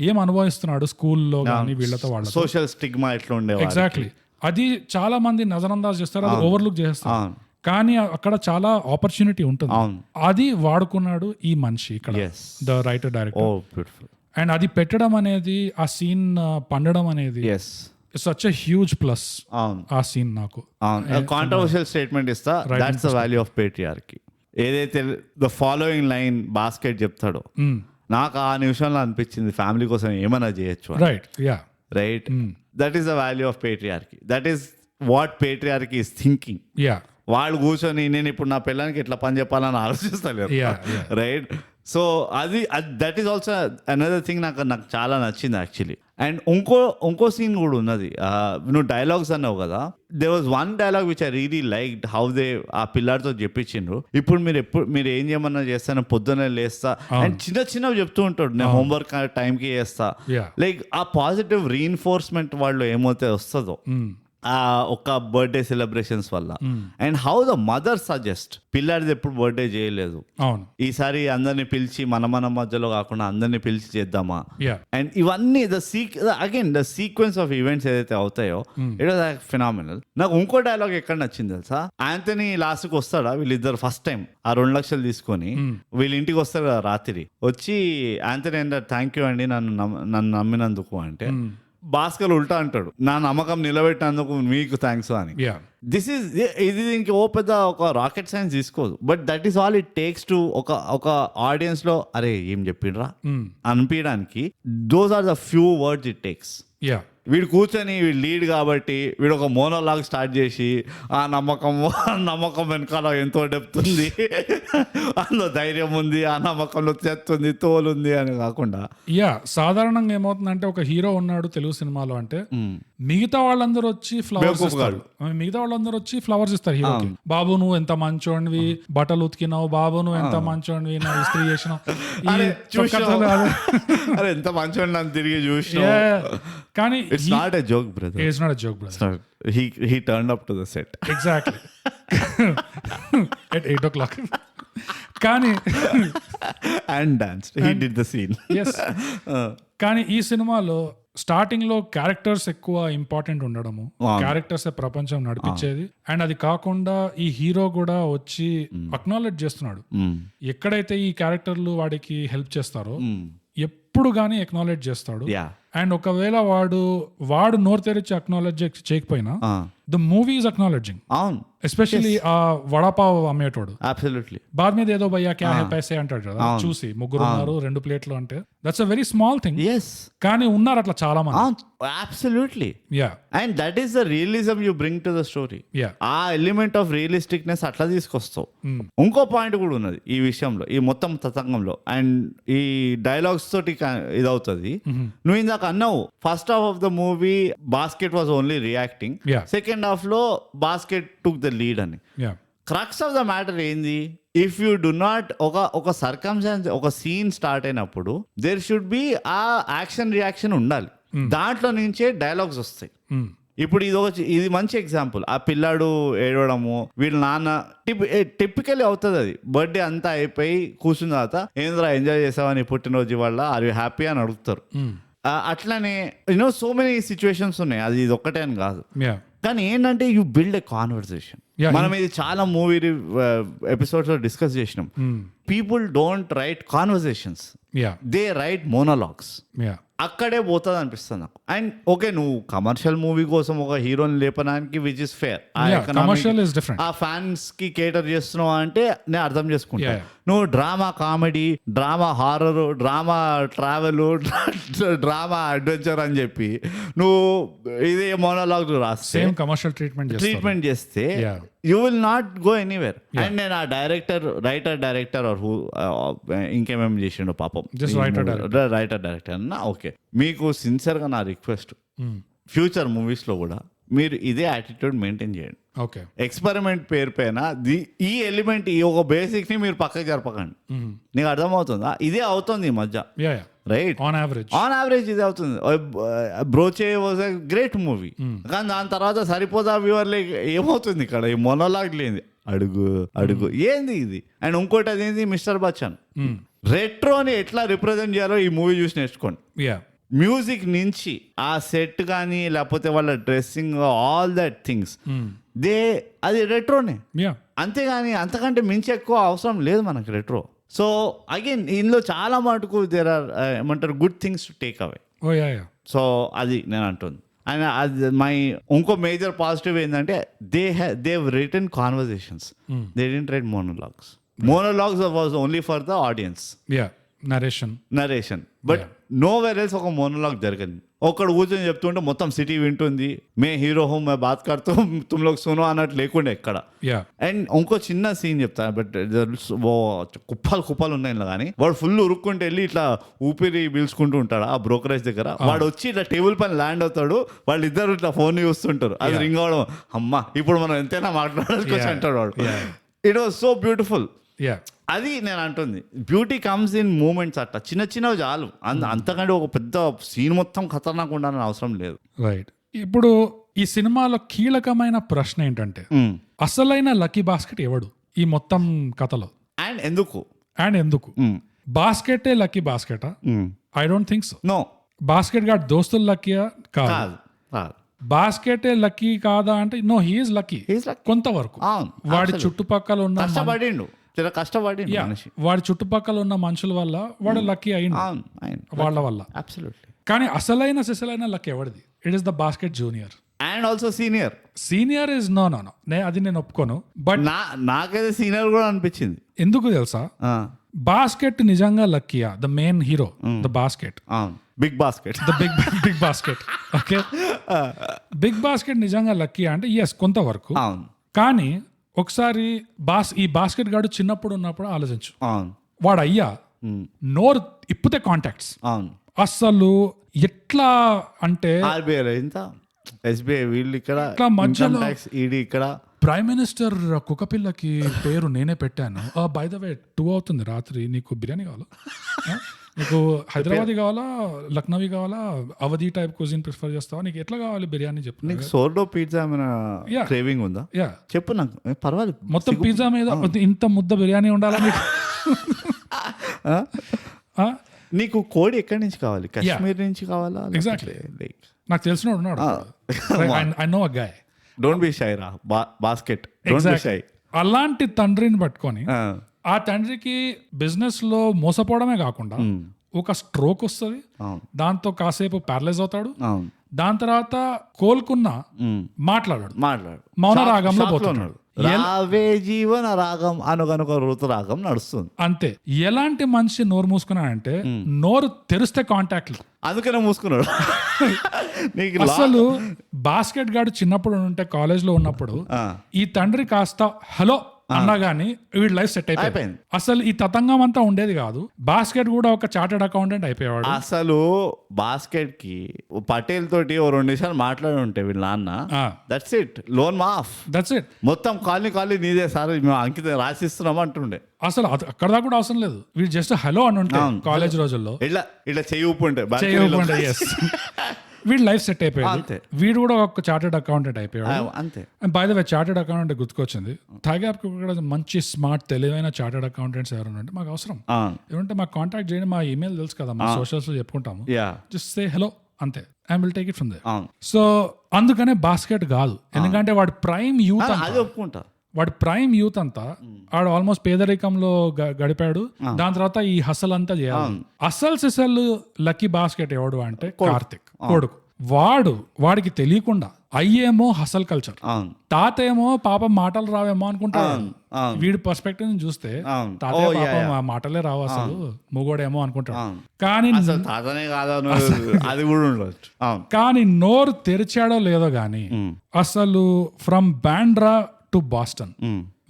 ఏం అనుభవిస్తున్నాడు స్కూల్లో కానీ వీళ్ళతో, వాళ్ళ సోషల్ స్టిగ్మా ఎట్లా ఉండే. ఎగ్జాక్ట్లీ, అది చాలా మంది నజరందాజ్ చేస్తారు, అది ఓవర్లుక్ చేస్తారు, కానీ అక్కడ చాలా ఆపర్చునిటీ ఉంటుంది. అది వాడుకున్నాడు ఈ మనిషి ఇక్కడ, ద రైటర్ డైరెక్టర్. అండ్ అది పెట్టడం అనేది, ఆ సీన్ పండడం అనేది సచ్ ఎ హ్యూజ్ ప్లస్ ఆ సీన్ నాకు. కాంట్రవర్షియల్ స్టేట్మెంట్ ఇస్తా, that's the value of patriarchy. ఏదైతే ద ఫాలోయింగ్ లైన్ బాస్కెట్ చెప్తాడో, నాకు ఆ నిమిషంలో అనిపించింది ఫ్యామిలీ కోసం ఏమైనా చేయొచ్చు. Right, that is the value of patriarchy. That is what patriarchy is thinking. వాళ్ళు కూర్చొని నేను ఇప్పుడు నా పిల్లలకి ఎట్లా పని చెప్పాలని ఆలోచిస్తలేరు, రైట్? సో అది that is also another thing నాకు చాలా నచ్చింది యాక్చువల్లీ. అండ్ ఇంకో సీన్ కూడా ఉన్నది, నువ్వు డైలాగ్స్ అన్నావు కదా, there was one dialogue which I really liked, how they ఆ పిల్లాడితో చెప్పించిండ్రు, ఇప్పుడు మీరు ఏం చేయమన్నా చేస్తాను, పొద్దున్నే లేస్తా, అండ్ చిన్నవి చెప్తూ ఉంటాడు, నేను హోంవర్క్ టైంకి చేస్తా, లైక్ ఆ పాజిటివ్ రీఇన్ఫోర్స్మెంట్ వాళ్ళు ఏమైతే వస్తుందో ఒక బర్త్డే సెలబ్రేషన్స్ వల్ల. And how the mother suggest, పిల్లాడిది ఎప్పుడు బర్త్డే చేయలేదు, ఈసారి అందరిని పిలిచి మన మధ్యలో కాకుండా అందరిని పిలిచి చేద్దామా. అండ్ ఇవన్నీ ద సీక్వెన్స్ ఆఫ్ ఈవెంట్స్ ఏదైతే అవుతాయో, ఇట్ వాజ్ ఫినామినల్. నాకు ఇంకో డైలాగ్ ఎక్కడ నచ్చింది తెలుసా, ఆంథనీ లాస్ట్కి వస్తాడా, వీళ్ళిద్దరు ఫస్ట్ టైం ఆ 2 లక్షలు తీసుకొని వీళ్ళ ఇంటికి వస్తారు కదా రాత్రి, వచ్చి ఆంథనీ అంటే థ్యాంక్ యూ అండి నన్ను నమ్మినందుకు అంటే, భాస్కర్ ఉల్టా అంటాడు, నా నమ్మకం నిలబెట్టినందుకు మీకు థ్యాంక్స్ అని. ఇది ఇంక పెద్ద ఒక రాకెట్ సైన్స్ తీసుకోదు, but that is all it takes to ఒక ఆడియన్స్ లో అరే ఏం చెప్పిండ్రా అనిపించడానికి. Those are the few words it takes. వీడు కూర్చొని వీడు లీడ్ కాబట్టి వీడు ఒక మోనోలాగ్ స్టార్ట్ చేసి ఆ నమ్మకం వెనకాల ఎంతో డెప్త్ ఉంది, అందులో ధైర్యం ఉంది, ఆ నమ్మకంలో చెత్తుంది తోలుంది అని కాకుండా సాధారణంగా ఏమవుతుందంటే ఒక హీరో ఉన్నాడు తెలుగు సినిమాలో అంటే మిగతా వాళ్ళందరూ వచ్చి ఫ్లవర్స్ ఇస్తారు, ఇస్తారు హీరోకి. బాబు నువ్వు ఎంత మంచోడివి, బట్టలు ఉతికినావు, బాబు నువ్వు ఎంత మంచోడివి, నా ఇస్త్రీ చేసినావు, ఎంత మంచోడి నన్ను తిరిగి చూసి. కానీ it's not a joke brother, it's not a joke brother. He turned up to the set exactly at 8 o'clock కానీ and danced, he did the scene. yes కానీ ఈ సినిమాలో స్టార్టింగ్ లో క్యారెక్టర్స్ ఎక్కువ ఇంపార్టెంట్ ఉండడము, క్యారెక్టర్స్ ప్రపంచం నడిపించేది. అండ్ అది కాకుండా ఈ హీరో కూడా వచ్చి అక్నాలెడ్జ్ చేస్తున్నాడు ఎక్కడైతే ఈ క్యారెక్టర్లు వాడికి హెల్ప్ చేస్తారో ఎప్పుడు గానీ అక్నాలెడ్జ్ చేస్తాడు. అండ్ ఒకవేళ వాడు నోరు తెరిచి అక్నాలెడ్జ్ చేయకపోయినా ద మూవీ ఈజ్ అక్నాలెడ్జింగ్. అవును, ఎస్పెషల్లీ ఆ వడాపావ్ అమ్మేటోడు అబ్సల్యూట్లీ బాద్ మీద ఏదో భయ్యా క్యా హై పైసే అంటాడు కదా, చూసి ముగ్గురు ఉన్నారు 2 ప్లేట్లు అంటే that's a very small thing. కానీ ఉన్నారు అట్లా చాలా మంది. Absolutely. And that is the realism you bring to the story. ఆ ఎలిమెంట్ ఆఫ్ రియలిస్టిక్నెస్ అట్లా తీసుకొస్తావు. ఇంకో పాయింట్ కూడా ఉన్నది ఈ విషయంలో, ఈ మొత్తం తతంగంలో. అండ్ ఈ డైలాగ్స్ తోటి ఇదవుతుంది. నువ్వు ఇందాక అన్నావు first half of the movie basket was only reacting, second half లో బాస్కెట్ టుక్ ద లీడ్ అని. క్రక్స్ ఆఫ్ ద మ్యాటర్ ఏంది, ఇఫ్ యూ డు నాట్ ఒక సర్కమ్స్టాన్స్, ఒక సీన్ స్టార్ట్ అయినప్పుడు దేర్ షుడ్ బి ఆ యాక్షన్ రియాక్షన్ ఉండాలి. దాంట్లో నుంచే డైలాగ్స్ వస్తాయి. ఇప్పుడు ఇది మంచి ఎగ్జాంపుల్. ఆ పిల్లాడు ఏడవడము, వీళ్ళ నాన్న టిపికలీ అవుతుంది. అది బర్త్డే అంతా అయిపోయి కూర్చున్న తర్వాత ఏంద్రా ఎంజాయ్ చేసావని పుట్టినరోజు వల్ల ఆర్ యూ హ్యాపీ అని అడుగుతారు. అట్లనే సో మెనీ సిచ్యువేషన్స్ ఉన్నాయి, అది ఇది ఒక్కటే అని కాదు. కానీ ఏంటంటే యూ బిల్డ్ ఎ కాన్వర్సేషన్. మనం ఇది చాలా మూవీ ఎపిసోడ్స్ లో డిస్కస్ చేసినాం. People don't write conversations, they right monologues. అక్కడే పోతుంది అనిపిస్తుంది నాకు. అండ్ ఓకే, నువ్వు కమర్షియల్ మూవీ కోసం ఒక హీరోని లేపడానికి విచ్ ఇస్ ఫేర్, ఆ ఫ్యాన్స్ కి కేటర్ చేస్తున్నావు అంటే నేను అర్థం చేసుకుంటా. నువ్వు drama comedy, drama horror, drama travel, drama adventure అని చెప్పి నువ్వు ఇదే మోనోలాగ్ రాస్తే కమర్షియల్ ట్రీట్మెంట్ చేస్తే you will not go anywhere. And నేను ఆ రైటర్ డైరెక్టర్ ఇంకేమేమి చేసిండు పాపం, రైటర్ డైరెక్టర్ అన్న ఓకే, మీకు సిన్సియర్గా నా రిక్వెస్ట్, ఫ్యూచర్ మూవీస్లో కూడా మీరు ఇదే యాటిట్యూడ్ మెయింటైన్ చేయండి. ఓకే, ఎక్స్పెరిమెంట్ పేరు పైన ఈ ఎలిమెంట్, ఈ ఒక బేసిక్ ని మీరు పక్కకి జరపకండి. నీకు అర్థమవుతుందా? ఇదే అవుతుంది ఈ మధ్య, రైట్? ఆన్ యావరేజ్ ఇదే అవుతుంది. బ్రోచే వాజ్ ఎ గ్రేట్ మూవీ, కానీ దాని తర్వాత సరిపోదా వ్యూవర్లే ఏమవుతుంది ఇక్కడ, ఈ మొనోలాగ్ లేని అడుగు ఏంది ఇది. అండ్ ఇంకోటి అదేంది, మిస్టర్ బచ్చన్ రెట్రోని ఎట్లా రిప్రజెంట్ చేయాలో ఈ మూవీ చూసి నేర్చుకోండి. మ్యూజిక్ నుంచి ఆ సెట్ కానీ లేకపోతే వాళ్ళ డ్రెస్సింగ్, ఆల్ దట్ థింగ్స్ అది రెట్రోనే. అంతేగాని అంతకంటే మించి ఎక్కువ అవసరం లేదు మనకి రెట్రో. సో అగైన్ ఇందులో చాలా మటుకు దేర్ ఆర్ ఏమంటారు good things to take away. So అది నేను అంటుంది. అండ్ అది ఇంకో మేజర్ పాజిటివ్ ఏంటంటే they written conversations, they didn't write monologues. Monologues was only for the audience. Narration. But nowhere else ఒక మోనోలాగ్ జరగదు. ఒక్కడు కూర్చొని చెప్తుంటే మొత్తం సిటీ వింటుంది, మే హీరో హోమ్ మే బాత్ కర్తా తుమ్ లోగ్ సునో అన్నట్టు లేకుండా ఎక్కడ. అండ్ ఇంకో చిన్న సీన్ చెప్తా, బట్ కుప్పలు ఉన్నాయి కానీ వాడు ఫుల్ ఉరుక్కుంటూ వెళ్ళి ఇట్లా ఊపిరి పీల్చుకుంటూ ఉంటాడు ఆ బ్రోకరేజ్ దగ్గర. వాడు వచ్చి ఇట్లా టేబుల్ పైన ల్యాండ్ అవుతాడు, వాళ్ళు ఇద్దరు ఇట్లా ఫోన్ చూస్తుంటారు, అది రింగ్ అవడం, అమ్మా ఇప్పుడు మనం ఎంతైనా మాట్లాడాల్సి అంటాడు వాడు. It was so beautiful. అది నేను అంటుంది, బ్యూటీ కమ్స్ ఇన్ మూమెంట్స్. అట్లా చిన్నవి చాలు, అంతకంటే ఒక పెద్ద సీన్ మొత్తం ఖతర్నాక్ ఉండాలని అవసరం లేదు. రైట్. ఇప్పుడు ఈ సినిమాలో కీలకమైన ప్రశ్న ఏంటంటే అసలైన లక్కీ బాస్కెట్ ఎవడు ఈ మొత్తం కథలో, అండ్ ఎందుకు బాస్కెటే లక్కీ బాస్కెటా? I don't think so. No. Basket guard దోస్తులు లక్కీయా? కాదు. బాస్కెటే లక్కీ కాదా అంటే నో, హీఈస్ లక్కీ కొంతవరకు. వాడి చుట్టుపక్కల ఉన్న వాడి చుట్టుపక్కల ఉన్న మనుషుల వల్ల వాడు లక్కీ అయింది, వాళ్ళ వల్ల. కానీ అసలైన లక్కీ ఎవరిది? It is the Bhaskar junior and also senior is no. అది నేను ఒప్పుకోను. బట్ నాకైతే సీనియర్ కూడా అనిపించింది. ఎందుకు తెలుసా? బాస్కెట్ నిజంగా లక్కీయా? The main hero the basket big basket. The big basket. Okay, big basket నిజంగా లక్కీ అంటే ఎస్ కొంతవరకు. అవును కానీ ఒకసారి ఈ బాస్కెట్ గాడు చిన్నప్పుడు ఉన్నప్పుడు ఆలోచించు. అవును వాడు అయ్యా నోరు ఇప్పితే కాంటాక్ట్స్ అవును. అసలు ఎట్లా అంటే ఆర్బీఐ ఇంత, ఎస్బీఐ వీళ్ళు ఇక్కడ, ఇట్లా మధ్యలో ట్యాక్స్ ఈడీ ఇక్కడ. ప్రైమ్ మినిస్టర్ కుక్కపిల్లకి పేరు నేనే పెట్టాను. బై ద వే 2 అవుతుంది రాత్రి, నీకు బిర్యానీ కావాలా, నీకు హైదరాబాదీ కావాలా, లక్నవీ కావాలా, అవధి టైప్ కుజిన్ ప్రిఫర్ చేస్తావా, నీకు ఎట్లా కావాలి బిర్యానీ చెప్పు. నీకు సోర్డో పిజ్జా ఏమైనా Yeah. క్రేవింగ్ ఉందా? యా, చెప్పు నాకు, పర్వాలేదు. మొత్తం పిజ్జా మీద ఇంత ముద్ద బిర్యానీ ఉండాలా నీకు? నీకు కోడి ఎక్కడి నుంచి కావాలి? కాశ్మీర్ నుంచి కావాలా? Exactly. నాకు తెలిసినోడు ఉన్నాడు. I know a guy. Don't be shy రా, బాస్కెట్ డోంట్ బి షై. అలాంటి తండ్రిని పట్టుకొని ఆ తండ్రికి బిజినెస్ లో మోసపోవడమే కాకుండా ఒక స్ట్రోక్ వస్తుంది, దాంతో కాసేపు ప్యారలైజ్ అవుతాడు, దాని తర్వాత కోలుకున్న మాట్లాడాడు, మౌన రాగంలో పోతున్నాడు. రావే జీవన రాగం అనుగనుక ఋతు రాగం నడుస్తుంది అంతే. ఎలాంటి మనిషి నోరు మూసుకున్నాడంటే నోరు తెరిస్తే కాంటాక్ట్లు, అందుకనే మూసుకున్నాడు. నీకు అసలు బాస్కెట్ గాడు చిన్నప్పుడు ఉంటే కాలేజ్ లో ఉన్నప్పుడు ఈ తండ్రి కాస్త హలో అన్నా గానీ వీడి లైఫ్ సెట్ అయిపోయింది. అసలు ఈ తతంగం అంతా ఉండేది కాదు. బాస్కెట్ కూడా ఒక చార్టెడ్ అకౌంటెంట్ అయిపోయాడు. అసలు బాస్కెట్ కి పటేల్ తోటి ఓ 2 నిమిషాలు మాట్లాడి ఉంటే వీళ్ళ నాన్న, దట్స్ ఇట్, లోన్ మాఫ్, దట్స్ ఇట్, మొత్తం కాలనీ నీదే సార్, మేము అంకితం రాసిస్తున్నాం అంటుండే. అసలు అక్కడ దాకా కూడా అవసరం లేదు, వీడు జస్ట్ హలో అని ఉంటే కాలేజ్ రోజుల్లో ఇట్లా చెయ్యి ఊపుంటే వీడు లైఫ్ సెట్ అయిపోయాడు. వీడు కూడా ఒక చార్టెడ్ అకౌంటెంట్ అయిపోయాడు. అంతే. By the way chartered accountant గుర్తుకొచ్చింది, థైగ్యాప్ కూడా మంచి స్మార్ట్ తెలివైన చార్టెడ్ అకౌంటెంట్స్ ఎవరైనా ఉంటే మాకు అవసరం, ఏమంటే మాకు కాంటాక్ట్ చేయండి, మా ఈమెయిల్ తెలుసు కదా, మా సోషల్స్ లో చెప్పుకుంటాము, జస్ట్ సే హలో అంతే, I will take it from there. So అందుకనే బాస్కెట్ కాదు, ఎందుకంటే వాడు ప్రైమ్ యూత్ ఒప్పుకుంటా, వాడు ప్రైమ్ యూత్ అంతా వాడు ఆల్మోస్ట్ పేదరికంలో గడిపాడు. దాని తర్వాత ఈ హసల్ అంతా చేయాలి. అసలు సిసలు లక్కీ బాస్కెట్ ఎవడు అంటే కార్తిక్ కొడుకు. వాడికి తెలియకుండా అయ్యేమో హసల్ కల్చర్, తాత ఏమో పాపం మాటలు రావేమో అనుకుంటాడు. వీడి పర్స్పెక్టివ్ నుంచి చూస్తే తాతయ్య పాపం మాటలే రావు, అసలు మూగోడేమో అనుకుంటాడు. కానీ నోరు తెరిచాడో లేదో గాని అసలు from Bandra to Boston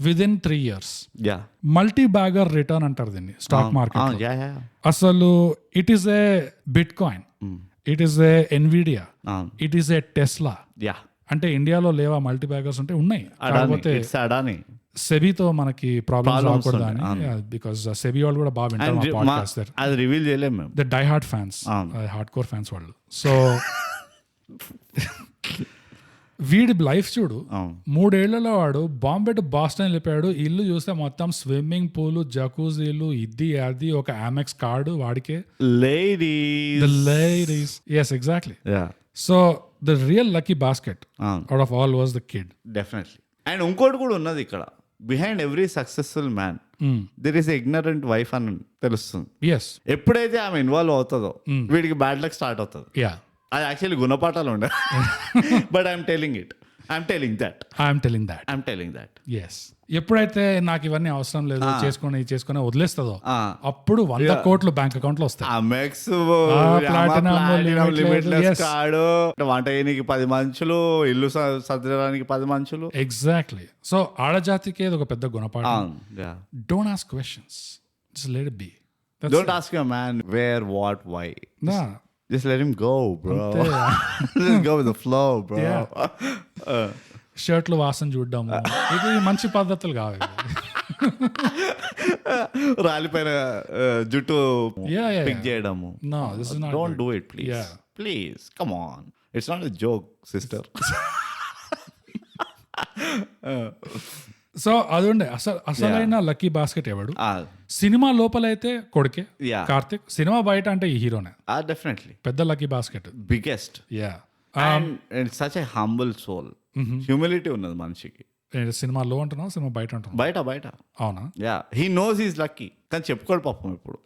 within 3 years multi bagger return అంటారు దీన్ని స్టాక్ మార్కెట్. అసలు it is a bit coin, it is a Nvidia, it is a Tesla. అంటే ఇండియాలో లేవా మల్టీ బ్యాగర్స్? అంటే ఉన్నాయి, కాకపోతే సెబీతో మనకి ప్రాబ్లమ్స్ రాకూడదు అని, బికాస్ సెబీ వాళ్ళు కూడా బాగా వింటారు, అది రివీల్ చేయలేము, the die hard fans, hardcore fans వాళ్ళు. సో వీడి లైఫ్ చూడు, 3 ఏళ్లలో వాడు బాంబే టు బాస్టన్ వెళ్ళిపోయాడు. ఇల్లు చూస్తే మొత్తం స్విమ్మింగ్ పూల్, జకూజీలు, ఇది అది, ఒక అమెక్స్ కార్డు వాడికే. Ladies, yes exactly. So the real lucky basket out of all was the kid. Definitely. And ఇంకోటి కూడా ఉన్నది ఇక్కడ, behind every successful man there is ignorant wife అని తెలుస్తుంది. ఎప్పుడైతే ఆమె ఇన్వాల్వ్ అవుతుందో వీడికి బ్యాడ్ లక్ స్టార్ట్ అవుతుంది. అది యాక్చువల్లీ గుణపాఠాలు ఉండే, బట్ ఐఎమ్ టెలింగ్ దట్. ఎప్పుడైతే నాకు ఇవన్నీ అవసరం లేదు, చేసుకొని వదిలేస్తుందో అప్పుడు 100 కోట్లు బ్యాంక్ అకౌంట్ లో వస్తాయి. వంట చేయడానికి 10 మనుషులు, ఇల్లు సర్దడానికి 10 మనుషులు. ఎగ్జాక్ట్లీ. సో ఆడజాతికి ఒక పెద్ద గుణపాఠం. Don't ask questions, just let it be. Don't ask your man where, what, why. Just let him go, bro. Just go with the flow, bro. షర్ట్లు వాసన చూడడము, ఇది మంచి పద్ధతులు కావాలి. రాలిపోయిన జుట్టు పిక్ చేయడము. No, this is not. Don't do it, please. Please, come on. It's not a joke, sister. So అది ఉండే అసలైన లక్కీ బాస్కెట్ ఎవడు? సినిమా లోపలైతే కొడుకే కార్తిక్, సినిమా బయట అంటే ఈ హీరోనే. డెఫినెట్లీ పెద్ద lucky Bhaskar, biggest. And such a humble soul, humility ఉన్నది మనిషికి. సినిమాలో అంటున్నావు, సినిమా బయట అంటున్నావు? బయట. అవునా? హీ నోస్ హీస్ లక్కీ, కానీ చెప్పుకోడు పాపం ఇప్పుడు.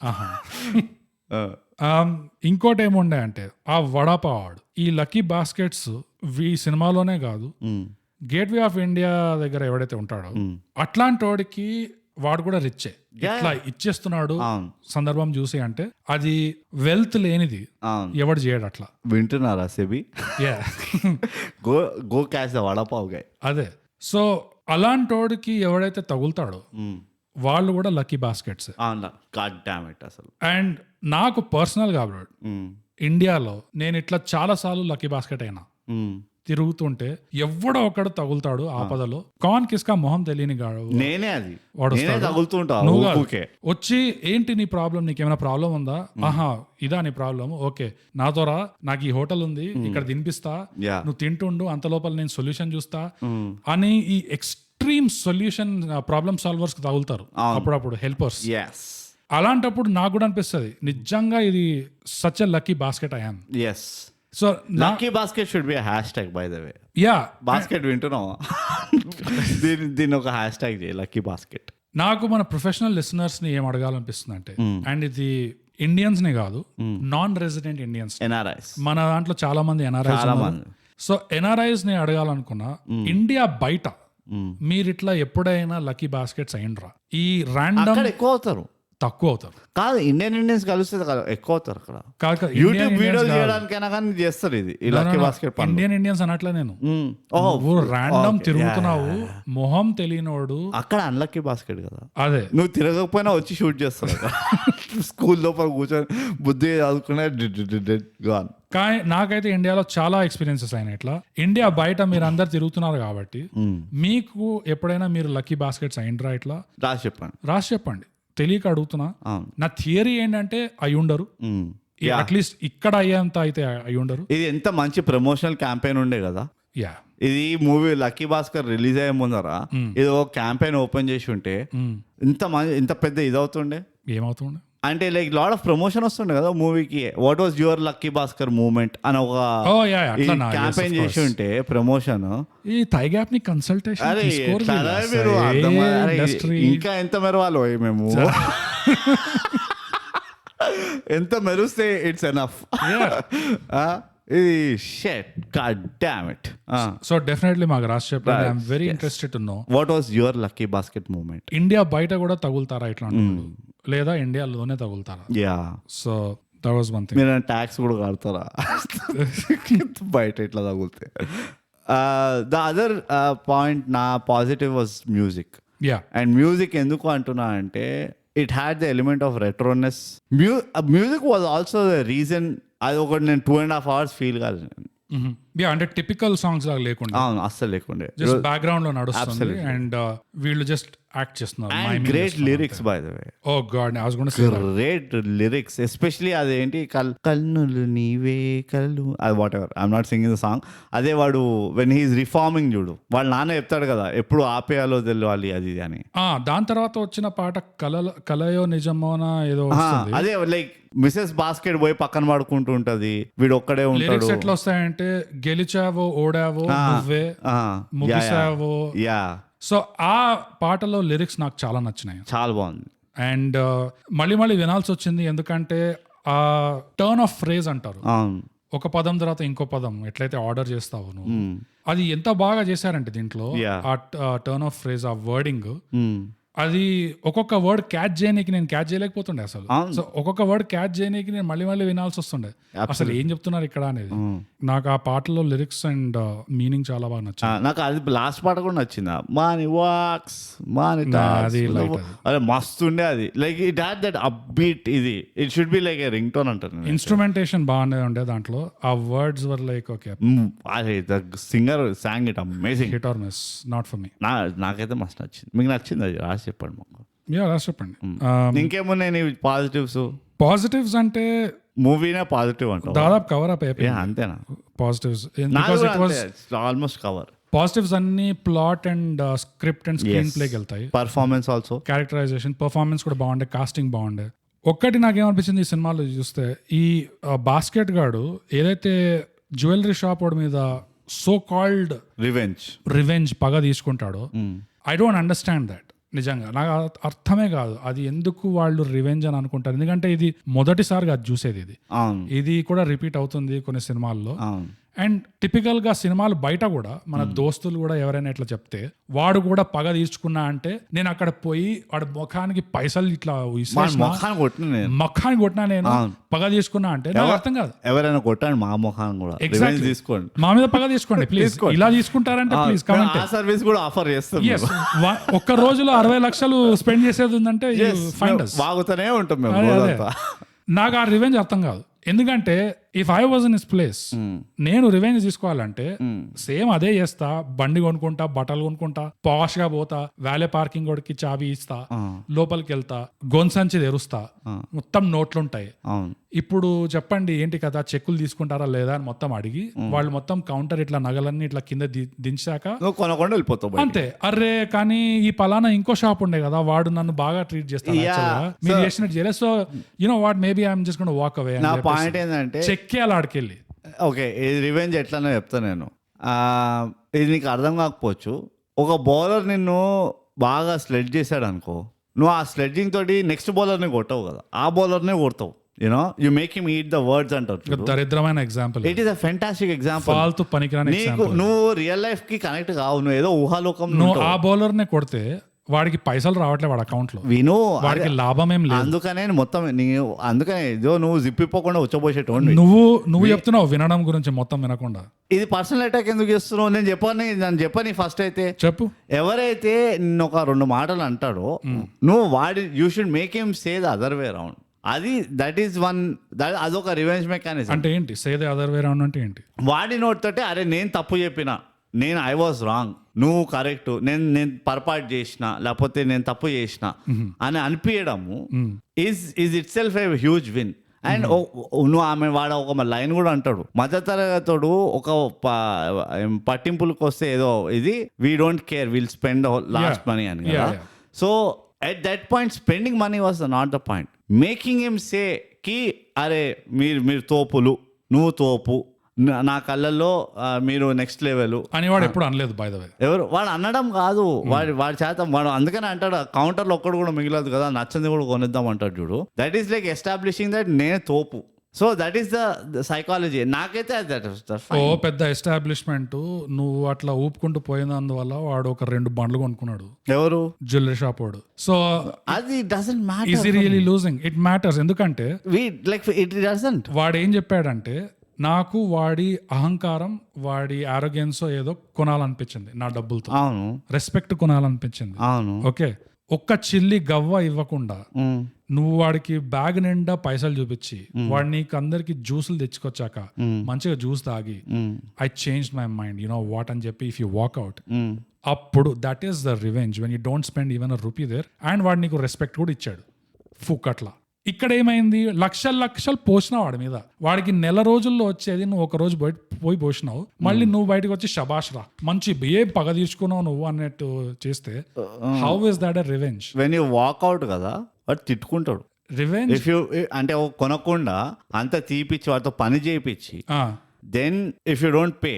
ఇంకోటి ఏముండే అంటే ఆ వడాపావాడు, ఈ లక్కీ బాస్కెట్స్ ఈ సినిమాలోనే కాదు, గేట్వే ఆఫ్ ఇండియా దగ్గర ఎవడైతే ఉంటాడో అట్లాంటి వాడికి వాడు కూడా రిచ్చే, ఇట్లా ఇచ్చేస్తున్నాడు అవును. సందర్భం చూసి అంటే అది వెల్త్ లేనిది అవును. ఎవడు చేయడు అట్లా. వింటున్నారా SEBI? Yeah. Go cash the vada pav guy. అదే. సో అలాంటోడికి ఎవడైతే తగులుతాడో వాళ్ళు కూడా lucky baskets. God damn it అసలు. అండ్ నాకు పర్సనల్ గా బ్రో ఇండియాలో నేను ఇట్లా చాలా సార్లు లక్కీ బాస్కెట్ అయినా, తిరుగుతుంటే ఎవడో ఒకడు తగులుతాడు ఆపదలో. కాన్ కిస్కా మొహం తెలియని గాడు నేనే అది వాడు నేనే తగులుతుంటా. నువ్వు కాదు. ఓకే వచ్చి ఏంటి నీ ప్రాబ్లం, నీకేమైనా ప్రాబ్లం ఉందా? ఆహా ఇదా నీ ప్రాబ్లం, ఓకే నాతో రా, నాకు ఈ హోటల్ ఉంది ఇక్కడ తినిపిస్తా, Yeah. నువ్వు తింటుండు, అంత లోపల నేను సొల్యూషన్ చూస్తా అని ఈ ఎక్స్ట్రీమ్ సొల్యూషన్ ప్రాబ్లమ్ సాల్వర్స్ తగులుతారు అప్పుడప్పుడు, హెల్పర్స్. yes అలాంటప్పుడు నాకు కూడా అనిపిస్తుంది నిజంగా ఇది such a lucky basket I'm. yes so lucky basket should be a hashtag by the way. Yeah basket వింటున్నావా? దీని ఒక హ్యాష్ ట్యాగ్ చేయి, లక్కీ బాస్కెట్. నాకు మన ప్రొఫెషనల్ లిసనర్స్ ని ఏం అడగాలనిపిస్తుంది అంటే, అండ్ ఇది ఇండియన్స్ ని కాదు, నాన్ రెసిడెంట్ ఇండియన్స్, ఎన్ఆర్ఐస్ మన దాంట్లో చాలా మంది ఎన్ఆర్ఐస్. చాలా మంది. సో ఎన్ఆర్ఐస్ ని అడగాలనుకున్నా, ఇండియా బయట మీరు ఇట్లా ఎప్పుడైనా లక్కీ బాస్కెట్స్ అయ్యిండ్రా? ఈ ర్యాండమ్ అక్కడ ఎక్కువ అవుతారు, తక్కువ అవుతారు కాదు ఇండియన్స్ కలిస్తే ఎక్కువ అవుతారు అక్కడ. కాక యూట్యూబ్ వీడియోలు చేయడానికైనా కానీ చేస్తారు ఇది ఈ లక్కీ బాస్కెట్ పని. ఇండియన్స్ అనట్లే నేను, ర్యాండమ్ తిరుగుతున్నావు, మొహం తెలియనోడు. అక్కడ అన్లక్కీ బాస్కెట్ కదా, అదే నువ్వు తిరగకపోయినా వచ్చి షూట్ చేస్తావు. స్కూల్ లోపల కూర్చొని బుద్ధి చదువుకునే గాన్. కానీ నాకైతే ఇండియాలో చాలా ఎక్స్పీరియన్సెస్ అయినాయి ఇట్లా. ఇండియా బయట మీరు అందరు తిరుగుతున్నారు కాబట్టి మీకు ఎప్పుడైనా మీరు లక్కీ బాస్కెట్స్ అయిండ్రా ఇట్లా? రాసి చెప్పండి, తెలియక అడుగుతున్నా. నా థియరీ ఏంటంటే అయి ఉండరు, అట్లీస్ట్ ఇక్కడ అయ్యేంత అయితే అయి ఉండరు. ఇది ఎంత మంచి ప్రమోషనల్ క్యాంపెయిన్ ఉండే కదా. యా ఇది మూవీ లక్కీ భాస్కర్ రిలీజ్ అయ్యే ముందర ఇది ఒక క్యాంపెయిన్ ఓపెన్ చేసి ఉంటే ఇంత పెద్ద ఇది అవుతుండే. ఏమవుతుండే అంటే లైక్ లాట్ ఆఫ్ ప్రమోషన్ వస్తుండే కదా మూవీకి. What was your lucky Bhaskar moment అని ఒక క్యాంపెయిన్ చేసి ఉంటే ప్రమోషన్. ఈ థై గ్యాప్ ని కన్సల్టేషన్ ఇంకా ఎంత మెరవాలో మేము, ఎంత మెరుస్తే ఇట్స్ ఎనఫ్. ఇది shit god damn it. So definitely మాకు రాసి చెప్పండి. I'm very interested to know what was your lucky basket moment. India బయట కూడా తగులుతారా ఇట్లాంటి, లేదా ఇండియాలోనే తగులుతారా? Yeah so that was one thing. మీరు ట్యాక్స్ కూడా కడతారా బయట ఇట్లా తగులితే? ద అదర్ పాయింట్ నా positive was music. Yeah and music ఎందుకు అంటున్నా అంటే it had the element of retroness. Music was also the reason. అది ఒకటి నేను 2.5 hours ఫీల్ కాలేదు. అంటే టిపికల్ సాంగ్స్ లాగా లేకుండా, అవును అస్సలు లేకుండే, జస్ట్ బ్యాక్గ్రౌండ్ లో నడుస్తుంది అండ్ వీళ్ళు జస్ట్ యాక్ట్ చేస్తున్నారు. Great lyrics by the way. Oh god, I was gonna say great lyrics, especially అదేంటి కన్నులు నీవే కళ్ళు, అది whatever, I'm not singing the song. అదే వాడు వెన్ హీఈస్ రిఫార్మింగ్ చూడు, వాళ్ళ నాన్న చెప్తాడు కదా ఎప్పుడు ఆపేయాలో తెలియాలి అది అని. దాని తర్వాత వచ్చిన పాట కలయో నిజమోనా ఏదో వస్తుంది. అదే లైక్ మిసెస్ బాస్కెట్ పోయి పక్కన పడుకుంటూ ఉంటది, వీడు ఒక్కడే ఉంటాడు. లిరిక్స్ ఎట్లా వస్తాయంటే గెలిచావో ఓడావో నువ్వే ముగిసావో. యా సో ఆ పాటలో లిరిక్స్ నాకు చాలా నచ్చినాయి, చాలా బాగుంది. అండ్ మళ్ళీ వినాల్సి వచ్చింది ఎందుకంటే ఆ టర్న్ ఆఫ్ ఫ్రేజ్ అంటారు, ఒక పదం తర్వాత ఇంకో పదం ఎట్లయితే ఆర్డర్ చేస్తావు నువ్వు, అది ఎంత బాగా చేశారంటే దీంట్లో ఆ టర్న్ ఆఫ్ ఫ్రేజ్, ఆ వర్డింగ్, అది ఒక్కొక్క వర్డ్ క్యాచ్ చేయడానికి నేను క్యాచ్ చేయలేకపోతుండే అసలు. సో ఒక్కొక్క వర్డ్ క్యాచ్ చేయడానికి నేను మళ్ళీ వినాల్సి వస్తుండే అసలు ఏం చెప్తున్నారు ఇక్కడ అనేది. నాకు ఆ పాటలో లిరిక్స్ అండ్ మీనింగ్ చాలా బాగా నచ్చింది. నాకు అది లాస్ట్ పాట కూడా నచ్చింది, మాని వాక్స్ మాని, అదే మస్తు ఉండే అది. Like it had that upbeat, ఇది it should be like a ring tone అంటారు. ఇన్స్ట్రుమెంటేషన్ బాగుండే ఉండే దాంట్లో, ఆ words were like okay. The singer song it amazing. Hit or miss, not for me. నాకైతే మస్తు నచ్చింది. మీకు నచ్చింది అది రాసి చెప్పండి మాకు. రాసి చెప్పండి. ఇంకేమున్నాయి పాజిటివ్స్? పాజిటివ్స్ అంటే మూవీనే పాజిటివ్ అంట, దాదాపు కవర్ అప్ అయిపోయింది. అంతేనా? Positives almost cover. పాజిటివ్స్ అన్ని plot and script and screen ప్లేకి వెళ్తాయి. పర్ఫార్మెన్స్ ఆల్సో, క్యారెక్టరైజేషన్, పర్ఫార్మెన్స్ కూడా బాగుండే, కాస్టింగ్ బాగుండే. ఒక్కటి నాకేమనిపించింది ఈ సినిమాలో చూస్తే, ఈ బాస్కెట్ గాడు ఏదైతే జ్యువెలరీ షాప్ వాడి మీద సో కాల్డ్ రివెంజ్ పగ తీసుకుంటాడో, ఐ డోంట్ అండర్స్టాండ్ దట్. నిజంగా నాకు అర్థమే కాదు అది ఎందుకు వాళ్ళు రివెంజ్ అని అనుకుంటారు. ఎందుకంటే ఇది మొదటిసారిగా అది చూసేది, ఇది కూడా రిపీట్ అవుతుంది కొన్ని సినిమాల్లో. అండ్ టిపికల్ గా సినిమాలు బయట కూడా మన దోస్తులు కూడా ఎవరైనా ఇట్లా చెప్తే వాడు కూడా పగ తీర్చుకున్నా అంటే నేను అక్కడ పోయి వాడి ముఖానికి పైసలు ఇట్లా మొఖాన్ని కొట్టినా నేను పగ తీసుకున్నా అంటే నాకు అర్థం కాదు. ఎవరైనా కొట్టాను మా ముఖాన్ని కూడా తీసుకోండి, మా మీద పగ తీసుకోండి ప్లీజ్. ఇలా తీసుకుంటారంటే ప్లీజ్ కమెంట్. సర్వీస్ కూడా ఆఫర్ చేస్తాం. ఒక్క రోజులో 60 లక్షలు స్పెండ్ చేసేది ఉందంటే వాగుతూనే ఉంటాం. నాకు ఆ రివెంజ్ అర్థం కాదు. ఎందుకంటే if I was in his place నేను రివెంజ్ తీసుకోవాలంటే సేమ్ అదే చేస్తా. బండి కొనుక్కుంటా, బట్టలు కొనుక్కుంటా, పాష్ గా పోతా, వ్యాలే పార్కింగ్ వాడికి చాబీ ఇస్తా, లోపలికి వెళ్తా, గొంసంచి తెరుస్తా, మొత్తం నోట్లుంటాయి. ఇప్పుడు చెప్పండి ఏంటి కదా, చెక్కులు తీసుకుంటారా లేదా అని మొత్తం అడిగి వాళ్ళు మొత్తం కౌంటర్ ఇట్లా నగలన్నీ ఇట్లా కింద దించాక కొనకుండా వెళ్ళిపోతావు అంతే. అర్రే కానీ ఈ పలానా ఇంకో షాప్ ఉండే కదా వాడు నన్ను బాగా ట్రీట్ చేస్తాడు, మీరు చేసినట్టు చేయలేదు, so you know what maybe I'm just gonna walk away. నా పాయింట్ ఏంటంటే చెక్కేయాలి ఆడికెళ్ళి. ఓకే, ఇది రివెంజ్ ఎట్లానో చెప్తా నేను. ఇది నీకు అర్థం కాకపోవచ్చు. ఒక బౌలర్ నిన్ను బాగా స్లెడ్జ్ చేశాడు అనుకో, నువ్వు ఆ స్లెడ్జింగ్ తోటి నెక్స్ట్ బౌలర్ని కొట్టవు కదా, ఆ బౌలర్నే కొడతావు. You make him eat the words అంటారు. దరిద్రమైన example. It is a fantastic example. ఫాల్తు పనికిరాని ఎగ్జాంపుల్. నువ్వు రియల్ లైఫ్ కి కనెక్ట్ కావు, నువ్వు ఏదో ఊహాలోకం. నువ్వు ఆ బౌలర్ నే కొడితే వాడికి పైసలు రావట్లే వాడి అకౌంట్ లో, విను వాడికి లాభం ఏం లేదు. అందుకనే మొత్తం అందుకనే ఇదో నువ్వు జిప్పిపోకుండా వచ్చబోసేటోండి. నువ్వు చెప్తున్నావు వినడం గురించి, మొత్తం వినకుండా. ఇది పర్సనల్ అటాక్ ఎందుకు చేస్తున్నావు? నేను చెప్పని ఫస్ట్ అయితే చెప్పు. ఎవరైతే నిన్ను ఒక 2 మాటలు అంటాడో నువ్వు you should make him say the other way round. That is one, అదొక రివెంజ్ మెకానిజం. అంటే ఏంటి say the other way round అంటే ఏంటి? వాడి నోట్ తోటే అరే నేను తప్పు చెప్పిన, నేను ఐ వాజ్ రాంగ్, నువ్వు కరెక్ట్, నేను పొరపాటు చేసిన, లేకపోతే నేను తప్పు చేసిన అని అనిపించడము is itself a huge win. And నువ్వు వాడు ఒక లైన్ కూడా అంటాడు, మధ్యతరగతుడు ఒక పట్టింపులకు వస్తే ఏదో ఇది we don't care, will spend last money అని కదా. So at that point spending money was not the point. Making him say ki అరే మీరు తోపులు, నువ్వు తోపు, నా కళ్ళల్లో మీరు నెక్స్ట్ లెవెల్ అని వాడు ఎప్పుడు అనలేదు. బై ద వే ఎవరు వాడు అనడం కాదు, వాడి చేత వాడు అందుకనే అంటాడు కౌంటర్లో ఒక్కడు కూడా మిగిలదు కదా, నచ్చింది కూడా కొనిద్దాం అంటాడు చూడు. That is like establishing that నేను తోపు. So that is the psychology. నాకైతే పెద్ద ఎస్టాబ్లిష్మెంట్. నువ్వు అట్లా ఊపుకుంటూ పోయినందువల్ల వాడు ఒక 2 బండ్లు కొనుక్కున్నాడు. ఎవరు? జ్యువెలరీ షాప్ వాడు. సో అది doesn't matter. Is really losing? It matters. ఎందుకంటే ఇట్ డజంట్. వాడు ఏం చెప్పాడంటే నాకు వాడి అహంకారం, వాడి ఆరోగ్యన్స్ ఏదో కొనాలనిపించింది నా డబ్బులతో. అవును. రెస్పెక్ట్ కొనాలనిపించింది. అవును. ఓకే, ఒక్క చిల్లి గవ్వ ఇవ్వకుండా నువ్వు వాడికి బ్యాగ్ నిండా పైసలు చూపించి వాడు నీకు అందరికి జ్యూసులు తెచ్చుకొచ్చాక మంచిగా జ్యూస్ తాగి I change my mind you know what అని చెప్పి ఇఫ్ యూ వాక్అవుట్, అప్పుడు that is the revenge when you don't spend even a rupee there. And వాడు నీకు రెస్పెక్ట్ కూడా ఇచ్చాడు ఫుక్కట్లా. ఇక్కడ ఏమైంది, లక్షలు పోసినావు వాడి మీద. వాడికి నెల రోజుల్లో వచ్చేది నువ్వు ఒక రోజు పోయి పోసినావు, మళ్ళీ నువ్వు బయటకు వచ్చి శబాష్ రా మంచి ఏ పగ తీసుకున్నావు నువ్వు అన్నట్టు చేస్తే how is that a revenge? When you walk out కదా వాడు తిట్టుకుంటాడు. రివెంజ్ ఇఫ్ యూ అంటే కొనకుండా అంత తీపిచ్చి వాడితో పని చేయించి then if you don't pay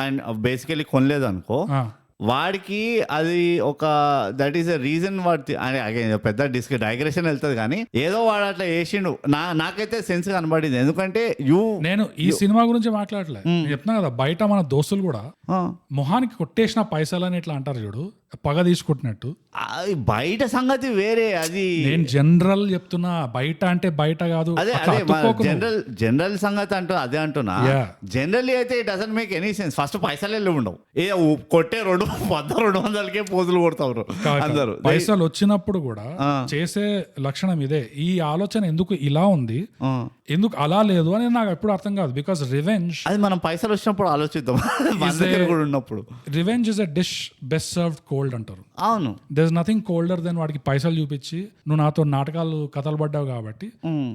and basically కొనలేదు అనుకో, వాడికి అది ఒక దట్ ఈస్ ఎ రీజన్. వాడి పెద్ద డైగ్రెషన్ వెళ్తుంది కానీ ఏదో వాడు అట్లా చేసిండు. నాకైతే సెన్స్ కనబడింది. ఎందుకంటే నేను ఈ సినిమా గురించి మాట్లాడలే, చెప్తున్నా కదా బయట మన దోస్తులు కూడా మొహానికి కొట్టేసిన పైసలని ఇట్లా అంటారు చూడు, పగ తీసుకుంటున్నట్టు. బయట సంగతి వేరే, అది నేను జనరల్ చెప్తున్నా. బయట అంటే బయట కాదు, జనరల్ సంగతి అంటూ అదే అంటున్నా. జనరల్లీ అయితే it doesn't make any sense. First పైసలు ఉండవు, ఏ కొట్టే 200కే పోజులు కొడతారు అందరు. పైసలు వచ్చినప్పుడు కూడా చేసే లక్షణం ఇదే. ఈ ఆలోచన ఎందుకు ఇలా ఉంది, ఎందుకు అలా లేదు అని నాకు ఎప్పుడు అర్థం కాదు. బికాస్ రివెంజ్ అది మనం పైసలు వచ్చినప్పుడు ఆలోచిద్దాం, ఉన్నప్పుడు. Revenge is a dish best served cold అంటారు. అవును, there is nothing colder than వాడికి పైసలు చూపించి నువ్వు నాతో నాటకాలు కథలు పడ్డావు కాబట్టి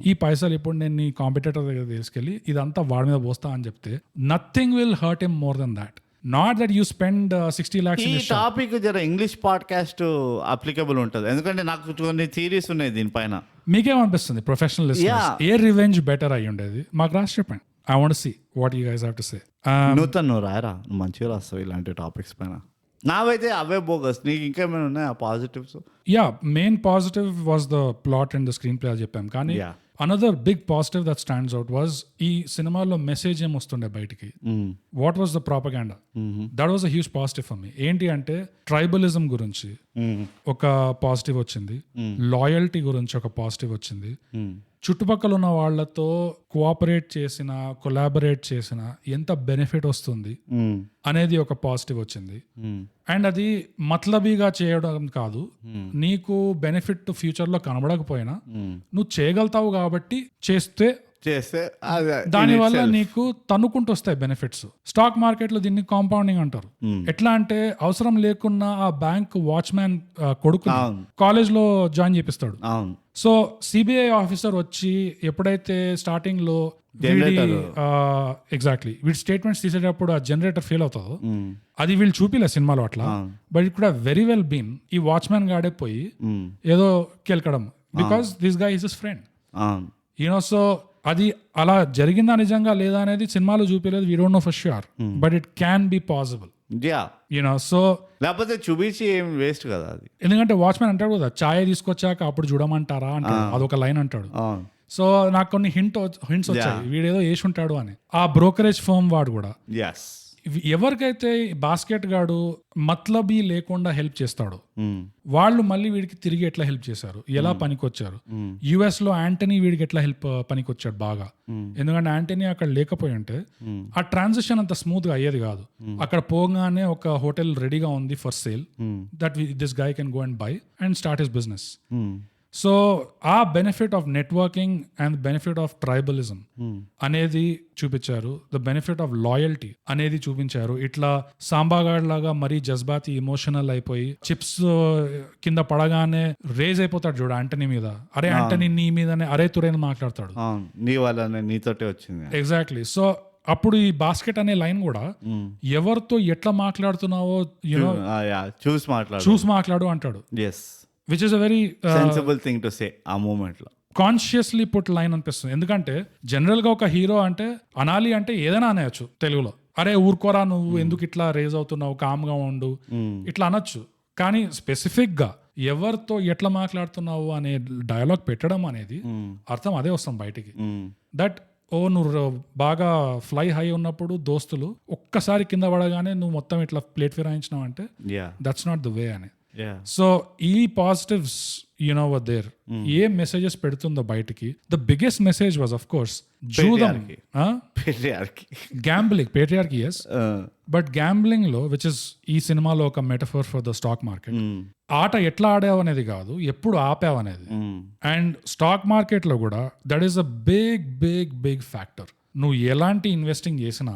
ఈ పైసలు ఇప్పుడు నేను నీ కాంపిటేటర్ దగ్గర తీసుకెళ్లి ఇదంతా వాడి మీద పోస్తా అని చెప్తే nothing will hurt him more than that. Not that you spend 60 lakhs. ఈ టాపిక్ జర ఇంగ్లీష్ పాడ్కాస్ట్ అప్లికబుల్ ఉంటుంది, ఎందుకంటే నాకు కొన్ని థియరీస్ ఉన్నాయి దీనిపైన. మీకేమనిపిస్తుంది ప్రొఫెషనల్? ఏ రివెంజ్ బెటర్ అయ్యి ఉండేది మాకు రాసి చెప్పండి. I want to see what you guys have to say. నువ్వు రాయరా, నువ్వు మంచిగా రాస్తావు ఇలాంటి టాపిక్స్ పైన. నావైతే అవే బోగస్. నీకు ఇంకేమైనా ఉన్నాయా positives? Yeah, main positive was the plot and the screenplay అని చెప్పాం. కానీ another big positive that stands out was ఈ సినిమాలో మెసేజ్ ఏం వస్తుండే బయటికి. What was the propaganda? That was a huge positive for me. ఏంటి అంటే ట్రైబలిజం గురించి ఒక పాజిటివ్ వచ్చింది, లాయల్టీ గురించి ఒక పాజిటివ్ వచ్చింది, చుట్టుపక్కల ఉన్న వాళ్ళతో కోఆపరేట్ చేసిన, కొలాబరేట్ చేసిన ఎంత బెనిఫిట్ వస్తుంది అనేది ఒక పాజిటివ్ వచ్చింది. అండ్ అది మతలబీగా చేయడం కాదు, నీకు బెనిఫిట్ ఫ్యూచర్ లో కనబడకపోయినా నువ్వు చేయగలుగుతావు కాబట్టి చేస్తే దాని వల్ల నీకు తన్నుకుంటూ వస్తాయి బెనిఫిట్స్. స్టాక్ మార్కెట్ లో దీన్ని కాంపౌండింగ్ అంటారు. ఎట్లా అంటే అవసరం లేకున్నా ఆ బ్యాంక్ వాచ్మ్యాన్ కొడుకు కాలేజ్ లో జాయిన్ చేపిస్తాడు. సో సిబిఐ ఆఫీసర్ వచ్చి ఎప్పుడైతే స్టార్టింగ్ లో ఎగ్జాక్ట్లీ వీడి స్టేట్మెంట్స్ తీసేటప్పుడు ఆ జనరేటర్ ఫెయిల్ అవుతుందో అది వీళ్ళు చూపిలే సినిమాలో అట్లా, but it could have very well been ఈ వాచ్మ్యాన్ గాడే పోయి ఏదో కెలకడం, because this guy is his friend, you know. So అది అలా జరిగిందా నిజంగా లేదా అనేది సినిమాలో చూపించలేదు, we don't know for sure, but it can be possible, you know. So లేకపోతే చూపించి ఏం వేస్ట్ కదా అది. ఎందుకంటే వాచ్మెన్ అంటాడు కదా, ఛాయ్ తీసుకొచ్చాక అప్పుడు చూడమంటారా అంటాడు, అదొక లైన్ అంటాడు. సో నాకు కొన్ని హింట్స్ వచ్చాయి వీడేదో వేసి ఉంటాడు అని. ఆ బ్రోకరేజ్ ఫర్మ్ వాడు కూడా ఎవరికైతే బాస్కెట్ గాడు మత్లబీ లేకుండా హెల్ప్ చేస్తాడో వాళ్ళు మళ్ళీ వీడికి తిరిగి ఎట్లా హెల్ప్ చేశారు, ఎలా పనికొచ్చారు. యుఎస్ లో యాంటనీ వీడికి ఎట్లా హెల్ప్ పనికొచ్చాడు బాగా, ఎందుకంటే యాంటనీ అక్కడ లేకపోయి ఉంటే ఆ ట్రాన్సిషన్ అంత స్మూత్ గా అయ్యేది కాదు. అక్కడ పోగానే ఒక హోటల్ రెడీగా ఉంది for sale, that this guy can go and buy and start his business. So ఆ benefit of networking and benefit of tribalism అనేది చూపించారు, ద బెనిఫిట్ ఆఫ్ లాయల్టీ అనేది చూపించారు. ఇట్లా సాంబాగాడ్ లాగా మరీ జజ్బాతి ఎమోషనల్ అయిపోయి చిప్స్ కింద పడగానే రేజ్ అయిపోతాడు చూడు యాంటనీ మీద, అరే యాంటనీ నీ మీదనే అరే తురేని మాట్లాడతాడు, నీ వల్లనే నీతోటే వచ్చింది. ఎగ్జాక్ట్లీ. సో అప్పుడు ఈ బాస్కెట్ అనే లైన్ కూడా ఎవరితో ఎట్లా మాట్లాడుతున్నావో యూనో చూసి మాట్లాడు అంటాడు, which is a very sensible thing to say ఆ మూమెంట్ లో. కాన్షియస్లీ పుట్ లైన్ అనిపిస్తుంది. ఎందుకంటే జనరల్ గా ఒక హీరో అంటే అనాలి అంటే ఏదైనా అనేయచ్చు తెలుగులో, అరే ఊరుకోరా నువ్వు ఎందుకు ఇట్లా రేజ్ అవుతున్నావు, కామ్గా ఉండు, ఇట్లా అనొచ్చు. కానీ స్పెసిఫిక్ గా ఎవరితో ఎట్లా మాట్లాడుతున్నావు అనే డైలాగ్ పెట్టడం అనేది అర్థం అదే వస్తాం బయటికి. దట్ నువ్వు బాగా ఫ్లై హై ఉన్నప్పుడు దోస్తులు ఒక్కసారి కింద పడగానే నువ్వు మొత్తం ఇట్లా ప్లేట్ ఫిరాయించినావు అంటే దట్స్ నాట్ ద వే అని. సో ఈ పాజిటివ్స్ యునో వర్ దేర్. ఏ మెసేజెస్ పెడుతుందో బయటికి, the biggest message was of course జూదం, gambling, patriarchy, yes, but gambling లో విచ్ ఇస్ ఈ సినిమాలో ఒక metaphor for the stock market. ఆట ఎట్లా ఆడావు అనేది కాదు, ఎప్పుడు ఆపావు అనేది. అండ్ స్టాక్ మార్కెట్ లో కూడా that is a big big big factor. నువ్వు ఎలాంటి ఇన్వెస్టింగ్ చేసినా,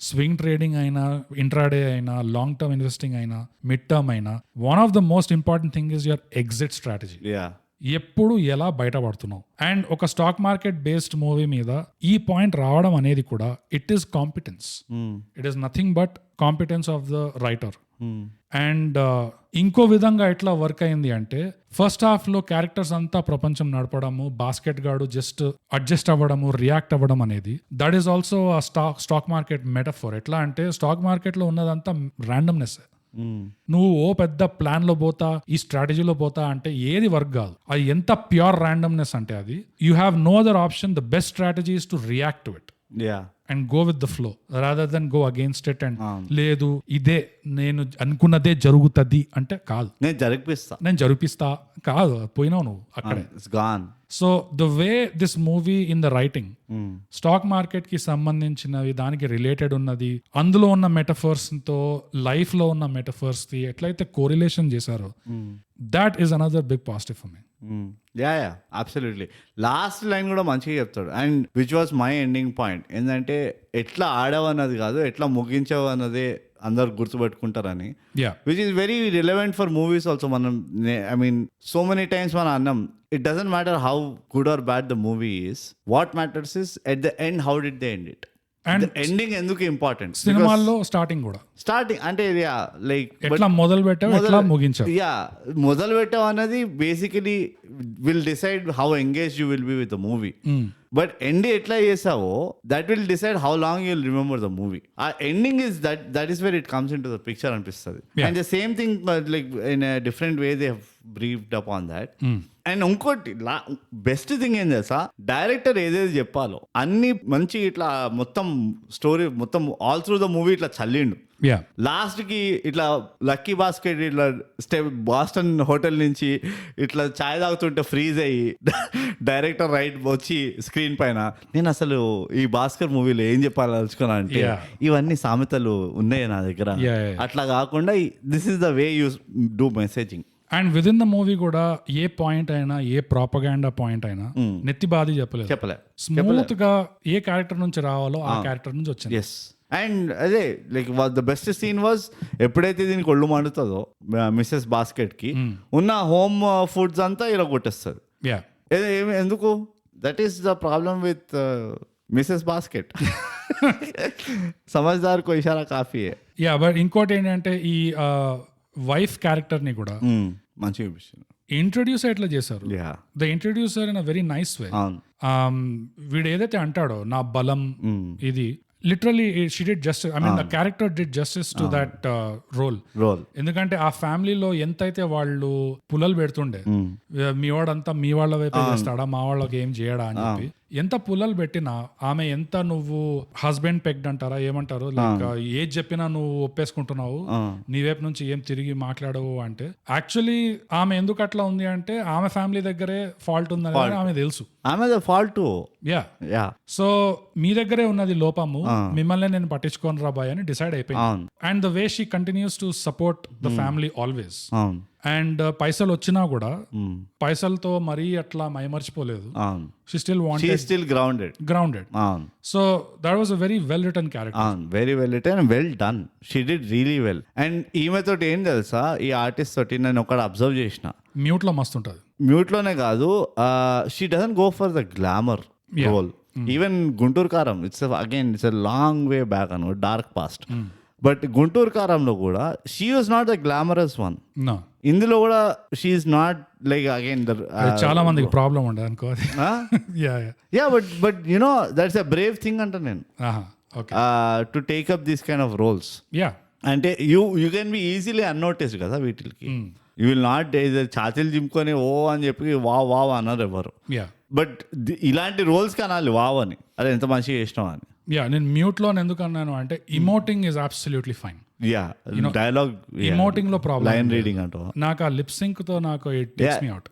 స్వింగ్ ట్రేడింగ్ అయినా, ఇంట్రాడే అయినా, లాంగ్ టర్మ్ ఇన్వెస్టింగ్ అయినా, మిడ్ టర్మ్ అయినా, one of the most important thing is your exit strategy. ఎప్పుడు ఎలా బయటపడుతున్నావు. అండ్ ఒక స్టాక్ మార్కెట్ బేస్డ్ మూవీ మీద ఈ పాయింట్ రావడం అనేది కూడా it is competence. It is nothing but competence of the writer. And ఇంకో విధంగా ఎట్లా వర్క్ అయింది అంటే, ఫస్ట్ హాఫ్ లో క్యారెక్టర్స్ అంతా ప్రపంచం నడపడము, బాస్కెట్ గాడు జస్ట్ అడ్జస్ట్ అవ్వడము, రియాక్ట్ అవ్వడం అనేది that is also stock market metaphor. ఎట్లా అంటే స్టాక్ మార్కెట్ లో ఉన్నదంతా ర్యాండమ్నెస్. నువ్వు ఓ పెద్ద ప్లాన్ లో పోతా, ఈ స్ట్రాటజీలో పోతా అంటే ఏది వర్క్ కాదు. అది ఎంత ప్యూర్ ర్యాండమ్నెస్ అంటే అది you have no other option. The best strategy is to react to it and go with the flow rather than go against it and లేదు ఇదే నేను అనుకున్నదే జరుగుతుంది అంటే కాదు, నేను జరిపిస్తా కాదు, పోయినావు నువ్వు అక్కడే. So the way this movie in the writing, stock market కి సంబంధించినవి, దానికి రిలేటెడ్ ఉన్నది, అందులో ఉన్న మెటఫర్స్ తో లైఫ్ లో ఉన్న మెటఫర్స్ కి ఎట్లయితే కోరిలేషన్ చేశారో, that is another big positive for me. Absolutely. Last line కూడా మంచిగా చెప్తాడు. And which was my ending point ఏంటంటే, ఎట్లా ఆడావు అన్నది కాదు, ఎట్లా ముగించావు అన్నదే అందరు గుర్తుపెట్టుకుంటారని. Which is very relevant for movies also. మనం I mean so many times మనం అన్నాం, it doesn't matter how good or bad the movie is, what matters is at the end how did they end it. And ending ఎందుకు important సినిమాల్లో starting అంటే like మొదలు పెట్టావు అన్నది basically will decide how engage you will be with the movie. But end ఎట్లా చేసావో that will decide how long you will remember the movie. ఆ ending is that is where it comes in to the picture అనిపిస్తుంది. And the same thing like in a different way they have briefed up on that. And ఇంకోటి best thing ఏం తెలుసా, director ఏదేది చెప్పాలో అన్ని మంచి ఇట్లా మొత్తం స్టోరీ మొత్తం ఆల్ త్రూ ద మూవీ ఇట్లా చల్లిండు. లాస్ట్ కి ఇట్లా లక్కీ బాస్కెట్ ఇట్లా బాస్టన్ హోటల్ నుంచి ఇట్లా ఛాయ్ తాగుతుంటే ఫ్రీజ్ అయ్యి డైరెక్టర్ రైట్ వచ్చి స్క్రీన్ పైన నేను అసలు ఈ భాస్కర్ మూవీలో ఏం చెప్పాలనుకున్నా అంటే ఇవన్నీ సామెతలు ఉన్నాయి నా దగ్గర, అట్లా కాకుండా this is the way you do messaging. And with in the movie కూడా ఏ పాయింట్ అయినా ఏ ప్రాపగాండా పాయింట్ అయినా నెత్తి బాధి చెప్పలే, స్మూత్ గా ఏ క్యారెక్టర్ నుంచి రావాలో ఆ క్యారెక్టర్ నుంచి వచ్చింది. అండ్ అదే like the best scene was ఎప్పుడైతే దీనికి ఒళ్ళు మండుతుందో మిస్సెస్ బాస్కెట్ కి ఉన్న హోమ్ ఫుడ్స్ అంతా ఇలా కొట్టేస్తుంది. ఎందుకు? That is the problem with Mrs basket. సమజ్దార్ కో ఇషారా కాఫీ. బట్ ఇంకోటి ఏంటంటే ఈ వైఫ్ క్యారెక్టర్ ని కూడా మంచిగా చూపిస్తుంది, ఇంట్రొడ్యూస్ ఎట్లా చేశారు. The introducer in a very nice way. వీడు ఏదైతే అంటాడో నా బలం ఇది literally she did justice. I mean the character did justice to that role. ఎందుకంటే ఆ ఫ్యామిలీలో ఎంతైతే వాళ్ళు పుల్లలు పెడుతుండే, మీ వాడంతా మీ వాళ్ళ వైపే చేస్తాడా, మా వాళ్ళకి ఏం చేయడా అని చెప్పి ఎంత పుల్లలు పెట్టినా ఆమె ఎంత నువ్వు హస్బెండ్ పెగ్డ్ అంటారా ఏమంటారు, లైక్ ఏది చెప్పినా నువ్వు ఒప్పేసుకుంటున్నావు, నీ వైపు నుంచి ఏం తిరిగి మాట్లాడవు అంటే యాక్చువల్లీ ఆమె ఎందుకు అట్లా ఉంది అంటే ఆమె ఫ్యామిలీ దగ్గరే ఫాల్ట్ ఉందని ఆమె తెలుసు. ఆమె ఫాల్ట్. సో మీ దగ్గరే ఉన్నది లోపము, మిమ్మల్ని నేను పట్టించుకోను రాబాయ్ అని డిసైడ్ అయిపోయింది. And the way she continues to support the family always. And పైసలు వచ్చినా కూడా పైసలతో మరీ అట్లా మైమర్చిపోలేదు. She still wanted. She is still grounded. So that was a very well written character. Very well written and well done. She did really well. And ఈమె తోటి ఏం తెలుసా, ఈ ఆర్టిస్ట్ తోటి నేను ఒకటి అబ్జర్వ్ చేసిన, మ్యూట్ లో మస్తు ఉంటుంది. మ్యూట్ లోనే కాదు, she doesn't go for the glamour role. Even Guntur Kaaram it's a long way back అను, డార్క్ పాస్ట్. బట్ గుంటూరు కారంలో కూడా she was not the glamorous one. ఇందులో కూడా షీఈస్ నాట్ లైక్ అగైన్ చాలా మందికి ప్రాబ్లం ఉండే అనుకో. But you know that's a brave thing అంట నేను, to take up this kind of roles. అంటే you can be easily unnoticed కదా వీటికి. యూ విల్ నాట్ ఛాతీలు జింపుకొని ఓ అని చెప్పి వావ్ అన్నారు ఎవరు. బట్ ఇలాంటి రోల్స్ కనాలి వావ్ అని, అదే ఎంత మంచిగా చేసినావు అని. నేను మ్యూట్ లో ఎందుకు అన్నాను అంటే emoting is absolutely fine. Dialogue emoting లో ప్రాబ్లం, లైన్ రీడింగ్ అంటూ నాకు ఆ లిప్ సింక్ తో నాకు it takes me out.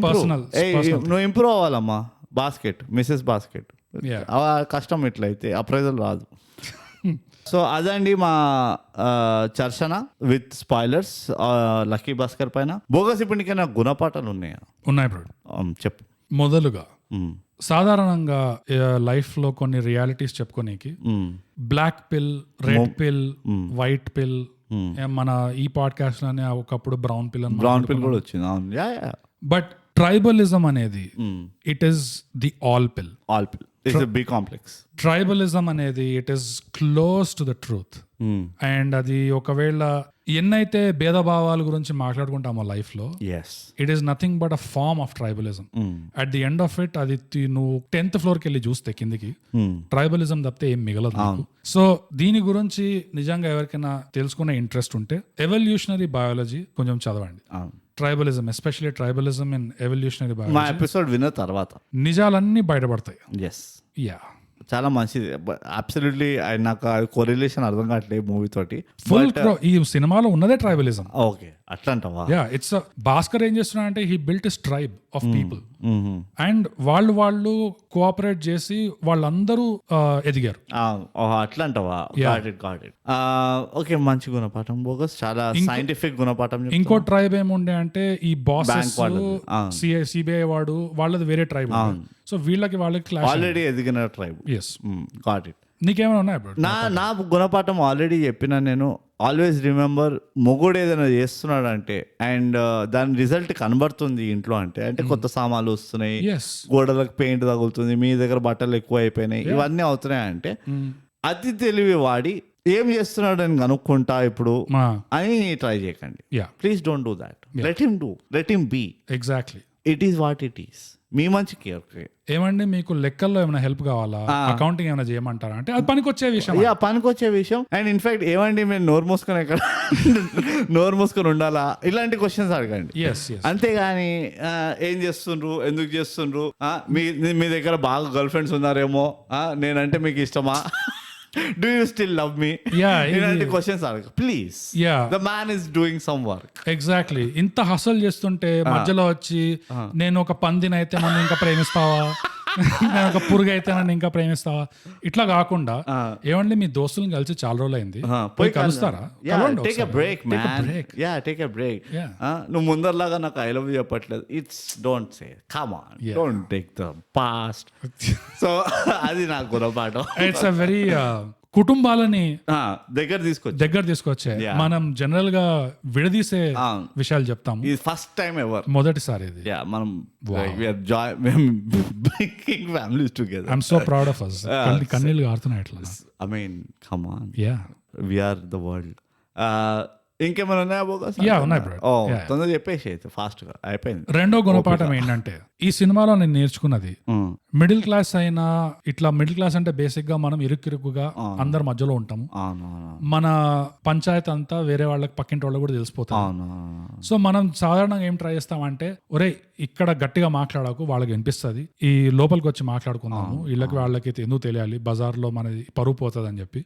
Personal నువ్వు ఇంప్రూవ్ అవ్వాలమ్మా. బాస్కెట్ మిస్సెస్ బాస్కెట్ కష్టం, ఇట్లయితే అప్రైజల్ రాదు. సో అదండి మా చర్చన విత్ స్పాయిలర్స్ లక్కీ భాస్కర్ పైన. బోగస్ ఇప్పటికైనా గుణపాఠాలు ఉన్నాయా? ఉన్నాయి బ్రో, చెప్పు. మొదలుగా సాధారణంగా లైఫ్ లో కొన్ని రియాలిటీస్ చెప్పుకోనీకి బ్లాక్ పిల్, రెడ్ పిల్, వైట్ పిల్, మన ఈ పాడ్కాస్ట్ లోనే ఒకప్పుడు బ్రౌన్ పిల్ కూడా వచ్చింది. బట్ ట్రైబలిజం అనేది it is the all pill. Big complex. Tribalism అనేది it is close to the truth. And అది ఒకవేళ ఎన్నైతే భేదభావాల గురించి మాట్లాడుకుంటామో లైఫ్ లో, it is nothing but a form of tribalism. At the end of it అది నువ్వు 10th ఫ్లోర్కి వెళ్ళి చూస్తే కిందికి ట్రైబలిజం తప్పితే ఏం మిగలదు. సో దీని గురించి నిజంగా ఎవరికైనా తెలుసుకునే ఇంట్రెస్ట్ ఉంటే ఎవల్యూషనరీ బయాలజీ కొంచెం చదవండి. Tribalism, especially tribalism in evolutionary biology. మా ఎపిసోడ్ విన్న తర్వాత నిజాలన్నీ బయటపడతాయి. చాలా మంచిది. అబ్సల్యూట్లీ నాకు కోరిలేషన్ అర్థం కావట్లేదు మూవీ తోటి. ఫుల్ ఈ సినిమాలో ఉన్నదే ట్రైబలిజం. ఓకే, అట్లా అంటావా? ఇట్స్ భాస్కర్ ఏం చేస్తున్నా అంటే he built a tribe of people and వాళ్ళు కోఆపరేట్ చేసి వాళ్ళందరూ ఎదిగారు. అట్లా అంటావా? ఓకే, మంచి గుణపాఠం బోగస్, చాలా సైంటిఫిక్ గుణపాఠం. ఇంకో ట్రైబ్ ఏముండే అంటే ఈ బాసెస్, సిబిఐ వాడు వాళ్ళది వేరే ట్రైబ్. సో వీళ్ళకి ఆల్రెడీ ఎదిగిన ట్రైబ్. Got it. నీకేమైనా ఉన్నాయి? నా గుణపాఠం ఆల్రెడీ చెప్పిన నేను. ఆల్వేస్ రిమెంబర్, మొగుడు ఏదైనా చేస్తున్నాడు అంటే అండ్ దాని రిజల్ట్ కనబడుతుంది ఇంట్లో అంటే కొత్త సామాన్లు వస్తున్నాయి, గోడలకు పెయింట్ తగులుతుంది, మీ దగ్గర బట్టలు ఎక్కువ అయిపోయినాయి, ఇవన్నీ అవుతున్నాయి అంటే అతి తెలివి వాడి ఏం చేస్తున్నాడు అని కనుక్కుంటా ఇప్పుడు అని ట్రై చేయకండి. Please don't do that. Let him be. Exactly. It is what it is. మీ మంచికి ఓకే. ఏమండి మీకు లెక్కల్లో ఏమైనా హెల్ప్ కావాలా, అకౌంటింగ్ ఏమైనా చేయమంటారా అంటే అది పనికొచ్చే విషయం. పనికొచ్చే విషయం. అండ్ ఇన్ఫాక్ట్ ఏమండి మీరు నోరు మూసుకొని ఎక్కడ నోరు మూసుకొని ఉండాలా ఇలాంటి క్వశ్చన్స్ అడగండి. అంతేగాని ఏం చేస్తుండ్రు, ఎందుకు చేస్తుండ్రు, మీ దగ్గర బాగా గర్ల్ ఫ్రెండ్స్ ఉన్నారేమో, నేనంటే మీకు ఇష్టమా, do you still love me, ఇలాంటి క్వశ్చన్స్ అడగ please. the man is doing some work. Exactly. ఇంత హసల్ చేస్తుంటే మధ్యలో వచ్చి నేను ఒక పందినైతే నన్ను ఇంకా ప్రేమిస్తావా, నేను ఒక పురుగు అయితే నన్ను ఇంకా ప్రేమిస్తావా, ఇట్లా కాకుండా ఏమండి మీ దోస్తులను కలిసి చాలా రోజులు అయింది, పోయి కలుస్తారా, take a break man. Take a break. నువ్వు ముందరలాగా నాకు ఐ లవ్ యూ చెప్పట్లేదు. It's don't say come on, don't take the past. So అది నాకు గుణపాఠం. ఇట్స్ అ వెరీ కుటుంబాలని దగ్గర తీసుకొచ్చే మనం జనరల్ గా విడదీసే విషయాలు చెప్తాము. ఇది ఫస్ట్ టైం ఎవర్, మొదటిసారి ఇది మనం families together. I'm so proud of us. కన్నీళ్ళు కారుతున్నాయి అట్లా. I mean come on, yeah we are the world. ఇంకేమైనా ఉన్నాయా బోగస్? ఉన్నాయి బ్రో. తొందరగా చెప్పేసి అయితే ఫాస్ట్ గా అయిపోయింది. రెండో గుణపాఠం ఏంటంటే ఈ సినిమాలో నేను నేర్చుకున్నది, మిడిల్ క్లాస్ అయినా ఇట్లా మిడిల్ క్లాస్ అంటే బేసిక్ గా మనం ఇరుక్కుగా అందరి మధ్యలో ఉంటాము. మన పంచాయతీ అంతా వేరే వాళ్ళకి పక్కింటి వాళ్ళకి కూడా తెలిసిపోతాం. సో మనం సాధారణంగా ఏం ట్రై చేస్తామంటే, ఒరే ఇక్కడ గట్టిగా మాట్లాడకు, వాళ్ళకి వినిపిస్తుంది, ఈ లోపలికి వచ్చి మాట్లాడుకుందాము, వీళ్ళకి వాళ్ళకి ఎందుకు తెలియాలి, బజార్ లో మనది పరువు పోతుంది అని చెప్పి.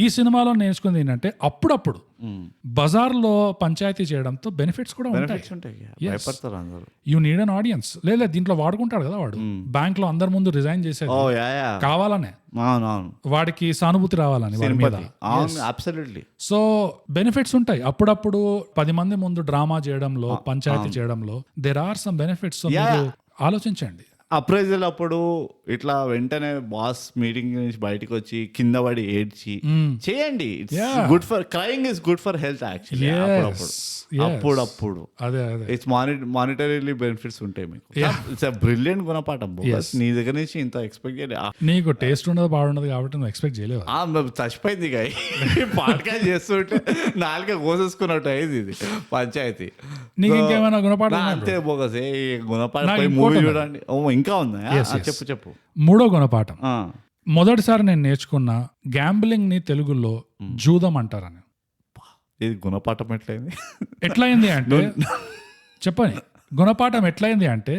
ఈ సినిమాలో నేర్చుకుంది ఏంటంటే అప్పుడప్పుడు బజార్ లో పంచాయతీ చేయడంతో బెనిఫిట్స్ కూడా ఉంటాయి. You need an audience. లేదా దీంట్లో వాడుకుంటాడు కదా వాడు, బ్యాంక్ లో అందరి ముందు రిజైన్ చేసేది కావాలనే, వాడికి సానుభూతి రావాలని వాడి మీద. సో బెనిఫిట్స్ ఉంటాయి. అప్పుడప్పుడు 10 మంది ముందు డ్రామా చేయడంలో, పంచాయతీ చేయడంలో దేర్ ఆర్ సమ్ బెనిఫిట్స్. ఆలోచించండి. అప్రైజల్ అప్పుడు ఇట్లా వెంటనే బాస్ మీటింగ్ నుంచి బయటకు వచ్చి కింద పడి ఏడ్చి చేయండి. Good for crying is good for health actually. అప్పుడప్పుడు ఇట్స్ మానిటరీలీ బెనిఫిట్స్ ఉంటాయి మీకు. ఇట్స్ అ బ్రిలియంట్ గుణపాఠం. నీ దగ్గర నుంచి ఇంత ఎక్స్పెక్ట్ చేయలేదు. నీకు టేస్ట్ ఉండదు, బాగుండదు కాబట్టి నువ్వు ఎక్స్పెక్ట్ చేయలేవు. చచ్చిపోయింది పాడ్కాస్ట్ చేస్తుంటే నాలుగే కోసేసుకున్నట్టు అయింది ఇది పంచాయతీ. నీకు ఇంకేమైనా గుణపాఠం? అంతే బోగస్. గుణపాఠం మూవీ చూడండి. ఇంకా ఉందా? చెప్పు. మూడో గుణపాఠం, మొదటిసారి నేను నేర్చుకున్న గ్యాంబ్లింగ్ ని తెలుగులో జూదం అంటారని. ఇది గుణపాఠం ఎట్లయింది అంటే చెప్పని గుణపాఠం ఎట్లయింది అంటే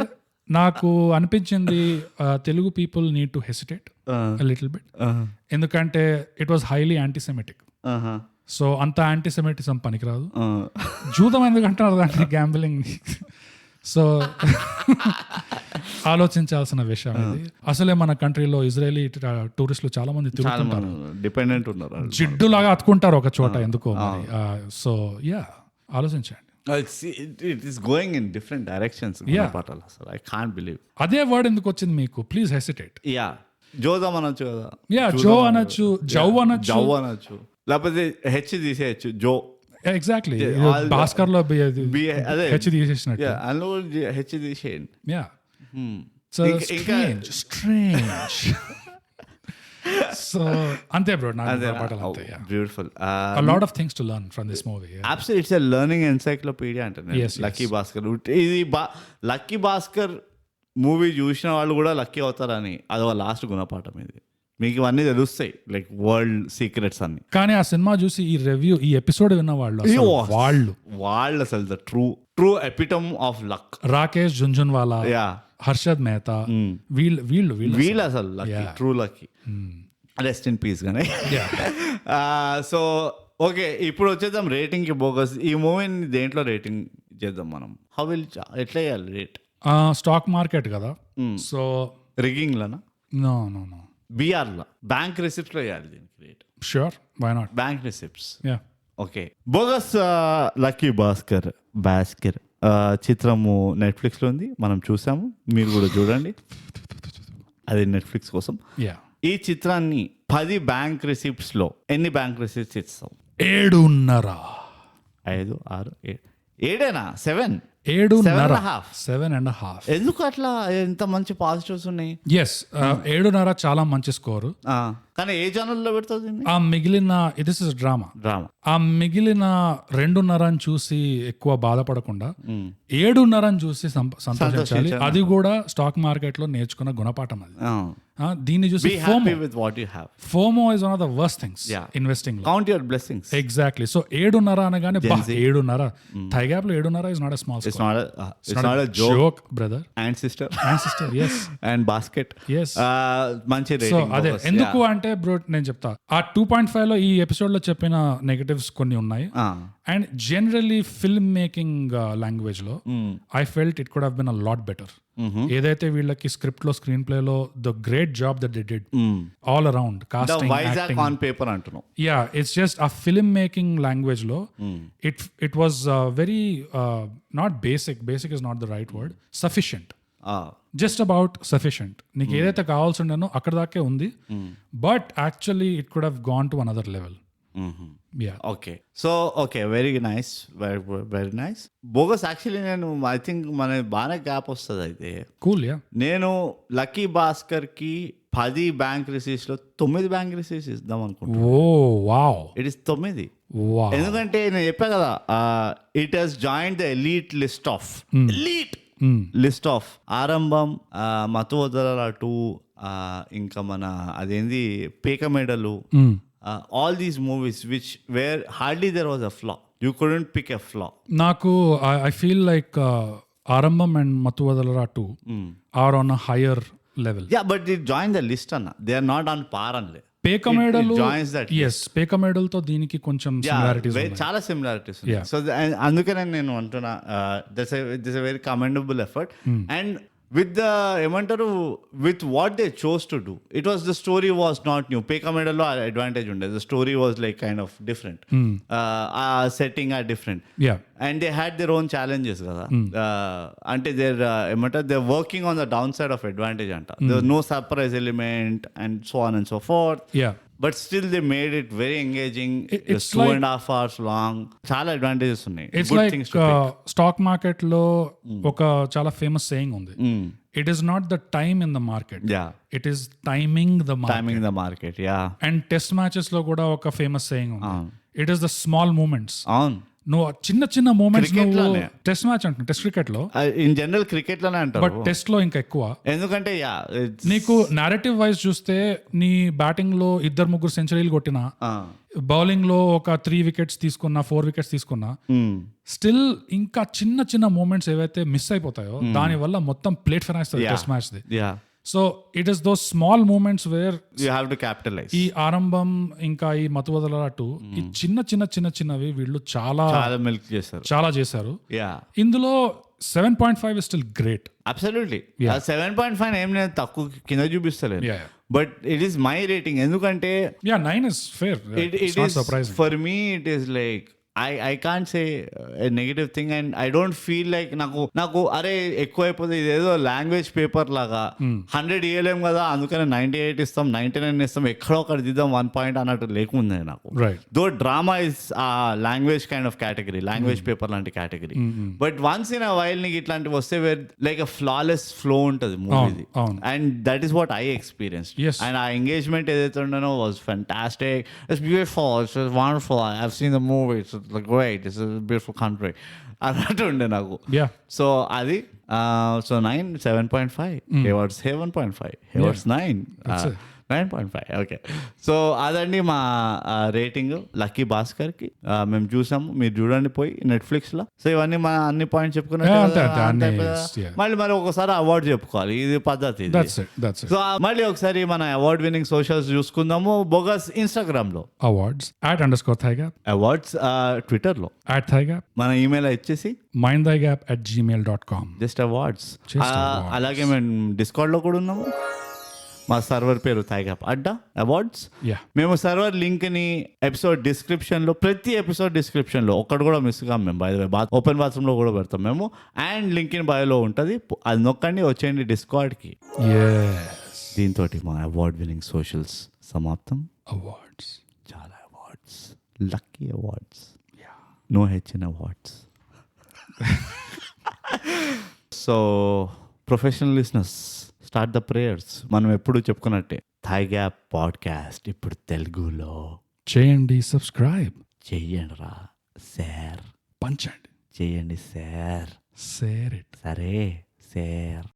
నాకు అనిపించింది Telugu people need to hesitate little bit. ఎందుకంటే ఇట్ వాజ్ హైలీ యాంటీసెమిటిక్. సో అంత యాంటీసెమిటిజం పనికిరాదు. జూదం ఎందుకంటారు దాన్ని, గ్యాంబ్లింగ్. సో ఆలోచించాల్సిన విషయం ఇది. అసలే మన కంట్రీలో ఇజ్రాయలీ టూరిస్టులు చాలా మంది తిరుగుతుంటారు, డిపెండెంట్ ఉన్నారు, జిడ్డులాగా అతుకుంటారు ఒక చోట ఎందుకో. సో ఆలోచించండి. It is going in different directions. I can't believe. అదే వర్డ్ ఎందుకు వచ్చింది మీకు? Please hesitate. జోదం అనొచ్చు కదా. జో అనొచ్చు, జౌ అనొచ్చు, లేకపోతే హెచ్ తీసేయచ్చు. జో ఎగ్జాక్ట్లీ. భాస్కర్ లో హెచ్ తీసేసినట్టు హెచ్ తీసేయండి. సో అంతే bro. Beautiful. A lot of things to learn from this movie. Absolutely, it's a learning encyclopedia అంటారు. లక్కీ భాస్కర్. ఇది లక్కీ భాస్కర్ మూవీ చూసిన వాళ్ళు కూడా లక్కీ అవుతారని అదో లాస్ట్ గుణపాఠం ఇది. మీకు ఇవన్నీ తెలుస్తాయి, లైక్ వరల్డ్ సీక్రెట్స్ అన్ని. కానీ ఆ సినిమా చూసి ఈ ఎపిసోడ్ విన్న వాళ్ళు అసలు the true ఎపిటమ్ of luck. Rakesh Jhunjhunwala, Harshad Mehta, వీళ్ళు అసలు lucky, true lucky. Rest in peace గానే. సో ఓకే, ఇప్పుడు వచ్చేద్దాం రేటింగ్ కి. బోగస్, ఈ మూవీని దేంట్లో రేటింగ్ చేద్దాం మనం? ఎట్లా చేయాలి రేట్? స్టాక్ మార్కెట్ కదా, సో రిగ్గింగ్ లోనా? నో బిఆర్ లో, బ్యాంక్ రిసిప్ట్స్ లో చేయాలి దీనికి rate. Sure, why not? Bank receipts. Okay. Bogus lucky Bhaskar చిత్రము నెట్ఫ్లిక్స్ లో ఉంది, మనం చూసాము, మీరు కూడా చూడండి. అది నెట్ఫ్లిక్స్ కోసం. ఈ చిత్రాన్ని 10 బ్యాంక్ రిసిప్ట్స్ లో ఎన్ని బ్యాంక్ రిసిప్ట్స్ ఇస్తాం? 7.5. 5, 6, 7. 7 7.5 7.5. ఎందుకు అట్లా ఎంత మంచి పాజిటివ్స్ ఉన్నాయి? ఎస్ 7.5 చాలా మంచి స్కోరు. కానీ ఏ ఛానల్లో పెడుతుంది? ఆ మిగిలిన దిస్ ఇస్ డ్రామా. ఆ మిగిలిన 2.5 అని చూసి ఎక్కువ బాధపడకుండా 7.5 అని చూసి సంతోషించాలి. అది కూడా స్టాక్ మార్కెట్ లో నేర్చుకున్న గుణపాఠం అది. దీన్ని చూసి FOMO is one of the worst things investing లో. Count your blessings. Exactly. So 7.5 అనగానే 7.5 థై గ్యాప్ లో 7.5 is not a small score. It's not a joke, brother and sister. Yes. And basket. Yes. మంచి so అదే ఎందుకు అంటే bro నేను చెప్తా, ఆ 2.5 లో ఈ ఎపిసోడ్ లో చెప్పిన నెగటివ్స్ కొన్ని ఉన్నాయి. And generally film making language లో I felt it could have been a lot better. ఏదైతే వీళ్ళకి స్క్రిప్ట్ లో స్క్రీన్ ప్లే లో the great job that they did all around casting, acting on paper అంటున్నాం. యా ఇట్స్ జస్ట్ ఆ film making language లో it was very not basic is not the right word, sufficient. Just about sufficient. నీకు ఏదైతే కావాల్సి ఉండేనో అక్కడ దాకే ఉంది. But actually it could have gone to another level. Okay very nice, very nice. Bogus actually నేను I think మన బాగానే గ్యాప్ వస్తుంది అయితే. కూల్. యా నేను లక్కీ భాస్కర్ కి 10 బ్యాంక్ రిసీట్స్ లో 9 బ్యాంక్ రిసీట్స్ ఇద్దాం అనుకుంటున్నాను. ఓ వావ్, ఇట్ ఇస్ 9. ఎందుకంటే నేను చెప్పా కదా, it has join the elite list of ఆరంభం, మతువదల 2, ఇంకా మన అదేంది పేక మెడలు, all these movies which where hardly there was a flaw. You couldn't pick a flaw. Naku I feel like Arambam and Matuvadalara 2 are on a higher level. Yeah, but they join the list anna. They are not on par only. Pekamedalu joins that. Yes, Pekamedalu తో దీనికి కొంచెం similarities ఉన్నాయి. చాలా similarities ఉన్నాయి. So అందుకనే నేను అంటున్నా, that's a very commendable effort. And with the ఏమంటారు, with what they chose to do, it was, the story was not new. Peka Medalo advantage unde, the story was like kind of different. Setting are different. Yeah. And they had their own challenges kada. Ante they're working on the downside of advantage anta. There was no surprise element and so on and so forth. Yeah. But still they made it very engaging. It's 2.5 hours long. చాలా advantages ఉన్నాయి. It's like stock market లో ఒక చాలా famous saying ఉంది. It is not the time in the market. Yeah. It is timing the market. Timing the market, yeah. And test matches లో కూడా ఒక famous saying ఉంది. It is the small moments. అవును. నువ్వు చిన్న మూమెంట్స్ టెస్ట్ మ్యాచ్ అంటున్నా, test cricket లో in general cricket లోనే అంటారు, బట్ టెస్ట్ లో ఇంకా ఎక్కువ. ఎందుకంటే నీకు నారేటివ్ వైజ్ చూస్తే నీ బ్యాటింగ్ లో 2-3 సెంచరీలు కొట్టినా, బౌలింగ్ లో ఒక 3 వికెట్స్ తీసుకున్నా, 4 వికెట్స్ తీసుకున్నా, స్టిల్ ఇంకా చిన్న మూమెంట్స్ ఏవైతే మిస్ అయిపోతాయో దాని వల్ల మొత్తం ప్లేట్ ఫినాయిస్తుంది టెస్ట్ మ్యాచ్ ది. So it is those small moments where you have to capitalize. ఈ ఆరంభం ఇంకా ఈ మతువదల అటు ఈ చిన్నవి వీళ్ళు చాలా మిల్క్ చేశారు, చాలా చేశారు. ఇందులో 7.5 is still great. Absolutely. 7.5 ఏం నేను తక్కువ కింద చూపిస్తలేదు. But it is my rating. ఎందుకంటే 9 is fair. It's not surprising. For me it is like I can't say a negative thing, and I don't feel like నాకు అరే ఎక్కువ అయిపోతే ఇదేదో లాంగ్వేజ్ పేపర్ లాగా 100 ఇవ్వలేం కదా అందుకని 98 ఇస్తాం, 99 ఇస్తాం, ఎక్కడో ఒకటి దిద్దాం 1 point అన్నట్టు లేకుంది నాకు. Though drama is language kind of category, language paper లాంటి category. But once in a while నీకు ఇట్లాంటివి వస్తే where like a flawless flow ఉంటుంది మూవీది, and that is what I experience. And ఆ ఎంగేజ్మెంట్ ఏదైతే ఉండనో was fantastic. It's beautiful, it's wonderful, I have seen the movie, it's like great, it's a beautiful country అన్నట్టు ఉండే నాకు. So అది so 7.5 Hayward's 7.5 Hayward's 9.5. Okay, so అదండి మా rating lucky Bhaskar కి. మేము చూసాము, మీరు చూడండి పోయి నెట్ఫ్లిక్స్ లో. సో ఇవన్నీ మన అన్ని పాయింట్స్ చెప్పుకున్నాం. మళ్ళీ ఒకసారి అవార్డు చెప్పుకోవాలి, ఇది పద్ధతి. సో మళ్ళీ ఒకసారి మన అవార్డ్ విన్నింగ్ సోషల్స్ చూసుకుందాము. బోగస్ ఇన్స్టాగ్రామ్ లో అవార్డ్స్ @_thigap, అవార్డ్స్ ట్విట్టర్ లో @thigap, మన ఈమెయిల్ ఇచ్చేసి mindthigap@gmail.com. Just awards. అలాగే మేము డిస్కౌంట్ లో కూడా ఉన్నాము. మా సర్వర్ పేరు థైగ్యాప్ అడ్డా అవార్డ్స్. మేము సర్వర్ లింక్ ని ఎపిసోడ్ డిస్క్రిప్షన్ లో, ప్రతి ఎపిసోడ్ డిస్క్రిప్షన్ లో ఒక్కడు కూడా మిస్ కాం మేము. By the way open bathroom లో కూడా పెడతాం మేము, అండ్ లింక్ ఇన్ బయోలో ఉంటుంది, అది నొక్కండి, వచ్చేయండి డిస్కార్డ్ కి. దీంతో మా అవార్డ్ విన్నింగ్ సోషల్స్ సమాప్తం. అవార్డ్స్, చాలా awards, lucky awards, no HN awards. So professional listeners start the prayers. మనం ఎప్పుడు చెప్పుకున్నట్టే థాయ్ గ్యాప్ పాడ్కాస్ట్ ఇప్పుడు తెలుగులో చేయండి, సబ్స్క్రైబ్ చెయ్యండి రా, షేర్ పంచండి, చేయండి, షేర్ షేర్ ఇట్. సరే షేర్.